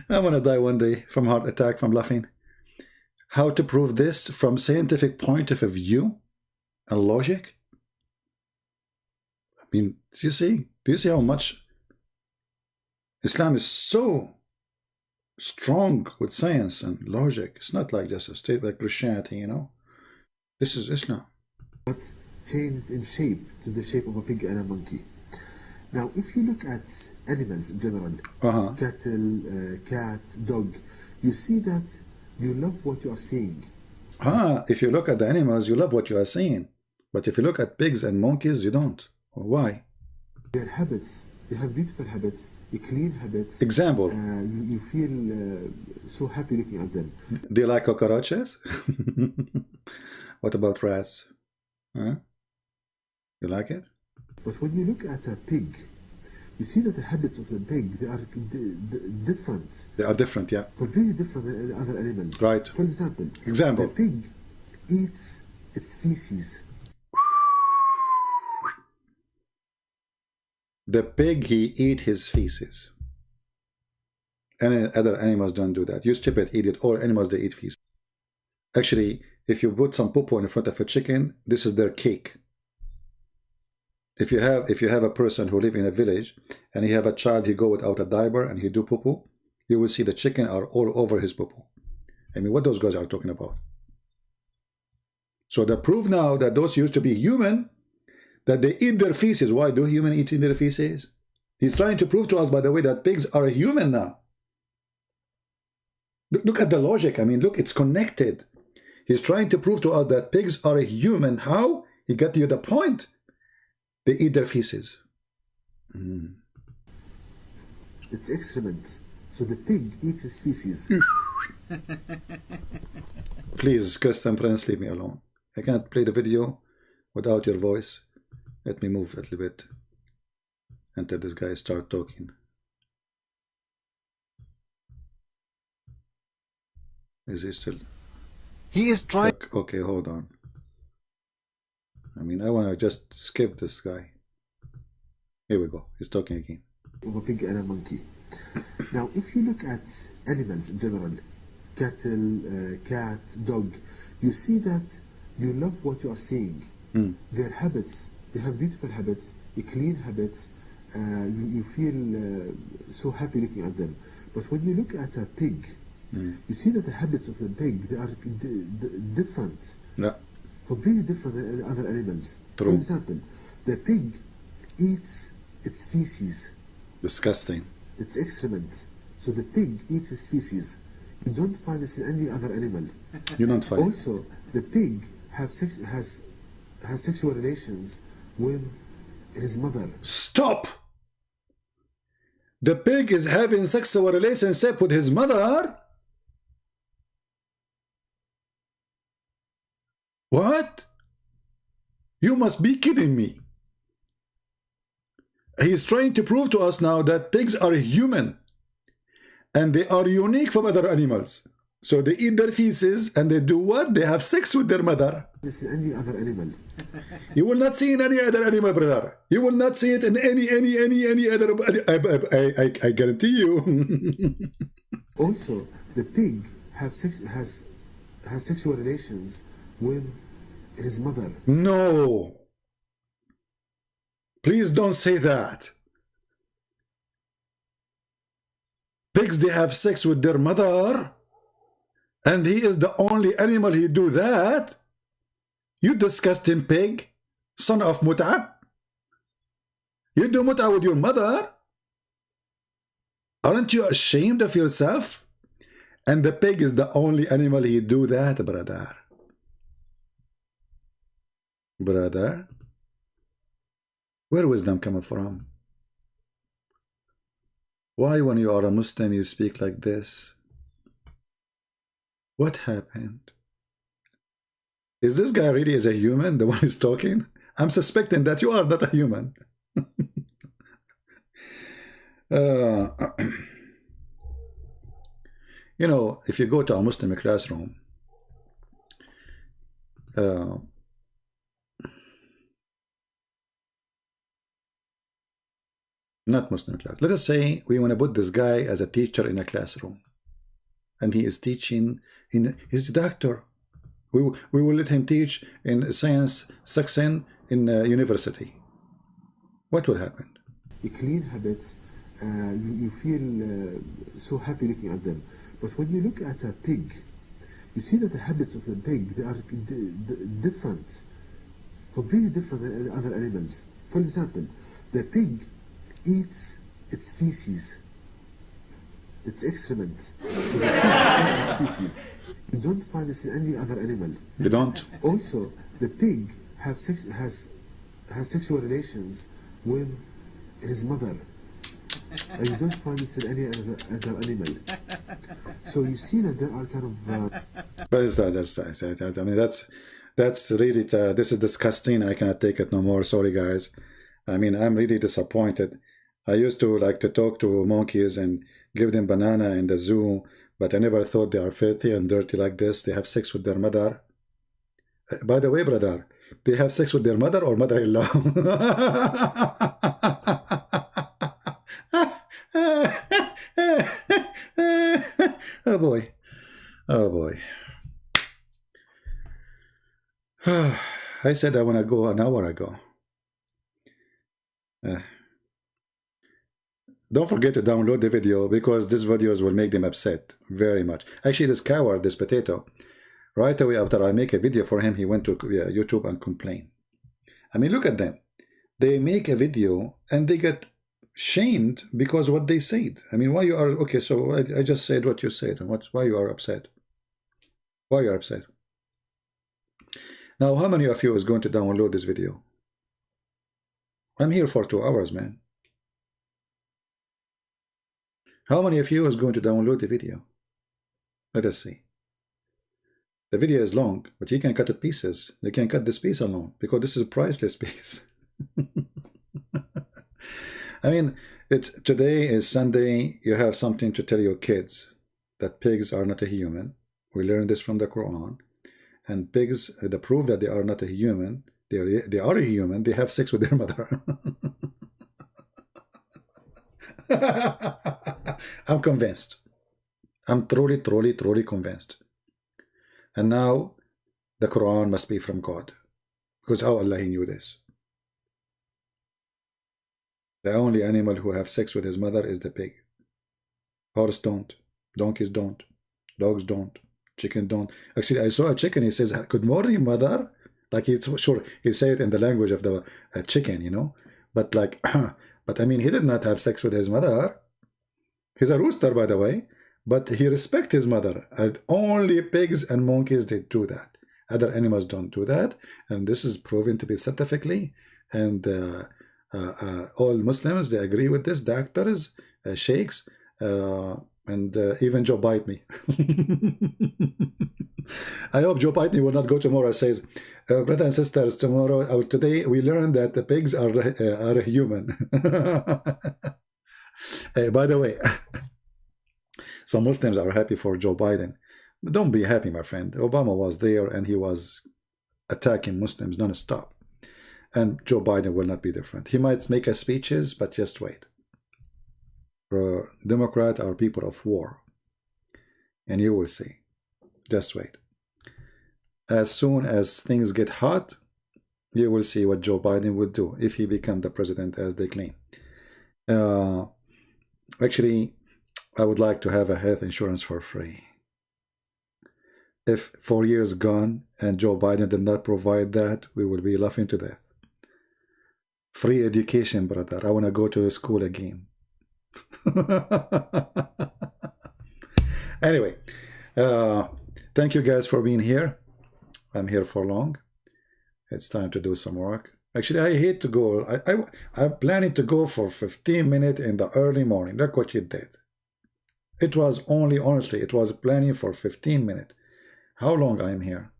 I'm gonna die one day from heart attack from laughing. How to prove this from scientific point of view and logic? I mean, do you see how much Islam is so strong with science and logic? It's not like just a state like Christianity, you know. This is Islam. But changed in shape to the shape of a pig and a monkey. Now, if you look at animals in general, cattle, cat, dog, you see that you love what you are seeing. If you look at the animals, you love what you are seeing. But if you look at pigs and monkeys, you don't. Why? Their habits, they have beautiful habits, clean habits. Example. You feel so happy looking at them. Do you like cockroaches? What about rats? Huh? You like it? But when you look at a pig, you see that the habits of the pig, they are different. They are different, yeah. Completely different than other animals. Right. For example, the pig eats its feces. The pig, he eat his feces. Any other animals don't do that. You stupid idiot. All animals, they eat feces. Actually, if you put some poo-poo in front of a chicken, this is their cake. If you have a person who live in a village and he have a child, he go without a diaper and he do poo-poo, you will see the chicken are all over his poo-poo. I mean, what those guys are talking about? So the proof now that those used to be human, that they eat their feces. Why do humans eat their feces? He's trying to prove to us, by the way, that pigs are human now. Look at the logic. I mean, look, it's connected. He's trying to prove to us that pigs are human. How? He got to the point. They eat their feces. It's excrement. So the pig eats his feces. Please, Christian Prince, leave me alone. I can't play the video without your voice. Let me move a little bit until this guy start talking. Is he still? He is trying. Okay, hold on. I mean, I want to just skip this guy. Here we go. He's talking again. Of a pig and a monkey. Now, if you look at animals in general, cattle, cat, dog, you see that you love what you are seeing. Their habits, they have beautiful habits, clean habits. You feel so happy looking at them. But when you look at a pig, you see that the habits of the pig, they are different. Yeah. Completely different than other animals. True. For example, the pig eats its feces. Disgusting. It's excrement. So the pig eats its feces. You don't find this in any other animal. You don't find. Also, the pig has sexual relations with his mother. Stop! The pig is having sexual relationship with his mother? What? You must be kidding me. He is trying to prove to us now that pigs are human and they are unique from other animals. So they eat their feces and they do what? They have sex with their mother. This is any other animal. You will not see in any other animal, brother. You will not see it in any other. I guarantee you. Also, the pig has sexual relations with his mother. No. Please don't say that. Pigs, they have sex with their mother And he is the only animal who do that. You disgusting pig, son of mut'a. You do mut'a with your mother. Aren't you ashamed of yourself? And the pig is the only animal who do that, brother. Brother, where wisdom coming from? Why when you are a Muslim you speak like this? What happened? Is this guy really is a human, the one who's talking? I'm suspecting that you are not a human. You know, if you go to a Muslim classroom, not Muslim class. Let us say we want to put this guy as a teacher in a classroom, and he is teaching he's a doctor. We will let him teach in science section in university. What will happen? The clean habits, you feel so happy looking at them. But when you look at a pig, you see that the habits of the pig, they are different, completely different than other animals. For example, the pig eats its feces, its excrement. So the pig eats its feces. You don't find this in any other animal. You don't? Also, the pig has sexual relations with his mother. And you don't find this in any other animal. So you see that there are kind of... But it's I mean, that's really, this is disgusting. I cannot take it no more. Sorry, guys. I mean, I'm really disappointed. I used to like to talk to monkeys and give them banana in the zoo, but I never thought they are filthy and dirty like this. They have sex with their mother. By the way, brother, they have sex with their mother or mother-in-law? Oh boy. Oh boy. I said I want to go an hour ago. Don't forget to download the video because these videos will make them upset very much. Actually, this coward, this potato, right away after I make a video for him, he went to YouTube and complained. I mean, look at them. They make a video and they get shamed because what they said. I mean, why you are okay? So I just said what you said, and why you are upset? Why you are upset? Now, how many of you is going to download this video? I'm here for 2 hours, man. How many of you is going to download the video? Let us see. The video is long, but you can cut it pieces. You can cut this piece alone because this is a priceless piece. I mean, today is Sunday. You have something to tell your kids that pigs are not a human. We learned this from the Quran. And pigs, the proof that they are not a human, they are a human. They have sex with their mother. I'm convinced. I'm truly convinced. And now the Quran must be from God, because how Allah He knew this? The only animal who have sex with his mother is the pig. Horse don't, donkeys don't, dogs don't, chicken don't. Actually, I saw a chicken. He says, "Good morning, mother." Like it's sure he said it in the language of the chicken, you know. But like, but I mean, he did not have sex with his mother. He's a rooster, by the way, but he respects his mother. And only pigs and monkeys they do that. Other animals don't do that, and this is proven to be scientifically. And all Muslims they agree with this. Doctors, sheikhs, and even Joe Biden. I hope Joe Biden will not go tomorrow and says, brothers and sisters, today we learned that the pigs are human. By the way, some Muslims are happy for Joe Biden. But don't be happy, my friend. Obama was there and he was attacking Muslims non-stop. And Joe Biden will not be different. He might make speeches, but just wait. Democrats are people of war. And you will see. Just wait. As soon as things get hot, you will see what Joe Biden would do if he becomes the president as they claim. Actually, I would like to have a health insurance for free. if 4 years gone and Joe Biden did not provide that, we will be laughing to death. Free education, brother. I want to go to school again. Anyway, thank you guys for being here. I'm here for long. It's time to do some work. Actually, I hate to go. I'm planning to go for 15 minutes in the early morning. Look what you did. It was only, honestly, it was planning for 15 minutes. How long I am here?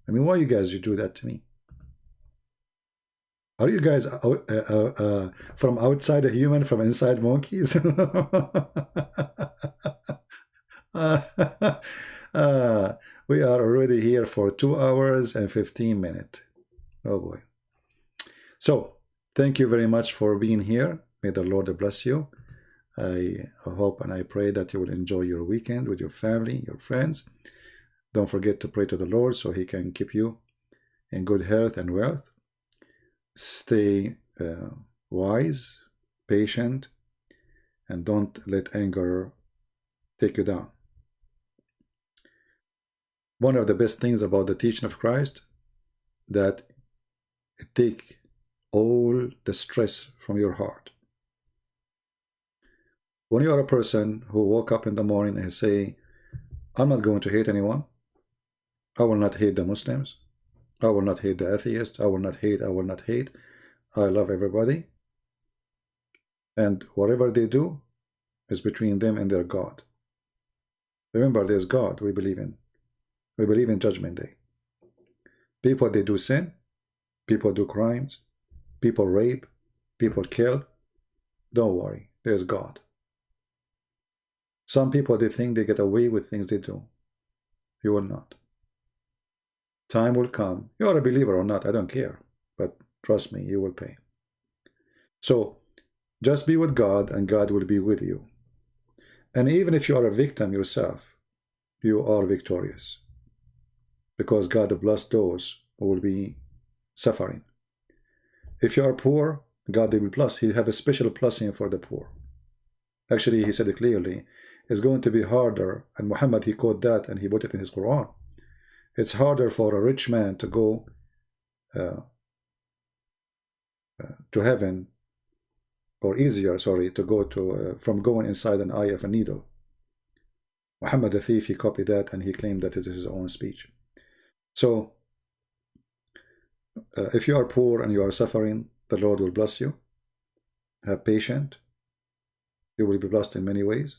I mean, why you guys you do that to me? Are you guys from outside a human, from inside monkeys? We are already here for 2 hours and 15 minutes. Oh boy. So, thank you very much for being here. May the Lord bless you. I hope and I pray that you will enjoy your weekend with your family, your friends. Don't forget to pray to the Lord so He can keep you in good health and wealth. Stay wise, patient, and don't let anger take you down. One of the best things about the teaching of Christ, that it takes all the stress from your heart. When you are a person who woke up in the morning and say, I'm not going to hate anyone, I will not hate the Muslims, I will not hate the atheists, I will not hate, I love everybody, and whatever they do is between them and their God. Remember, there's God we believe in. We believe in Judgment Day. People, they do sin, people do crimes, people rape, people kill. Don't worry, there's God. Some people, they think they get away with things they do. You will not. Time will come. You are a believer or not, I don't care. But trust me, you will pay. So, just be with God and God will be with you. And even if you are a victim yourself, you are victorious. Because God bless those who will be suffering. If you are poor, God will bless. He have a special blessing for the poor. Actually, He said it clearly. It's going to be harder, and Muhammad, he quoted that and he put it in his Quran. It's harder for a rich man to go to heaven, or easier, sorry, to go to from going inside an eye of a needle. Muhammad the thief, he copied that and he claimed that it is his own speech. So, if you are poor and you are suffering, the Lord will bless you. Have patience. You will be blessed in many ways.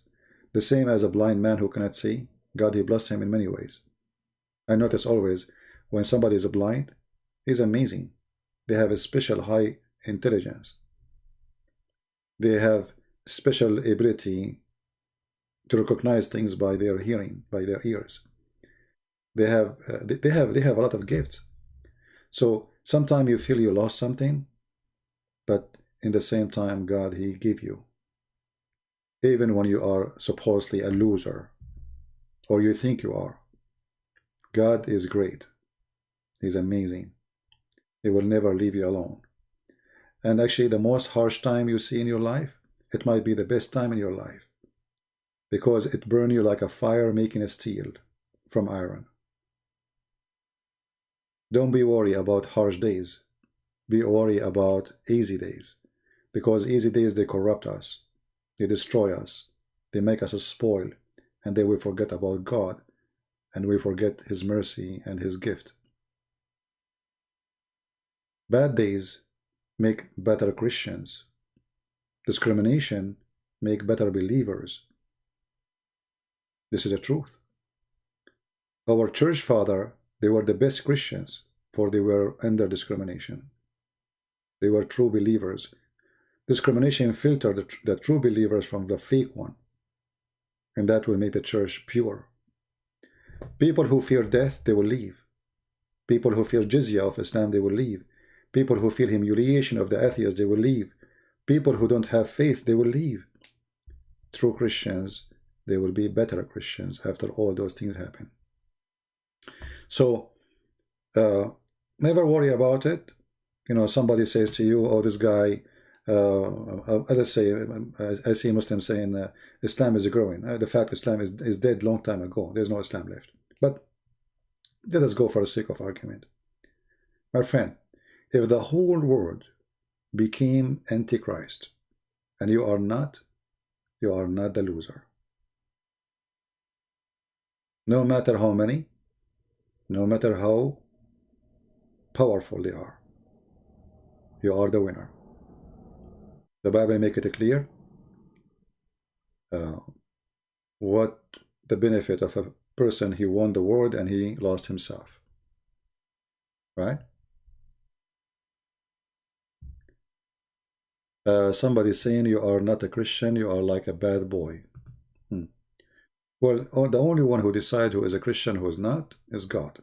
The same as a blind man who cannot see, God, He blessed him in many ways. I notice always, when somebody is blind, he's amazing. They have a special high intelligence. They have special ability to recognize things by their hearing, by their ears. They have a lot of gifts. So sometimes you feel you lost something, but in the same time, God, He gave you. Even when you are supposedly a loser, or you think you are, God is great. He's amazing. He will never leave you alone. And actually, the most harsh time you see in your life, it might be the best time in your life, because it burns you like a fire making a steel from iron. Don't be worried about harsh days. Be worried about easy days, because easy days, they corrupt us. They destroy us. They make us a spoil, and they will forget about God, and we forget His mercy and His gift. Bad days make better Christians. Discrimination make better believers. This is the truth. Our church father, they were the best Christians, for they were under discrimination. They were true believers. Discrimination filtered the true believers from the fake one, and that will make the church pure. People who fear death, they will leave. People who fear jizya of Islam, they will leave. People who fear humiliation of the atheists, they will leave. People who don't have faith, they will leave. True Christians, they will be better Christians after all those things happen. So, never worry about it. You know, somebody says to you, oh, this guy let's say, I see Muslims saying Islam is growing. The fact Islam is dead long time ago. There's no Islam left. But let us go for the sake of argument. My friend, if the whole world became Antichrist, and you are not the loser. No matter how many, no matter how powerful they are, you are the winner. The Bible make it clear what the benefit of a person. He won the world and he lost himself. Right? Somebody saying you are not a Christian, you are like a bad boy. Well, the only one who decides who is a Christian, who is not, is God.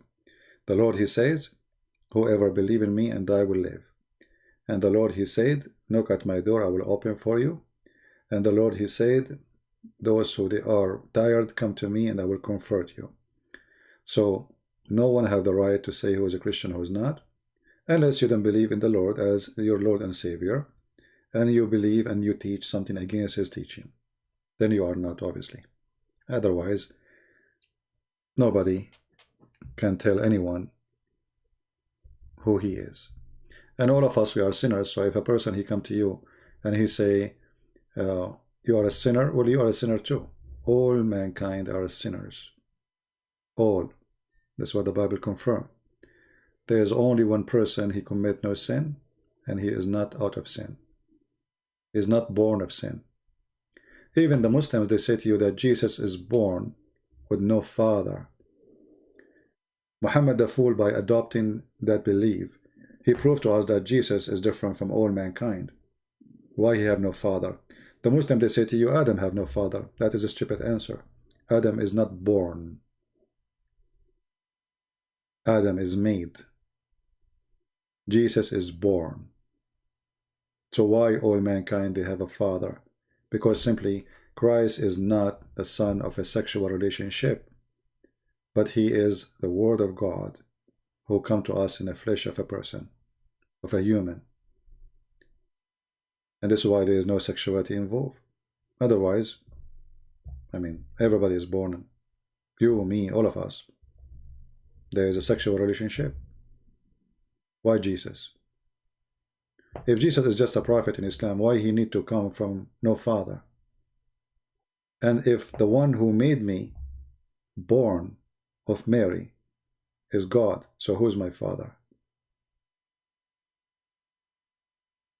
The Lord, he says, whoever believe in me and I will live. And the Lord, he said, knock at my door, I will open for you. And the Lord, he said, those who they are tired, come to me and I will comfort you. So no one have the right to say who is a Christian, who is not, unless you don't believe in the Lord as your Lord and Savior, and you believe and you teach something against his teaching. Then you are not, obviously. Otherwise, nobody can tell anyone who he is. And all of us, we are sinners. So if a person, he come to you and he say, you are a sinner, well, you are a sinner too. All mankind are sinners. All. That's what the Bible confirms. There is only one person, he commit no sin, and he is not out of sin. He is not born of sin. Even the Muslims, they say to you that Jesus is born with no father. Muhammad the fool, by adopting that belief, he proved to us that Jesus is different from all mankind. Why he have no father? The Muslim, they say to you, Adam have no father. That is a stupid answer. Adam is not born. Adam is made. Jesus is born. So why all mankind, they have a father? Because simply Christ is not a son of a sexual relationship, but he is the Word of God who come to us in the flesh of a person, of a human. And this is why there is no sexuality involved. Otherwise, I mean, everybody is born, you, me, all of us. There is a sexual relationship. Why Jesus? If Jesus is just a prophet in Islam, why he need to come from no father? And if the one who made me born of Mary is God, so who is my father?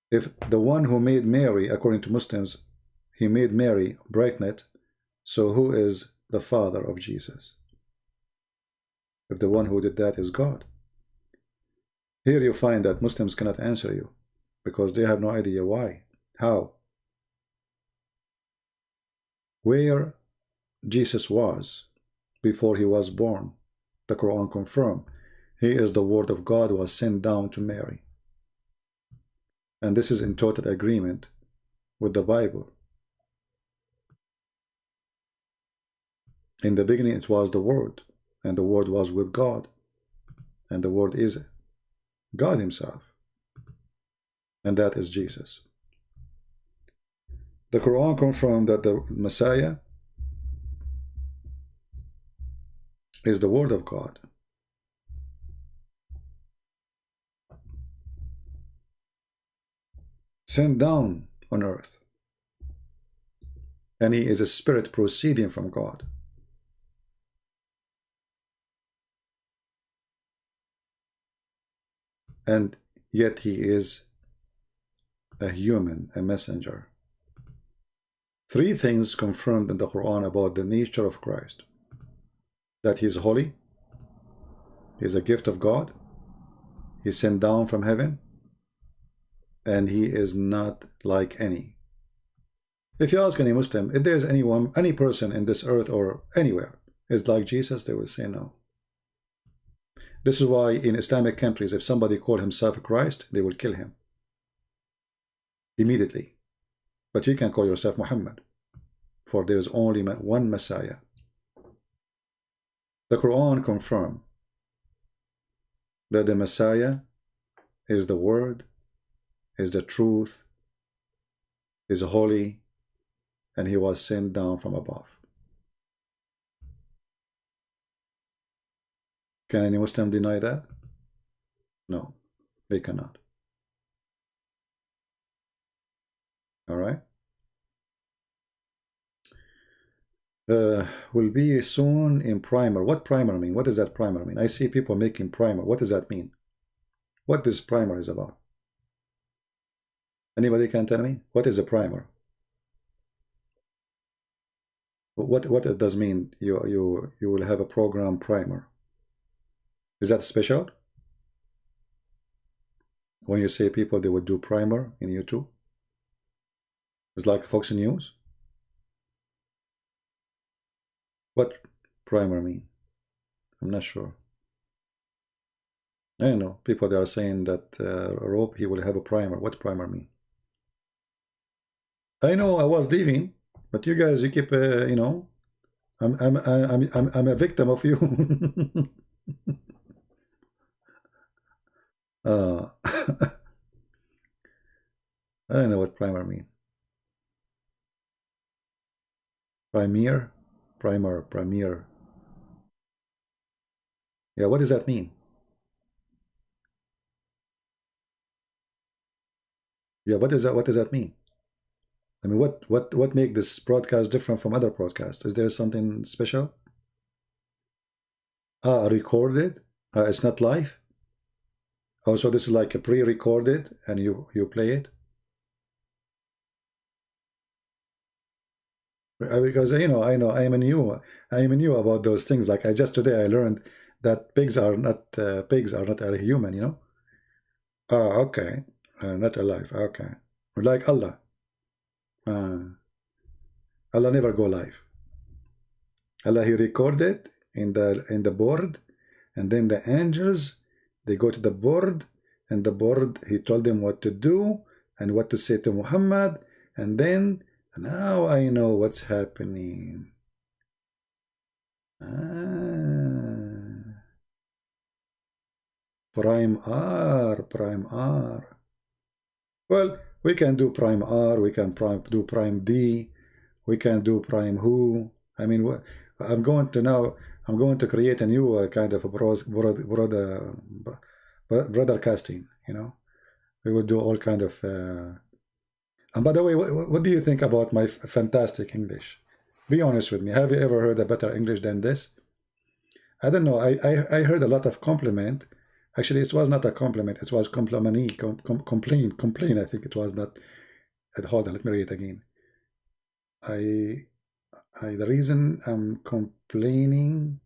If the one who made Mary, according to Muslims, he made Mary pregnant, so who is the father of Jesus? If the one who did that is God. Here you find that Muslims cannot answer you because they have no idea why, how, where Jesus was before he was born. The Quran confirmed he is the Word of God, was sent down to Mary. And this is in total agreement with the Bible. In the beginning it was the Word, and the Word was with God, and the Word is God himself, and that is Jesus. The Quran confirmed that the Messiah is the Word of God. Sent down on earth. And he is a spirit proceeding from God. And yet he is a human, a messenger. Three things confirmed in the Quran about the nature of Christ. That he is holy, he is a gift of God, he is sent down from heaven, and he is not like any. If you ask any Muslim, if there is anyone, any person in this earth or anywhere is like Jesus, they will say no. This is why in Islamic countries, if somebody call himself Christ, they will kill him immediately. But you can call yourself Muhammad, for there is only one Messiah. The Quran confirms that the Messiah is the Word, is the truth, is holy and he was sent down from above. Can any Muslim deny that? No, they cannot. All right. Will be soon in primer. What primer mean? What does that primer mean? I see people making primer. What does that mean? What this primer is about? Anybody can tell me? What is a primer? What it does mean? You will have a program primer. Is that special? When you say people they would do primer in YouTube? It's like Fox News? What primer mean? I'm not sure. I don't know. People they are saying that Rope he will have a primer. What primer mean? I know I was leaving, but you guys you keep you know, I'm a victim of you. I don't know what primer mean. Premier. Yeah, what does that mean? Yeah, what does that mean? I mean, what make this broadcast different from other broadcasts? Is there something special? Recorded? It's not live? Oh, so this is like a pre-recorded and you play it? Because I know I am new about those things. Like today I learned that pigs are not human, you know. Oh, okay, not alive. Okay, like Allah. Allah never go live. Allah he recorded in the board, and then the angels they go to the board, and the board he told them what to do and what to say to Muhammad, and then. Now I know what's happening. Prime R. Well, we can do prime R, we can do prime D, we can do prime who. I mean, I'm going to create a new kind of a broadcasting, you know. We will do all kind of... And by the way, what do you think about my fantastic English? Be honest with me. Have you ever heard a better English than this? I don't know. I heard a lot of compliment. Actually, it was not a compliment. It was complain. I think it was not. Hold on. Let me read it again. The reason I'm complaining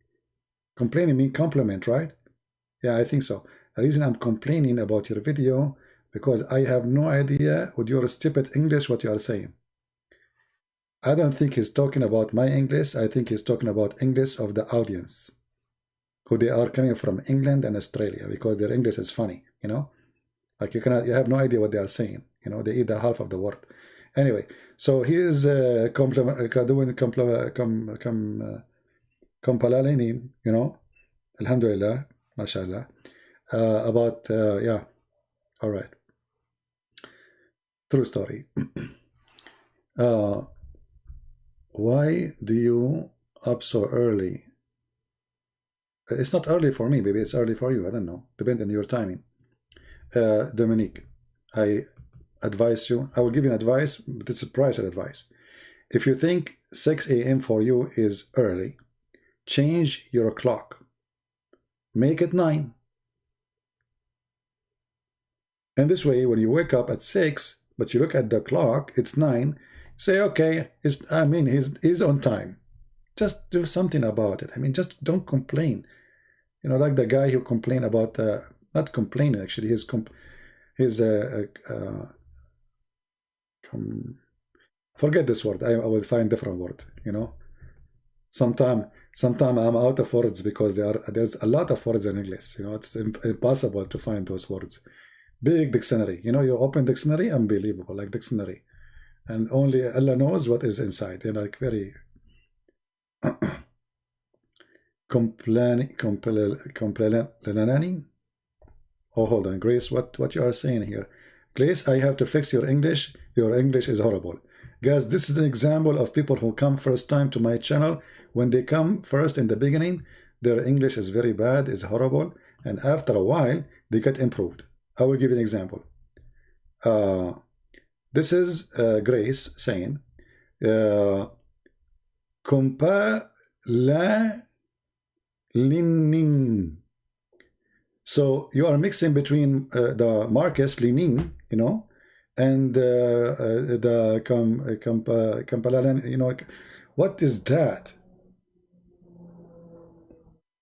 means compliment, right? Yeah, I think so. The reason I'm complaining about your video because I have no idea with your stupid English what you are saying. I don't think he's talking about my English. I think he's talking about English of the audience, who they are coming from England and Australia, because their English is funny, you know. Like you have no idea what they are saying. You know, they eat the half of the word. Anyway, so he is doing compalainin, you know, alhamdulillah, mashallah, about yeah, all right. True story. Why do you up so early? It's not early for me, maybe it's early for you. I don't know. Depends on your timing. Dominique, I advise you. I will give you an advice, but it's a private advice. If you think 6 a.m. for you is early, change your clock. Make it 9. And this way, when you wake up at 6, but you look at the clock, it's 9, say, okay, he's on time. Just do something about it. I mean, just don't complain. You know, like the guy who complained about, not complaining, actually, forget this word. I will find different word, you know. Sometime I'm out of words because there's a lot of words in English. You know, it's impossible to find those words. Big dictionary. You know, you open dictionary, unbelievable, like dictionary. And only Allah knows what is inside. You know, like very complaining. Oh, hold on, Grace, what you are saying here? Grace, I have to fix your English your English is horrible. Guys, this is an example of people who come first time to my channel. When they come first in the beginning, their English is very bad, is horrible, and after a while, they get improved. I will give you an example. This is Grace saying, compa la Lenin. So you are mixing between the Marcus Lenin, you know, and the Kampalalan, you know. What is that?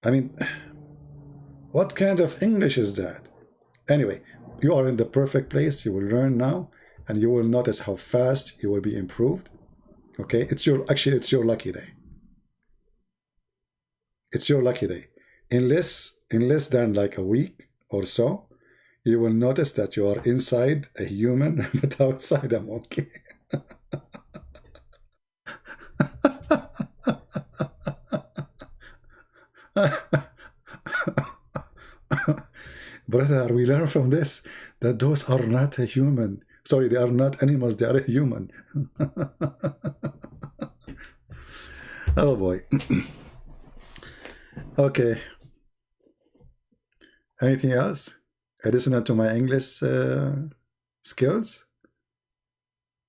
I mean, what kind of English is that? Anyway, you are in the perfect place. You will learn now, and you will notice how fast you will be improved. Okay, it's your lucky day. It's your lucky day. In less than like a week or so, you will notice that you are inside a human but outside a monkey. Brother, we learn from this that those are not a human. Sorry, they are not animals, they are a human. Oh boy. Okay. Anything else additional to my English skills?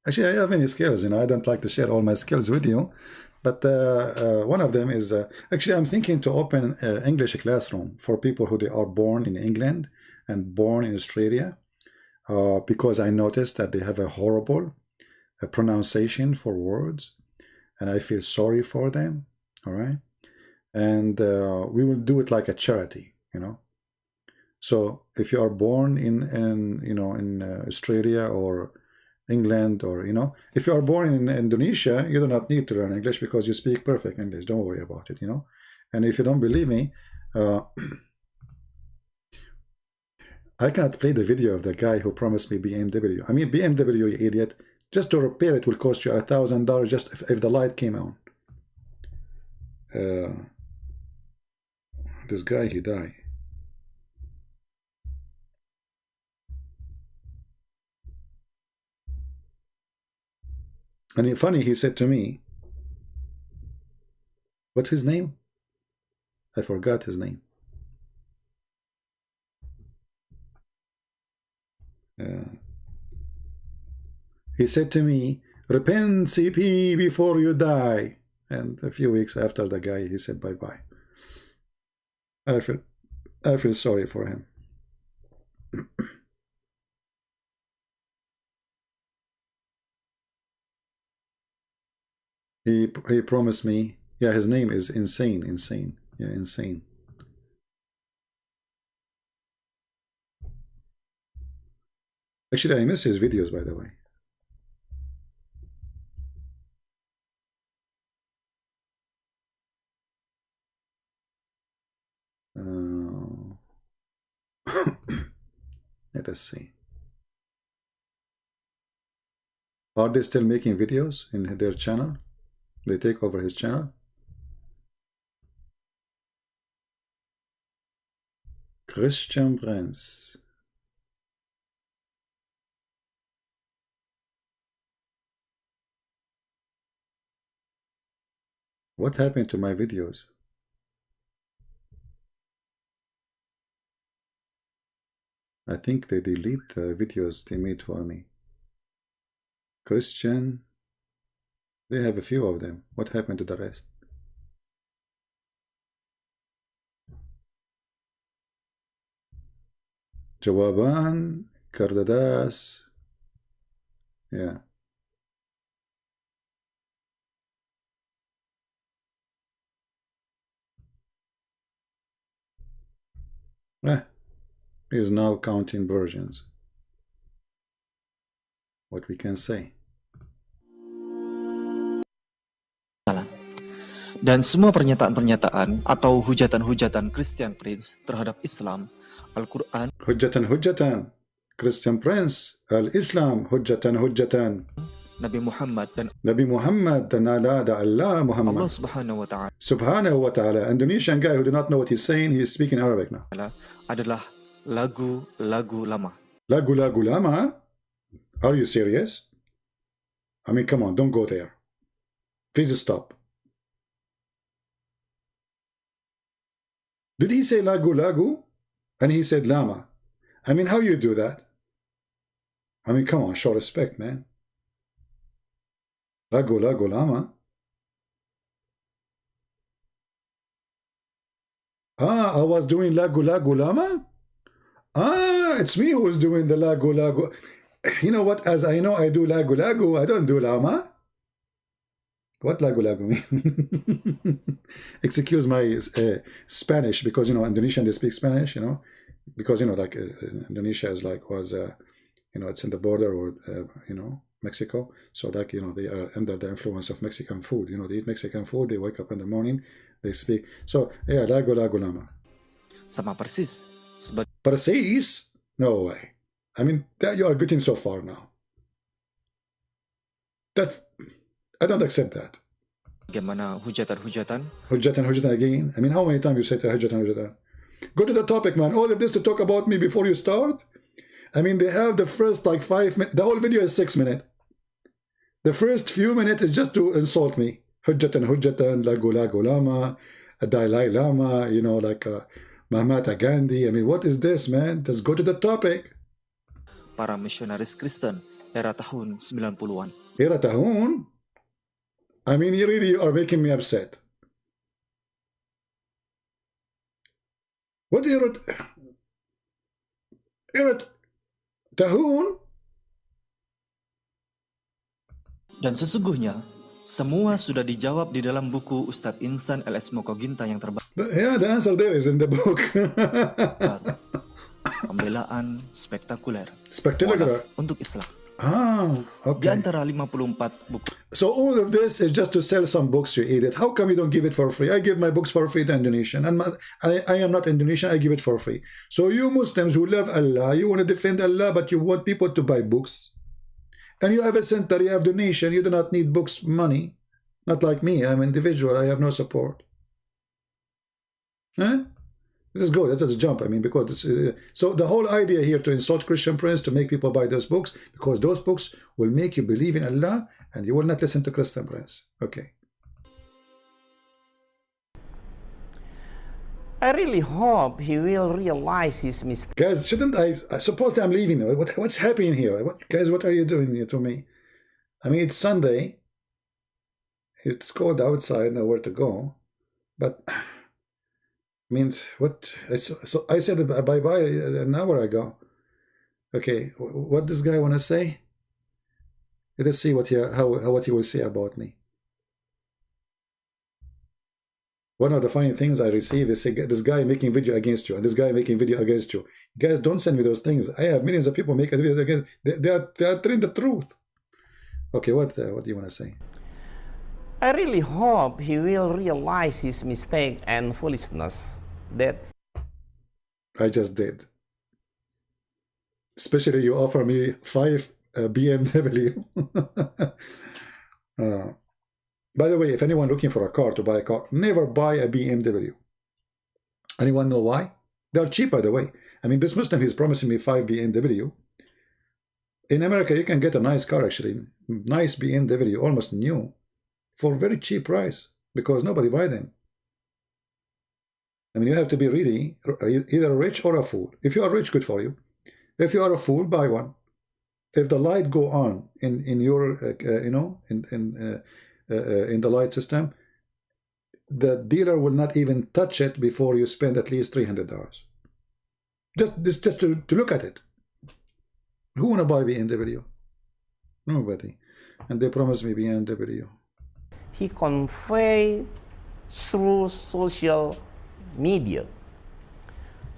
Actually, I have many skills, you know. I don't like to share all my skills with you, but one of them is actually I'm thinking to open an English classroom for people who they are born in England and born in Australia, because I noticed that they have a horrible pronunciation for words, and I feel sorry for them. All right, and we will do it like a charity, you know. So if you are born in Australia or England, or if you are born in Indonesia, you do not need to learn English because you speak perfect English. Don't worry about it, you know. And if you don't believe me, I cannot play the video of the guy who promised me BMW. I mean, BMW, you idiot. Just to repair it will cost you $1,000 just if the light came on. This guy, he died. And funny, he said to me, what's his name? I forgot his name. He said to me, repent, CP, before you die. And a few weeks after the guy, he said bye-bye. I feel sorry for him. He promised me, yeah, his name is Insane. Yeah, Insane. Actually, I miss his videos, by the way. Let us see. Are they still making videos in their channel? They take over his channel? Christian Prince. What happened to my videos? I think they delete the videos they made for me. Christian. They have a few of them. What happened to the rest? Jawaban, Kardadas. Yeah. He is now counting versions. What we can say. Dan semua pernyataan-pernyataan atau hujatan-hujatan Christian Prince terhadap Islam, Al-Quran, hujatan Christian Prince, Al-Islam, hujatan Nabi Muhammad dan Allah Muhammad, Allah Subhanahu wa ta'ala. Indonesian guy who do not know what he's saying, he's speaking Arabic now. Adalah lagu-lagu lama. Lagu-lagu lama? Are you serious? I mean, come on, don't go there. Please stop. Did he say lagu lagu? And he said lama. I mean, how you do that? I mean, come on, show respect, man. Lagu lagu lama. Ah, I was doing lagu lagu lama? Ah, it's me who's doing the lagu lagu. You know what? As I know I do lagu lagu, I don't do lama. What lagu lagu mean? Excuse my Spanish, because, you know, Indonesian, they speak Spanish, you know, because, you know, like Indonesia is like, was, you know, it's in the border, or, you know, Mexico. So like, you know, they are under the influence of Mexican food. You know, they eat Mexican food, they wake up in the morning, they speak. So, yeah, lagu lagu lama. Sama persis. Persis? No way. I mean, that you are getting so far now. That, I don't accept that. Bagaimana hujatan-hujatan? Hujatan again? I mean, how many times you say hujatan? Go to the topic, man. All of this to talk about me before you start? I mean, they have the first like 5 minutes. The whole video is 6 minutes. The first few minutes is just to insult me. Hujatan, lagu lagu lama, Dalai Lama, you know, like Mahatma Gandhi. I mean, what is this, man? Just go to the topic. Para misionaris Kristen era tahun 90-an. Era tahun? I mean, you really are making me upset. What era tahun? Dan sesungguhnya, semua sudah dijawab di dalam buku Ustadz Insan LS Mokoginta yang terbaru. Yeah, the answer there is in the book. Pembelaan spektakuler. Spectacular. Untuk Islam. Ah, okay. Di antara 54 buku. So all of this is just to sell some books you edit. How come you don't give it for free? I give my books for free to Indonesian, and I am not Indonesian. I give it for free. So you Muslims who love Allah, you want to defend Allah, but you want people to buy books, and you have a center, you have donation. You do not need books money. Not like me. I'm an individual. I have no support. Huh? This is good. Let's jump. I mean, because this, so the whole idea here to insult Christian Prince, to make people buy those books, because those books will make you believe in Allah, and you will not listen to Christian Prince. Okay. I really hope he will realize his mistake. Guys, shouldn't I suppose I'm leaving. What's happening here? Guys, what are you doing here to me? I mean, it's Sunday. It's cold outside, nowhere to go. But I mean, what? So I said bye-bye an hour ago. Okay, what this guy want to say? Let us see what he will say about me. One of the funny things I receive is this guy making video against you, and this guy making video against you. Guys, don't send me those things. I have millions of people making videos against. They are telling the truth. Okay, what do you want to say? I really hope he will realize his mistake and foolishness that I just did. Especially you offer me 5 BMW. By the way, if anyone looking for a car, to buy a car, never buy a BMW. Anyone know why? They're cheap, by the way. I mean, this Muslim, he's promising me 5 BMW. In America, you can get a nice car, actually. Nice BMW, almost new, for very cheap price, because nobody buy them. I mean, you have to be really either rich or a fool. If you are rich, good for you. If you are a fool, buy one. If the light go on in your, you know, in the light system, the dealer will not even touch it before you spend at least $300. Just to look at it. Who wanna buy BMW? Nobody. And they promised me BMW. he conveyed through social media.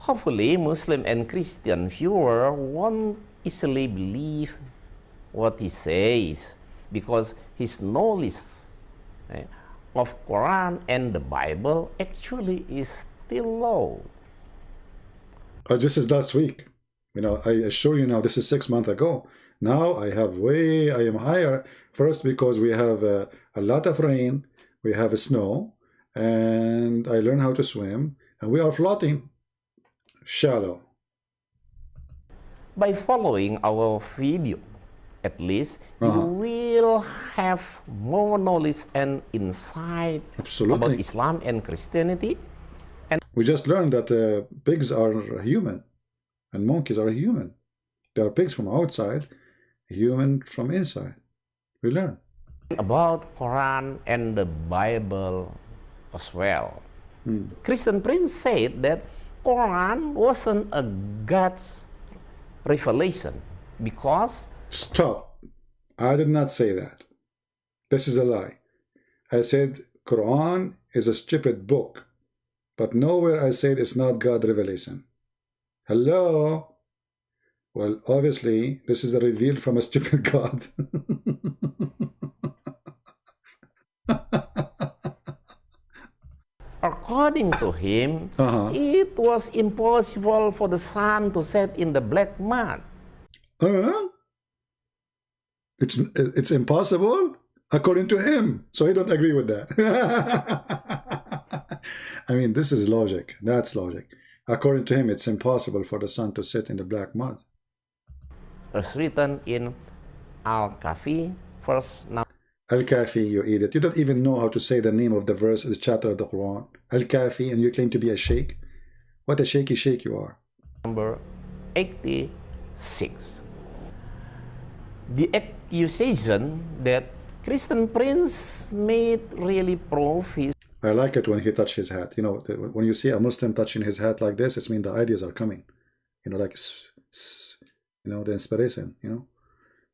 Hopefully, Muslim and Christian viewer won't easily believe what he says, because his knowledge of Quran and the Bible actually is still low. This is last week. You know, I assure you now, this is 6 months ago. Now I am higher. First, because we have a lot of rain, we have snow, and I learned how to swim, and we are floating shallow. By following our video, at least, you will have more knowledge and insight about Islam and Christianity. And we just learned that pigs are human and monkeys are human. They are pigs from outside, human from inside. We learn about Quran and the Bible as well. Christian Prince said that Quran wasn't a God's revelation because... Stop. I did not say that. This is a lie. I said Quran is a stupid book, but nowhere I said it's not God revelation. Hello? Well, obviously, this is a revealed from a stupid God. According to him, it was impossible for the sun to set in the black mud. It's impossible? According to him. So I don't agree with that. I mean, this is logic. That's logic. According to him, it's impossible for the sun to set in the black mud. As written in Al-Kahfi, verse 9. Al-Kahfi, you idiot. You don't even know how to say the name of the verse, the chapter of the Quran. Al-Kahfi, and you claim to be a sheikh? What a shaky sheikh you are. Number 86. The accusation that Christian Prince made really prove his... I like it when he touched his hat. You know, when you see a Muslim touching his hat like this, it means the ideas are coming. You know, like, you know, the inspiration, you know.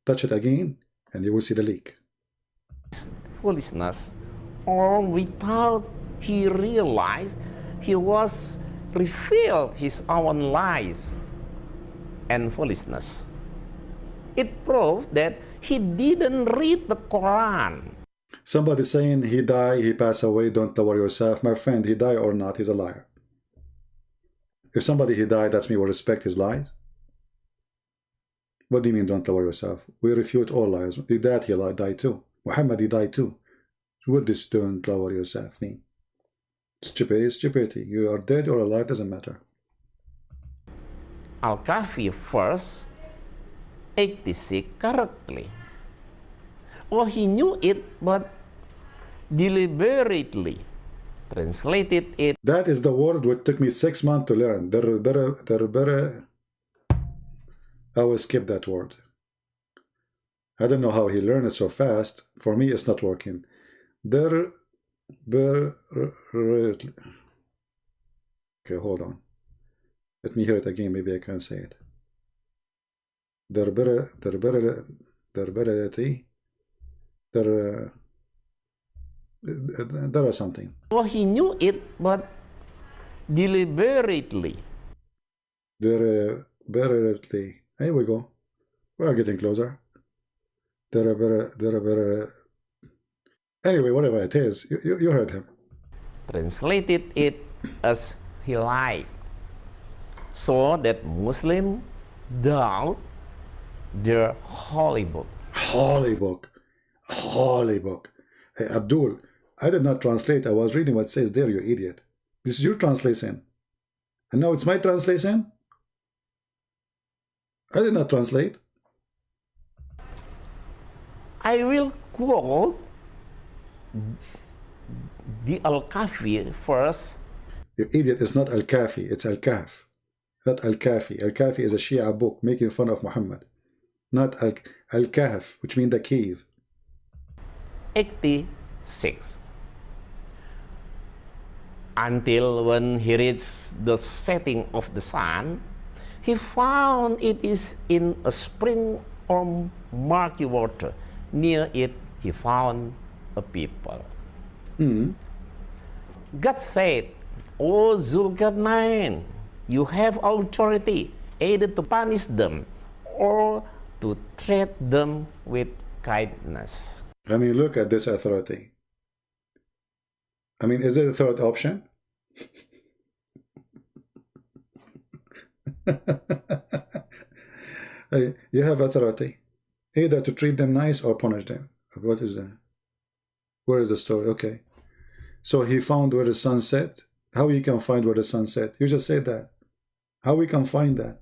Touch it again, and you will see the leak. Foolishness, or without he realized he was revealed his own lies and foolishness. It proved that he didn't read the Quran. Somebody saying he died, he passed away, don't lower yourself. My friend, he died or not, he's a liar. If somebody he died, that's me, will respect his lies. What do you mean, don't lower yourself? We refute all lies. He died, he died too. Muhammad, he died too. What does don't lower yourself mean? Stupidity. You are dead or alive, doesn't matter. Al-Kahfi verse 86 correctly. Oh, he knew it, but deliberately translated it. That is the word which took me 6 months to learn. I will skip that word. I don't know how he learned it so fast. For me, it's not working. Okay, hold on. Let me hear it again. Maybe I can say it. There is something. Oh, he knew it, but deliberately. Deliberately. Here we go. We are getting closer. Anyway, whatever it is, you heard him. Translated it as he lied, so that Muslims doubt their holy book. Holy book. Holy book. Hey, Abdul, I did not translate. I was reading what it says there, you idiot. This is your translation. And now it's my translation? I did not translate. I will quote the Al-Kahfi first. You idiot, it's not Al-Kahfi, it's Al-Kahf. Not Al-Kahfi. Al-Kahfi is a Shia book making fun of Muhammad. Not Al-Kahf, which means the cave. 86. Until when he reached the setting of the sun, he found it is in a spring or murky water. Near it, he found a people. God said, O Zulkarnain, you have authority either to punish them or to treat them with kindness. I mean, look at this authority. I mean, is there a third option? You have authority either to treat them nice or punish them. What is that? Where is the story? Okay. So he found where the sun set. How you can find where the sun set? You just said that. How we can find that?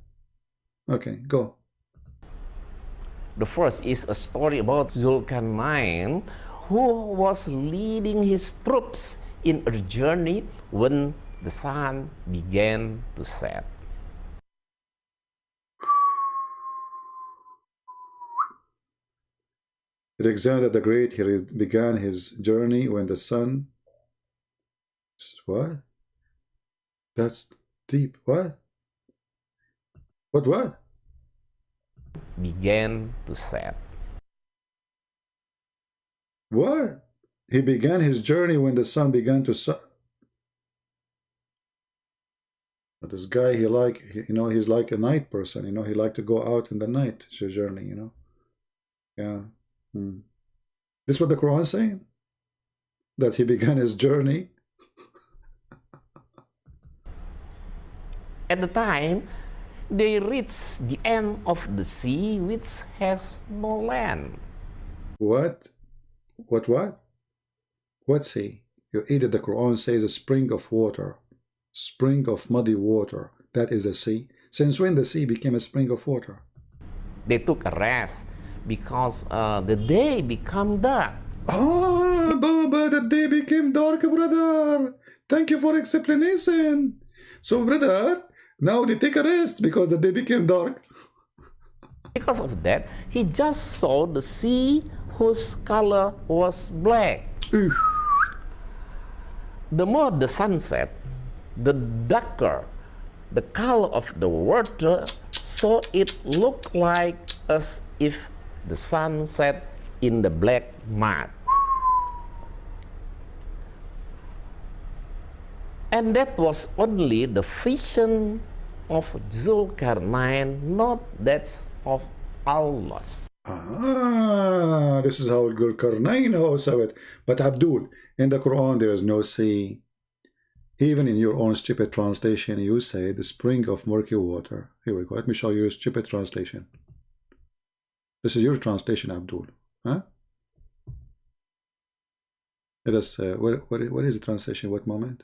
Okay, go. The first is a story about Zulkarnain, who was leading his troops in a journey when the sun began to set. Alexander the Great, he began his journey when the sun... What? That's deep. What? What? Began to set. What? He began his journey when the sun began to set. But this guy, he's like a night person, he like to go out in the night, to journey, Yeah. This is what the Quran is saying? That he began his journey? At the time, they reached the end of the sea, which has no land. What? What sea? You either the Quran says a spring of water, spring of muddy water. That is the sea. Since when the sea became a spring of water? They took a rest because the day became dark. Ah, Baba, the day became dark, brother. Thank you for explanation. So, brother, now they take a rest because the day became dark. Because of that, he just saw the sea whose color was black. The more the sun set, the darker the color of the water, so it looked like as if the sun set in the black mud. And that was only the vision of Zulkarnain, not that of Allah. Ah, this is how Zulkarnain knows of it. But Abdul, in the Quran there is no sea. Even in your own stupid translation, you say the spring of murky water. Here we go. Let me show you a stupid translation. This is your translation, Abdul. Huh? Let us, what is the translation? What moment?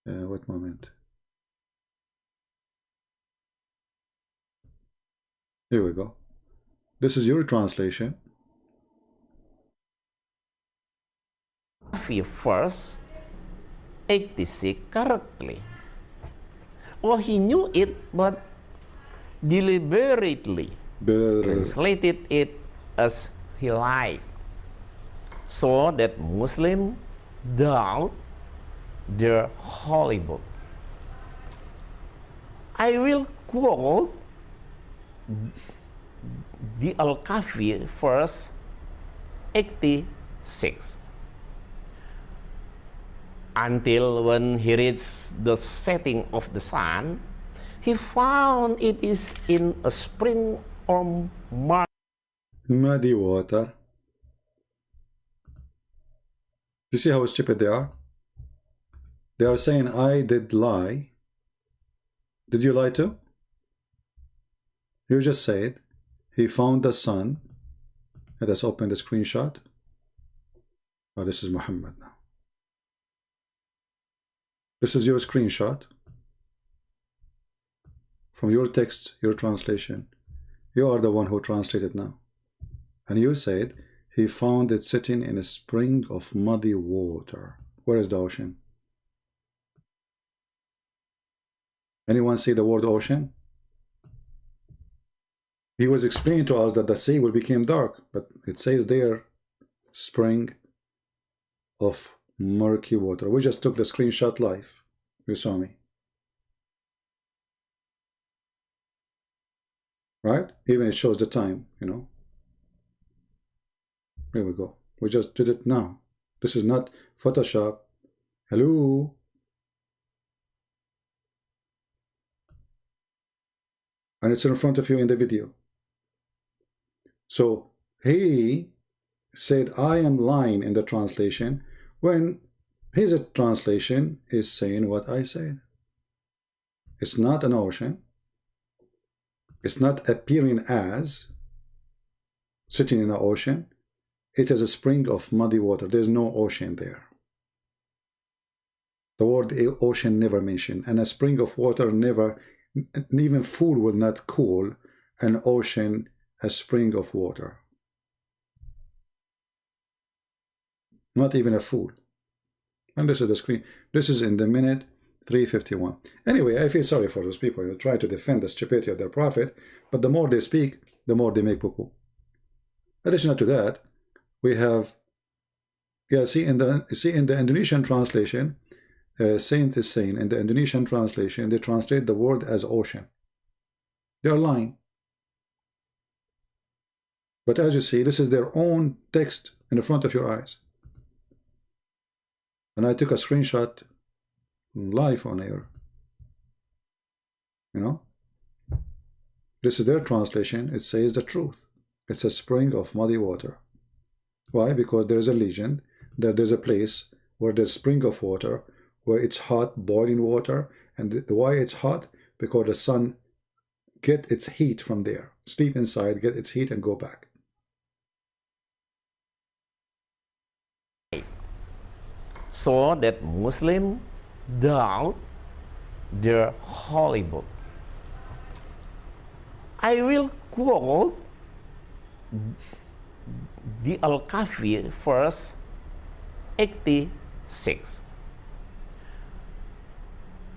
What moment? Here we go. This is your translation. First, 86 correctly. Oh, he knew it, but deliberately translated it as he liked, so that Muslims doubt their holy book. I will quote the Al-Kafi verse 86. Until when he reached the setting of the sun, he found it is in a spring or muddy water. You see how stupid they are? They are saying, I did lie. Did you lie too? You just said, he found the sun. Let us open the screenshot. Oh, this is Muhammad now. This is your screenshot from your text, your translation. You are the one who translated now. And you said, he found it sitting in a spring of muddy water. Where is the ocean? Anyone see the word ocean? He was explaining to us that the sea will become dark, but it says there, spring of murky water. We just took the screenshot live. You saw me. Right? Even it shows the time, Here we go. We just did it now. This is not Photoshop. Hello? And it's in front of you in the video. So he said, I am lying in the translation, when his translation is saying what I said. It's not an ocean. It's not appearing as sitting in the ocean. It is a spring of muddy water. There's no ocean there. The word ocean never mentioned, and a spring of water never, even fool will not call an ocean a spring of water. Not even a fool. And this is the screen. This is in the minute 3:51. Anyway, I feel sorry for those people who try to defend the stupidity of their prophet, but the more they speak, the more they make poo-poo. Additional to that, we have, yeah, see in the Indonesian translation, Saint is saying in the Indonesian translation, they translate the word as ocean. They are lying. But as you see, this is their own text in the front of your eyes. And I took a screenshot live on air. You know, this is their translation. It says the truth. It's a spring of muddy water. Why? Because there is a legend that there's a place where there's a spring of water, where it's hot, boiling water. And why it's hot? Because the sun get its heat from there. Sleep inside, get its heat, and go back. So that Muslims doubt their holy book. I will quote the Al-Kahfi verse 86.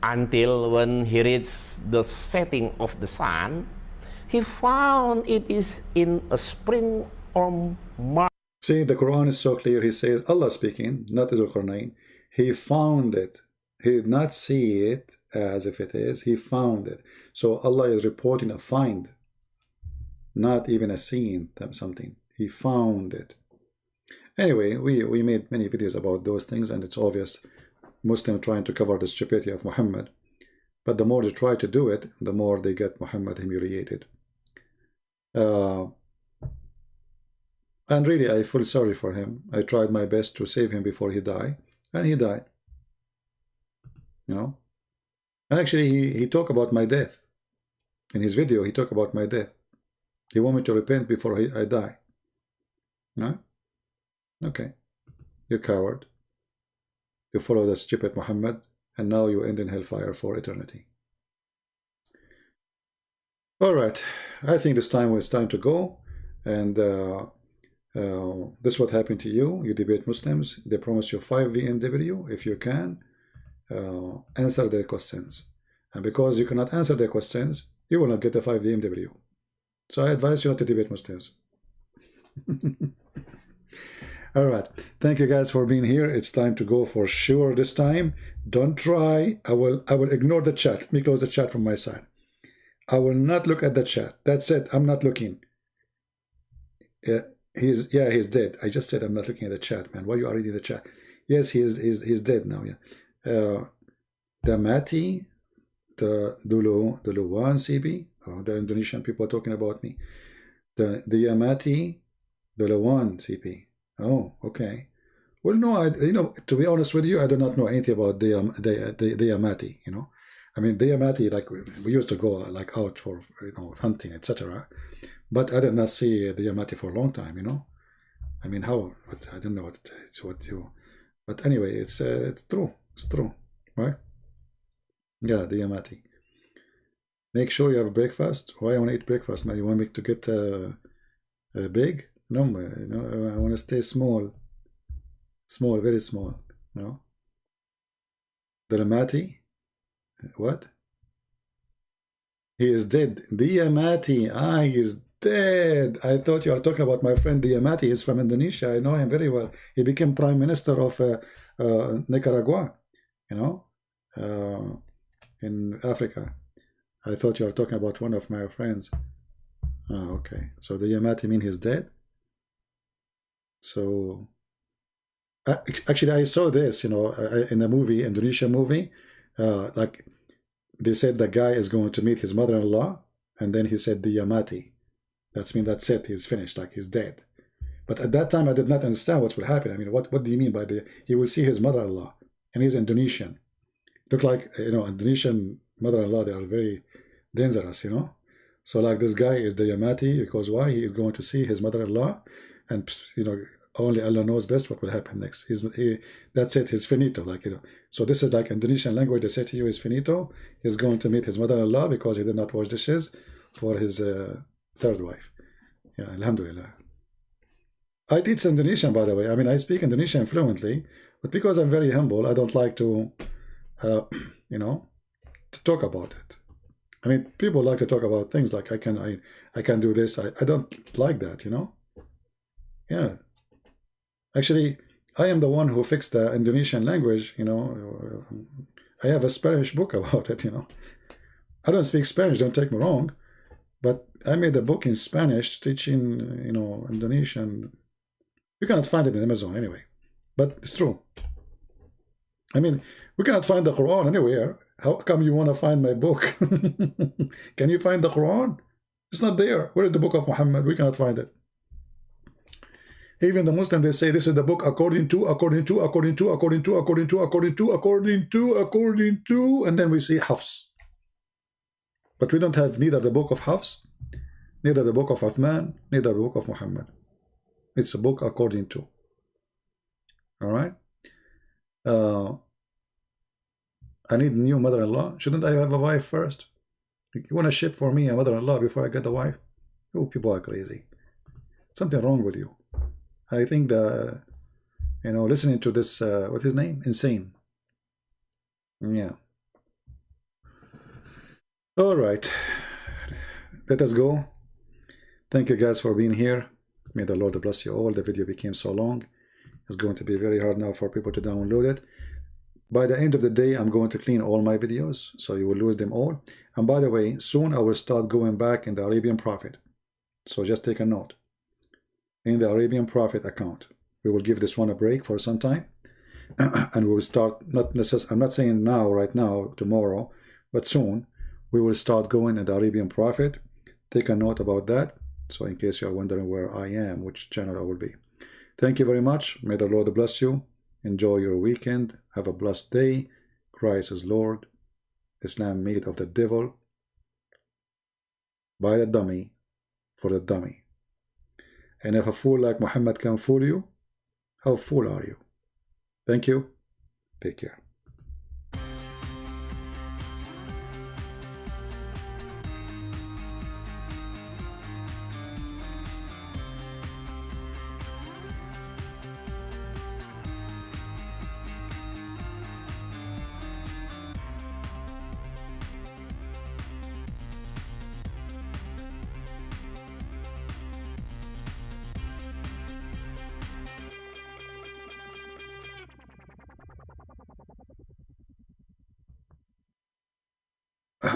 Until when he reached the setting of the sun, he found it is in a spring or marsh. See, the Quran is so clear. He says, Allah speaking, not Zulqarnain. He found it. He did not see it as if it is. He found it. So Allah is reporting a find, not even a seeing something. He found it. Anyway, we made many videos about those things, and it's obvious Muslims trying to cover the stupidity of Muhammad. But the more they try to do it, the more they get Muhammad humiliated. And really, I feel sorry for him. I tried my best to save him before he died, and he died. You know? And actually, he talked about my death. In his video, he talked about my death. He wanted me to repent before I die. No? Okay. You coward. You follow the stupid Muhammad, and now you end in hellfire for eternity. Alright. I think it's time to go. And this is what happened to you. You debate Muslims. They promise you 5 VMW. If you can, answer their questions. And because you cannot answer their questions, you will not get the 5 VMW. So I advise you not to debate Muslims. Alright. Thank you guys for being here. It's time to go for sure this time. Don't try. I will ignore the chat. Let me close the chat from my side. I will not look at the chat. That's it. I'm not looking. He's dead. I just said I'm not looking at the chat, man. Why you are reading the chat? Yes, he's dead now. Yeah. The Mati, the Duluwan CB. Oh, the Indonesian people are talking about me. The Yamati, the Lawan CP. Oh, okay. Well, no, to be honest with you, I do not know anything about the Yamati. You know, I mean, the Yamati, like we used to go like out for hunting, etc. But I did not see the Yamati for a long time, you know. I mean, how? But I don't know what you. But anyway, it's true. It's true, right? Yeah, the Yamati. Make sure you have breakfast. Why I want to eat breakfast, man? You want me to get big? No, I want to stay small. Small, very small. You know. The Yamati. What? He is dead. The Yamati. He is dead. I thought you were talking about my friend Diamati. He's from Indonesia. I know him very well. He became prime minister of Nicaragua, in Africa. I thought you were talking about one of my friends. Okay. So the Yamati mean he's dead? So actually I saw this, in a movie, Indonesian movie, like they said the guy is going to meet his mother-in-law, and then he said the Yamati. That's it. He's finished. Like he's dead. But at that time, I did not understand what will happen. I mean, what do you mean by he will see his mother-in-law, and he's Indonesian. Look like Indonesian mother-in-law. They are very dangerous, So like this guy is the Yamati because why? He is going to see his mother-in-law, and only Allah knows best what will happen next. That's it. He's finito. So this is like Indonesian language. They say to you, he's finito. He's going to meet his mother-in-law because he did not wash dishes for his third wife. Yeah, alhamdulillah. I teach Indonesian, by the way. I mean, I speak Indonesian fluently, but because I'm very humble, I don't like to, you know, to talk about it. I mean, people like to talk about things like I can do this. I don't like that, you know. Yeah. Actually, I am the one who fixed the Indonesian language, you know. I have a Spanish book about it, you know. I don't speak Spanish, don't take me wrong, but I made a book in Spanish teaching, you know, Indonesian. You cannot find it in Amazon anyway, but it's true. I mean, we cannot find the Quran anywhere. How come you want to find my book? Can you find the Quran? It's not there. Where is the book of Muhammad? We cannot find it. Even the Muslims, they say this is the book according to, and then we see Hafs. But we don't have neither the book of Hafs, neither the book of Uthman, neither the book of Muhammad. It's a book according to. All right. I need a new mother-in-law. Shouldn't I have a wife first? You want to ship for me a mother-in-law before I get the wife? Oh, people are crazy. Something wrong with you. I think the, you know, listening to this, what's his name? Insane. Yeah. All right. Let us go. Thank you guys for being here. May the Lord bless you all. The video became so long. It's going to be very hard now for people to download it. By the end of the day, I'm going to clean all my videos, so you will lose them all. And by the way, soon I will start going back in the Arabian Prophet. So just take a note. In the Arabian Prophet account, we will give this one a break for some time. And we will start, not necessarily, I'm not saying now, right now, tomorrow, but soon, we will start going in the Arabian Prophet. Take a note about that. So in case you're wondering where I am, which channel I will be. Thank you very much. May the Lord bless you. Enjoy your weekend. Have a blessed day. Christ is Lord. Islam made of the devil by the dummy for the dummy. And if a fool like Muhammad can fool you, how fool are you? Thank you. Take care.